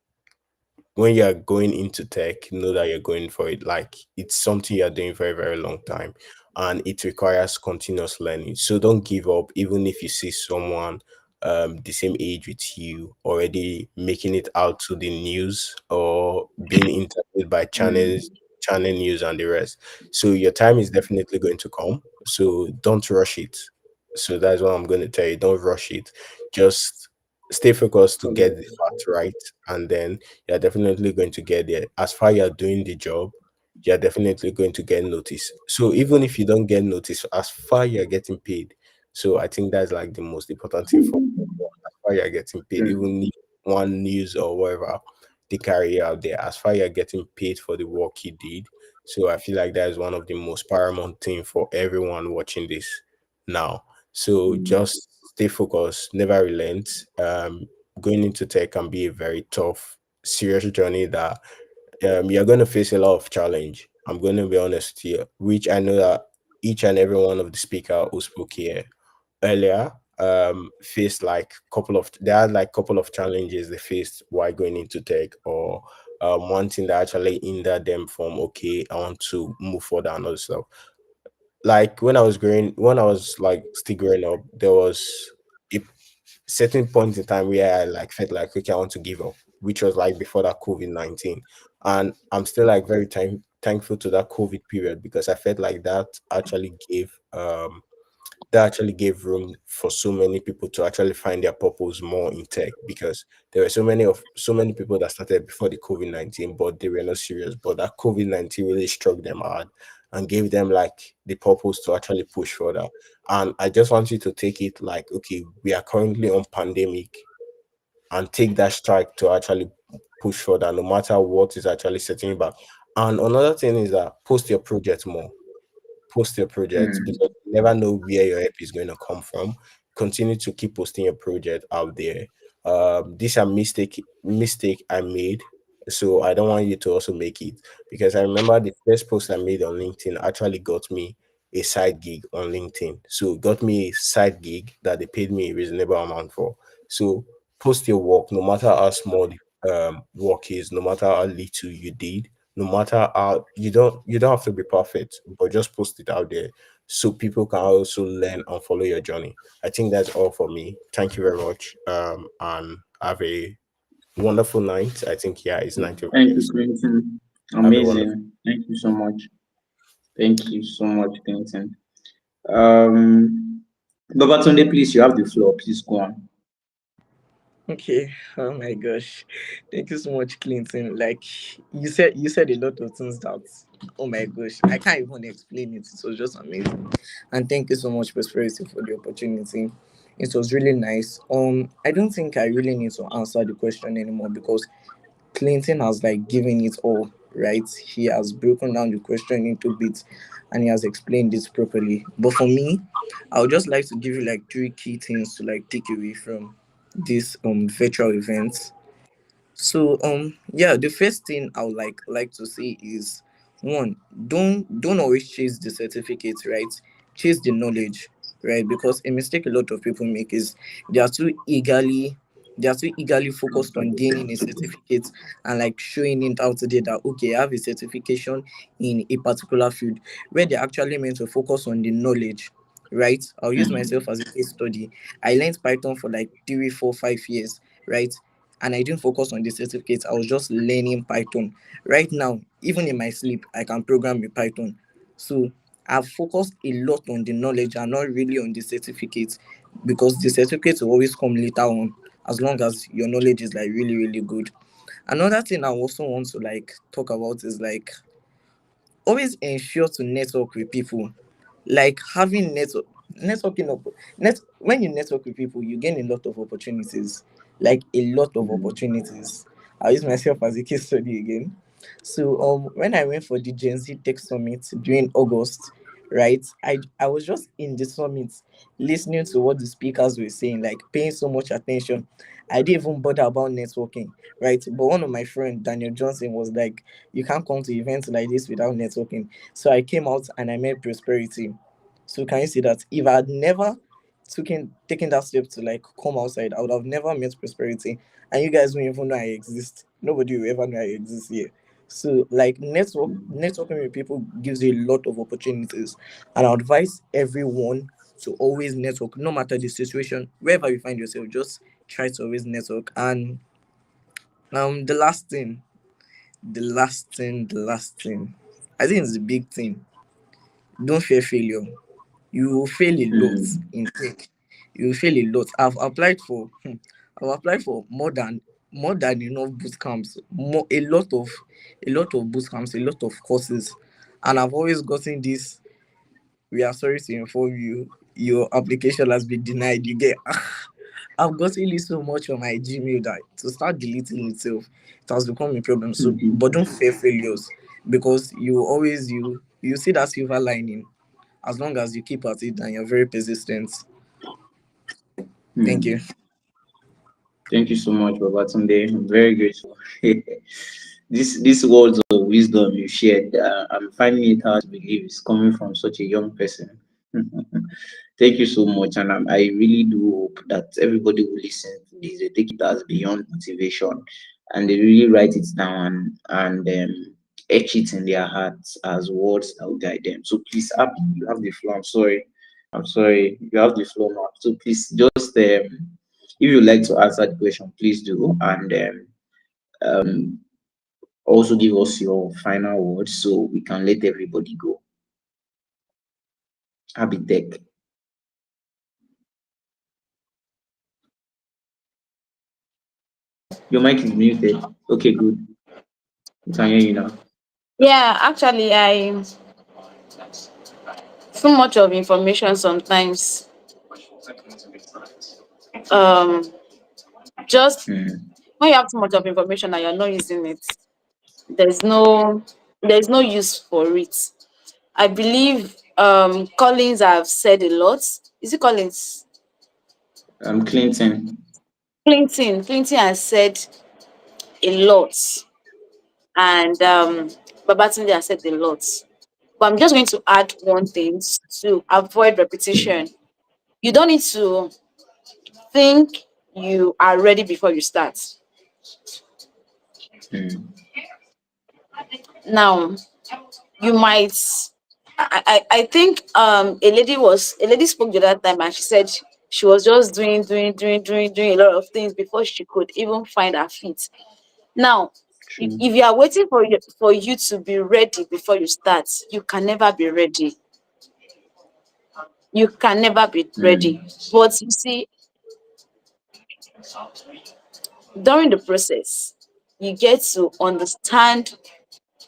when you're going into tech, know that you're going for it. Like it's something you're doing for a very long time and it requires continuous learning. So don't give up, even if you see someone the same age with you already making it out to the news or being interviewed by channels, channel news and the rest. So your time is definitely going to come. So don't rush it. So that's what I'm going to tell you. Don't rush it. Just stay focused to get the fact right, and then you're definitely going to get there. As far you're doing the job, you're definitely going to get noticed. So even if you don't get noticed, as far you're getting paid. So I think that's like the most important thing for everyone. As far you're getting paid, even if one news or whatever they carry out there, as far you're getting paid for the work you did. So I feel like that is one of the most paramount thing for everyone watching this now. So just stay focused, never relent. Going into tech can be a very tough, serious journey that you're going to face a lot of challenge. I'm going to be honest here, which I know that each and every one of the speaker who spoke here earlier faced like couple of they had like couple of challenges they faced while going into tech, or one thing that actually hindered them from okay, I want to move further and other stuff. Like when I was like still growing up, there was a certain point in time where I like felt like okay, I want to give up, which was like before that COVID-19. And I'm still like very thankful to that COVID period, because I felt like that actually gave room for so many people to actually find their purpose more in tech, because there were so many people that started before the COVID-19, but they were not serious. But that COVID-19 really struck them hard and gave them like the purpose to actually push further. And I just want you to take it like, okay, we are currently on pandemic, and take that strike to actually push further, no matter what is actually setting you back. And another thing is that post your project more, post your projects, Mm, because you never know where your help is going to come from. Continue to keep posting your project out there. These are mistake I made, so I don't want you to also make it, because I remember the first post I made on LinkedIn actually got me a side gig on LinkedIn. So it got me a side gig that they paid me a reasonable amount for. So post your work, no matter how small the work is, no matter how little you did, no matter how you don't have to be perfect, but just post it out there so people can also learn and follow your journey. I think that's all for me. Thank you very much, and have a wonderful night. I think, yeah, it's night over thank here, you, so Clinton. have a wonderful. Amazing. Thank you so much. Thank you so much, Clinton. Babatunde, please, you have the floor. Please go on. Okay. Oh my gosh. Thank you so much, Clinton. Like you said a lot of things that, oh my gosh, I can't even explain it. It was just amazing. And thank you so much, Prosperity, for the opportunity. It was really nice. I don't think I really need to answer the question anymore because Clinton has like given it all, right? He has broken down the question into bits and he has explained it properly. But for me, I would just like to give you like three key things to like take away from this virtual event. So yeah, the first thing I would like to say is one, don't always chase the certificate, right? Chase the knowledge, right? Because a mistake a lot of people make is they are too eagerly they are too eagerly focused on gaining a certificate and like showing it out there that okay, I have a certification in a particular field, where they're actually meant to focus on the knowledge, right? I'll use Mm, myself as a case study. I learned Python for like 3, 4, 5 years, right? And I didn't focus on the certificate. I was just learning Python. Right now, even in my sleep, I can program with Python. So I've focused a lot on the knowledge and not really on the certificate because the certificate will always come later on as long as your knowledge is like really, really good. Another thing I also want to like talk about is like always ensure to network with people, like having networking up when you network with people you gain a lot of opportunities, like a lot of mm, opportunities. I'll use myself as a case study again. So when I went for the Gen Z Tech Summit during August, right, I was just in the summit listening to what the speakers were saying, like paying so much attention. I didn't even bother about networking, right? But one of my friend Daniel Johnson was like, you can't come to events like this without networking. So I came out and I met Prosperity. So can you see that if I had never taken that step to like come outside, I would have never met Prosperity. And you guys don't even know I exist. Nobody will ever know I exist here. So like networking with people gives you a lot of opportunities. And I advise everyone to always network, no matter the situation, wherever you find yourself, just try to always network. And the last thing, I think it's the big thing. Don't fear failure. You will fail a lot mm, in tech. You will fail a lot. I've applied for more than enough boot camps, a lot of boot camps, a lot of courses, and I've always gotten this. We are sorry to inform you, your application has been denied. You get I've gotten it so much on my Gmail that to start deleting itself, it has become a problem. So, mhm, but don't fear failures because you see that silver lining as long as you keep at it and you're very persistent. Thank you. mm. Thank you so much, Babatunde. I'm very grateful. This words of wisdom you shared, I'm finding it hard to believe it's coming from such a young person. Thank you so much, and I really do hope that everybody will listen to this. They take it as beyond motivation, and they really write it down and etch it in their hearts as words that will guide them. So please, Abby, you have the floor. I'm sorry, you have the floor now. So please, just if you'd like to answer the question, please do, and Also give us your final words so we can let everybody go. Abitech. Your mic is muted. Okay, good. We can hear you now. Yeah, actually, I too much of information sometimes. Um, just Hmm. when you have too much of information and you're not using it, there's no there's no use for it. I believe Collins have said a lot. Is it Collins? Clinton. Clinton has said a lot, and Babatunde has said a lot. But I'm just going to add one thing to avoid repetition. You don't need to think you are ready before you start. Hmm. Now, you might. I think a lady spoke the other time and she said she was just doing a lot of things before she could even find her feet. Now, True. if you are waiting for you to be ready before you start, you can never be ready. You can never be ready. Hmm. But you see, during the process, you get to understand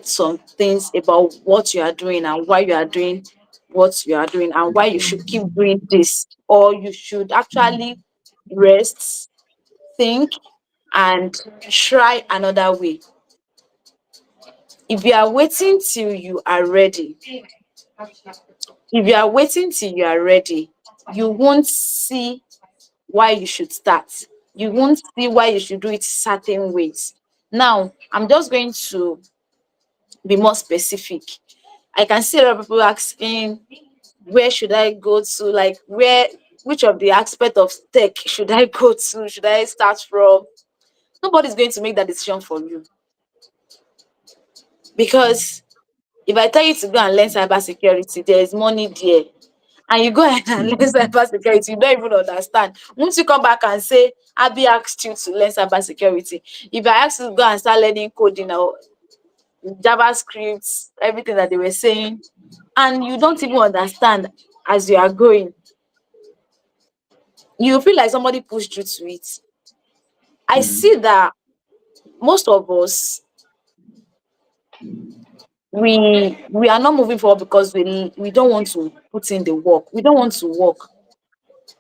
some things about what you are doing and why you are doing what you are doing and why you should keep doing this, or you should actually rest, think, and try another way. If you are waiting till you are ready, if you are waiting till you are ready, you won't see why you should start. You won't see why you should do it certain ways. Now, I'm just going to be more specific. I can see a lot of people asking, where should I go to? Like, which of the aspect of tech should I go to? Should I start from? Nobody's going to make that decision for you. Because if I tell you to go and learn cybersecurity, there is money there. And you go ahead and learn cybersecurity, you don't even understand. Once you come back and say, Abby asked you to learn cybersecurity. If I ask you to go and start learning coding or JavaScript, everything that they were saying, and you don't even understand as you are going, you feel like somebody pushed you to it. I see Hmm. that most of us, we are not moving forward because we don't want to put in the work. We don't want to work.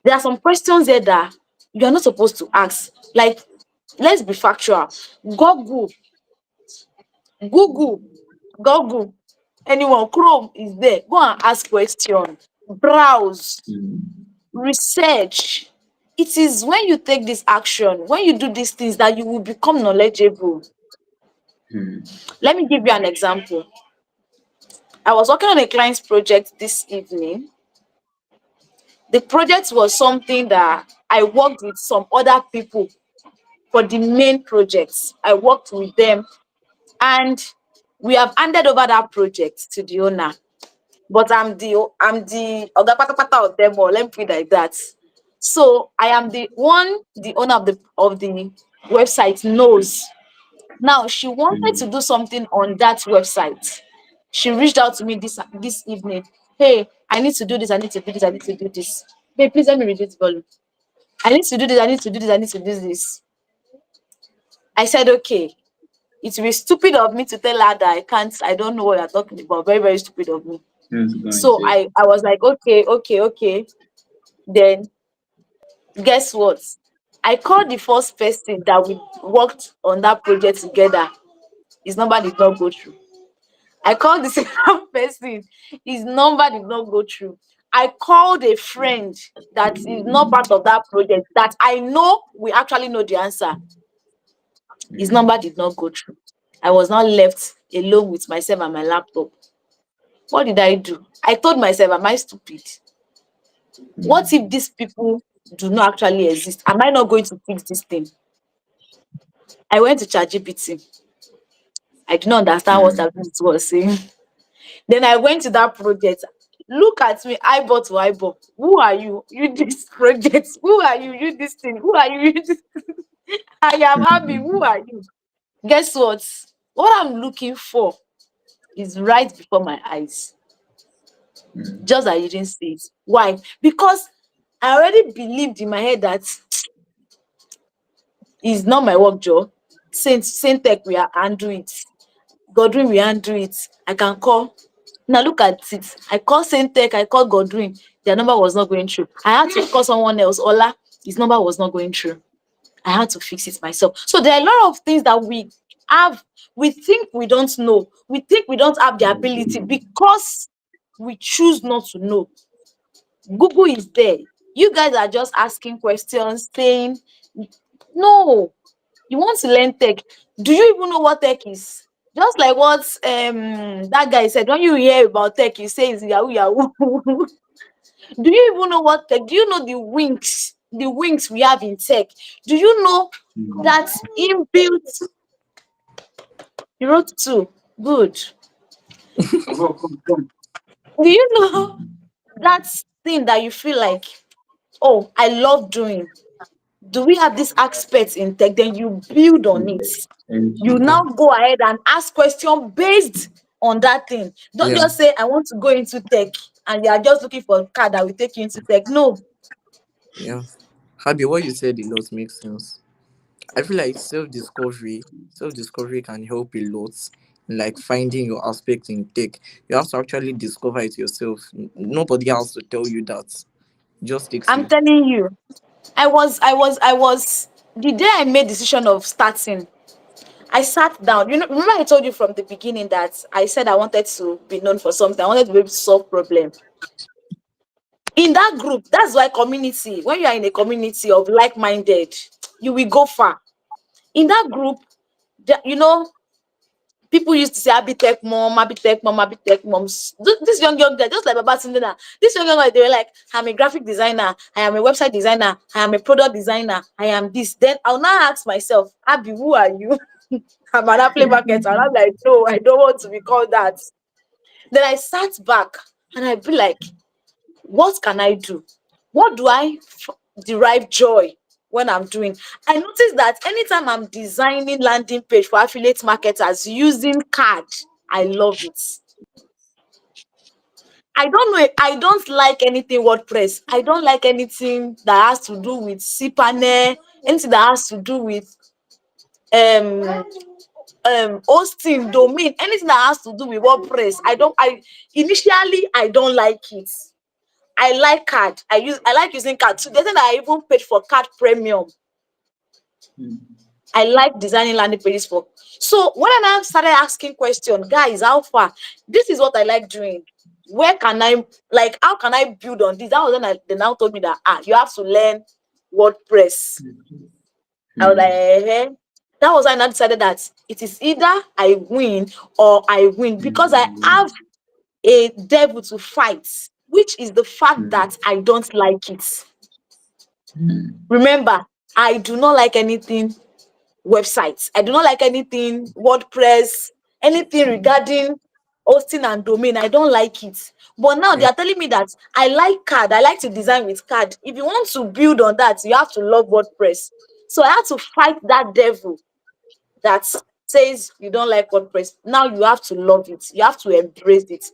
There are some questions there that you are not supposed to ask. Like, let's be factual. Google, Google, Google, anyone, Chrome is there. Go and ask question, browse, Hmm. research. It is when you take this action, when you do these things, that you will become knowledgeable. Hmm. Let me give you an example. I was working on a client's project this evening. The project was something that I worked with some other people for the main projects. I worked with them and we have handed over that project to the owner. But I'm the oga patapata of them all. Let me put it like that. So I am the owner of the website knows. Now she wanted to Hmm. do something on that website. She reached out to me this evening. Hey, I need to do this, I need to do this, I need to do this. Hey, please let me reduce volume. I need to do this, I need to do this, I need to do this. I said, okay. It will be stupid of me to tell her that I don't know what you're talking about. Very, very stupid of me. Let's go and So check. I was like, okay. Then guess what? I called the first person that we worked on that project together. His number did not go through. I called the second person. His number did not go through. I called a friend that is not part of that project that I know we actually know the answer. His number Hmm. did not go through. I was now left alone with myself and my laptop. What did I do? I told myself, am I stupid? What if Hmm. these people do not actually exist? Am I not going to fix this thing? I went to ChatGPT. I did not understand what Hmm. ChatGPT was saying. Then I went to that project. Look at me, eyeball to eyeball. Who are you? You this project. Who are you? You this thing. Who are you? You this. I am Abby. Who Hmm. are you? Guess what? What I'm looking for is right before my eyes. Just that you didn't see it. Why? Because I already believed in my head that it's not my work, Joe. Saint Tech, we are handle it. Godwin, we handle it. I can call. Now look at it. I call Saint Tech, I call Godwin. Their number was not going through. I had to call someone else. Ola, his number was not going through. I had to fix it myself. So there are a lot of things that we have, we think we don't know. We think we don't have the ability because we choose not to know. Google is there. You guys are just asking questions, saying, no, you want to learn tech. Do you even know what tech is? Just like what that guy said, when you hear about tech, you say it's Yahoo Yahoo. Do you even know what tech? Do you know the wings we have in tech? Do you know that inbuilt? You wrote two. Good. Do you know that thing that you feel like, oh, I love doing? Do we have this aspect in tech? Then you build on it. You Okay. now go ahead and ask questions based on that thing. Don't Yeah. just say, I want to go into tech, and you are just looking for a car that will take you into tech. No. Yeah. Happy, what you said a lot makes sense. I feel like self discovery can help a lot in like finding your aspect in tech. You have to actually discover it yourself. Nobody has to tell you that. It just takes I'm you. telling you, I was the day I made decision of starting, I sat down. You know, remember I told you from the beginning that I said I wanted to be known for something. I wanted to be able to solve problem. In that group, that's why community, when you are in a community of like-minded, you will go far. In that group, you know, people used to say Abitech mom, Abitech mom, Abitech moms. This young guy, just like Baba Sindana, this young guy, they were like, I'm a graphic designer, I am a website designer, I am a product designer, I am this. Then I'll now ask myself, Abby, who are you? I'm an Apple marketer. And I'm like, no, I don't want to be called that. Then I sat back and I'd be like, what can I do? What do I derive joy when I'm doing? I noticed that anytime I'm designing landing page for affiliate marketers using card, I love it. I don't know. I don't like anything WordPress. I don't like anything that has to do with cPanel, anything that has to do with um hosting, domain, anything that has to do with WordPress. I initially I don't like it. I like card. I like using card. So the thing that I even paid for card premium. I like designing landing pages for. So when I now started asking questions, guys, how far? This is what I like doing. Where can I, like, how can I build on this? That was when they now told me that you have to learn WordPress. I was like, that was when I decided that it is either I win or I win, because I have a devil to fight, which is the fact that I don't like it. Remember, I do not like anything websites. I do not like anything WordPress, anything regarding hosting and domain. I don't like it. But now they Yeah. are telling me that I like card. I like to design with card. If you want to build on that, you have to love WordPress. So I had to fight that devil that says you don't like WordPress. Now you have to love it. You have to embrace it.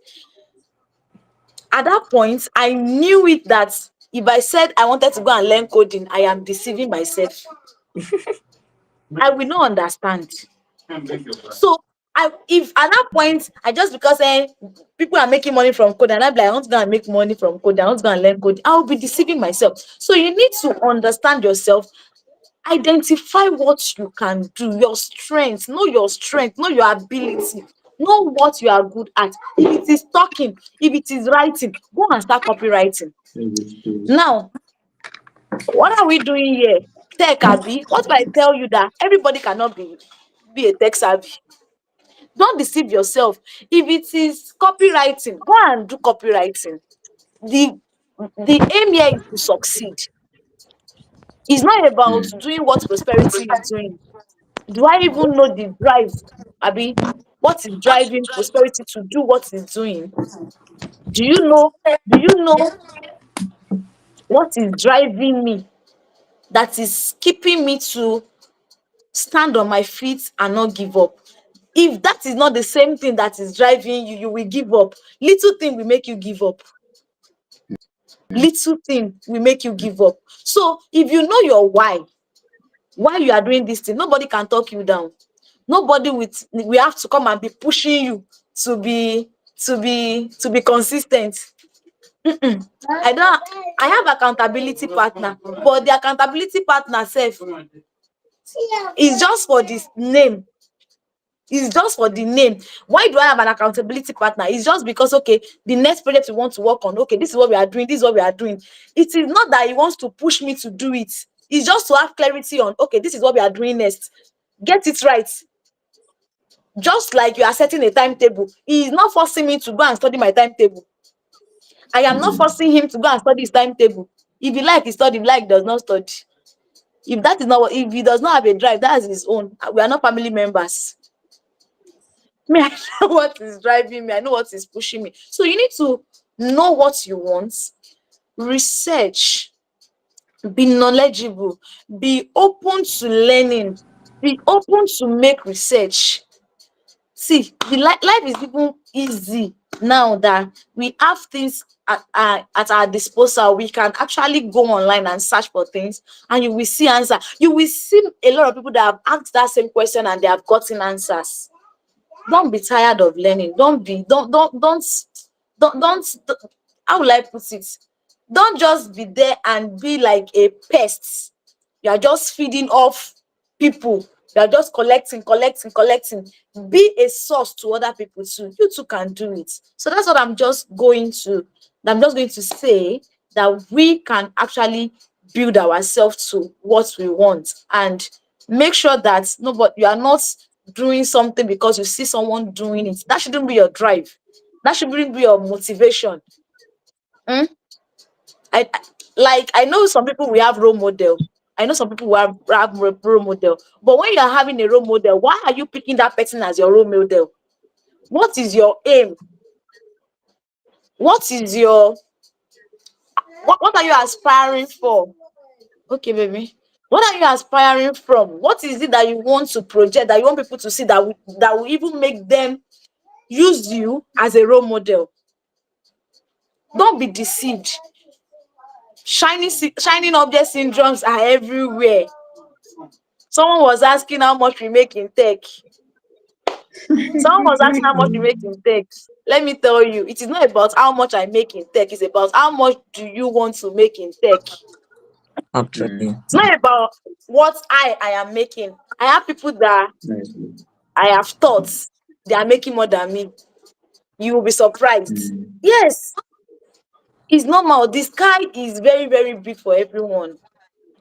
At that point, I knew it that if I said I wanted to go and learn coding, I am deceiving myself. I will not understand. So if at that point I just because people are making money from code and I'm like, I want to go and make money from code, I want to go and learn code, I'll be deceiving myself. So you need to understand yourself, identify what you can do, your strength, know your ability, know what you are good at. If it is talking, if it is writing, go and start copywriting. Now, what are we doing here? Tech Abby. What if I tell you that everybody cannot be a tech savvy? Don't deceive yourself. If it is copywriting, go and do copywriting. The the aim here is to succeed. It's not about doing what prosperity is doing. Do I even know the drive, Abi? What is driving prosperity to do what it's doing? Do you know? Do you know what is driving me? That is keeping me to stand on my feet and not give up. If that is not the same thing that is driving you, you will give up. Little thing will make you give up. Little thing will make you give up. So if you know your why you are doing this thing, nobody can talk you down. Nobody we have to come and be pushing you to be consistent. I have accountability partner, but the accountability partner self is just for this name. It's just for the name. Why do I have an accountability partner? It's just because, okay, the next project we want to work on, okay, this is what we are doing, this is what we are doing. It is not that he wants to push me to do it. It's just to have clarity on, okay, this is what we are doing next. Get it right. Just like you are setting a timetable. He is not forcing me to go and study my timetable. I am not forcing him to go and study his timetable. If he like, he study. If he like, does not study. If that is not what, if he does not have a drive, that is his own. We are not family members. Me, I know what is driving me. I know what is pushing me. So you need to know what you want, research, be knowledgeable, be open to learning, be open to make research. See, the life is even easy now that we have things at our disposal. We can actually go online and search for things, and you will see answer. You will see a lot of people that have asked that same question and they have gotten answers. Don't be tired of learning. Don't how will I put it? Don't just be there and be like a pest. You are just feeding off people. You are just collecting. Be a source to other people too. You too can do it. So that's what I'm just going to say, that we can actually build ourselves to what we want, and make sure that you are not doing something because you see someone doing it. That shouldn't be your drive. That shouldn't be your motivation. Hmm? I know some people we have role model. I know some people who have role model. But when you are having a role model, why are you picking that person as your role model? What is your aim? What is your what are you aspiring for? Okay, baby. What are you aspiring from? What is it that you want to project, that you want people to see, that will even make them use you as a role model? Don't be deceived. Shining object syndromes are everywhere. Someone was asking how much we make in tech. Someone was asking how much we make in tech. Let me tell you, it is not about how much I make in tech. It's about how much do you want to make in tech. Actually, It's not about what I am making. I have people that I have thought they are making more than me. You will be surprised. Yes, it's normal. The sky is very, very big for everyone.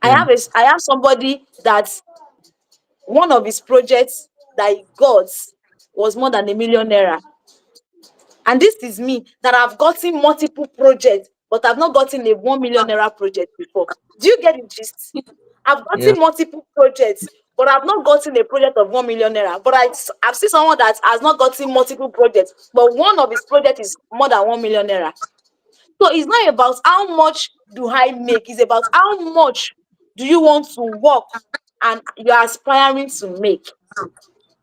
yeah, I have somebody that one of his projects that he got was more than £1 million. And this is me that I've gotten multiple projects, but I've not gotten a £1 million project before. Do you get the gist? I've yeah. gotten multiple projects, but I've not gotten a project of £1 million. But I've seen someone that has not gotten multiple projects, but one of his projects is more than £1 million. So it's not about how much do I make, it's about how much do you want to work and you're aspiring to make.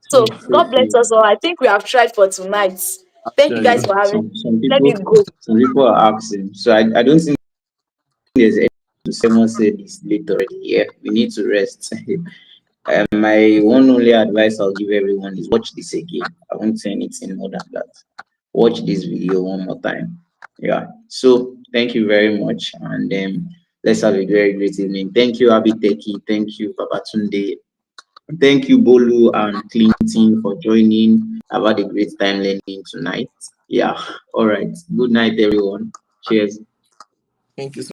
So So God bless true. us all. I think we have tried for tonight. Thank you Actually, guys for having me. Some Let me people go. are asking. So I don't think there's any someone said this late already. Yeah, we need to rest. My one only advice I'll give everyone is watch this again. I won't say anything more than that. Watch this video one more time. Yeah. So thank you very much, and let's have a very great evening. Thank you, Abiteki. Thank you, Babatunde. Thank you, Bolu and Clinton, for joining. I've had a great time learning tonight. Yeah. All right. Good night, everyone. Cheers. thank you so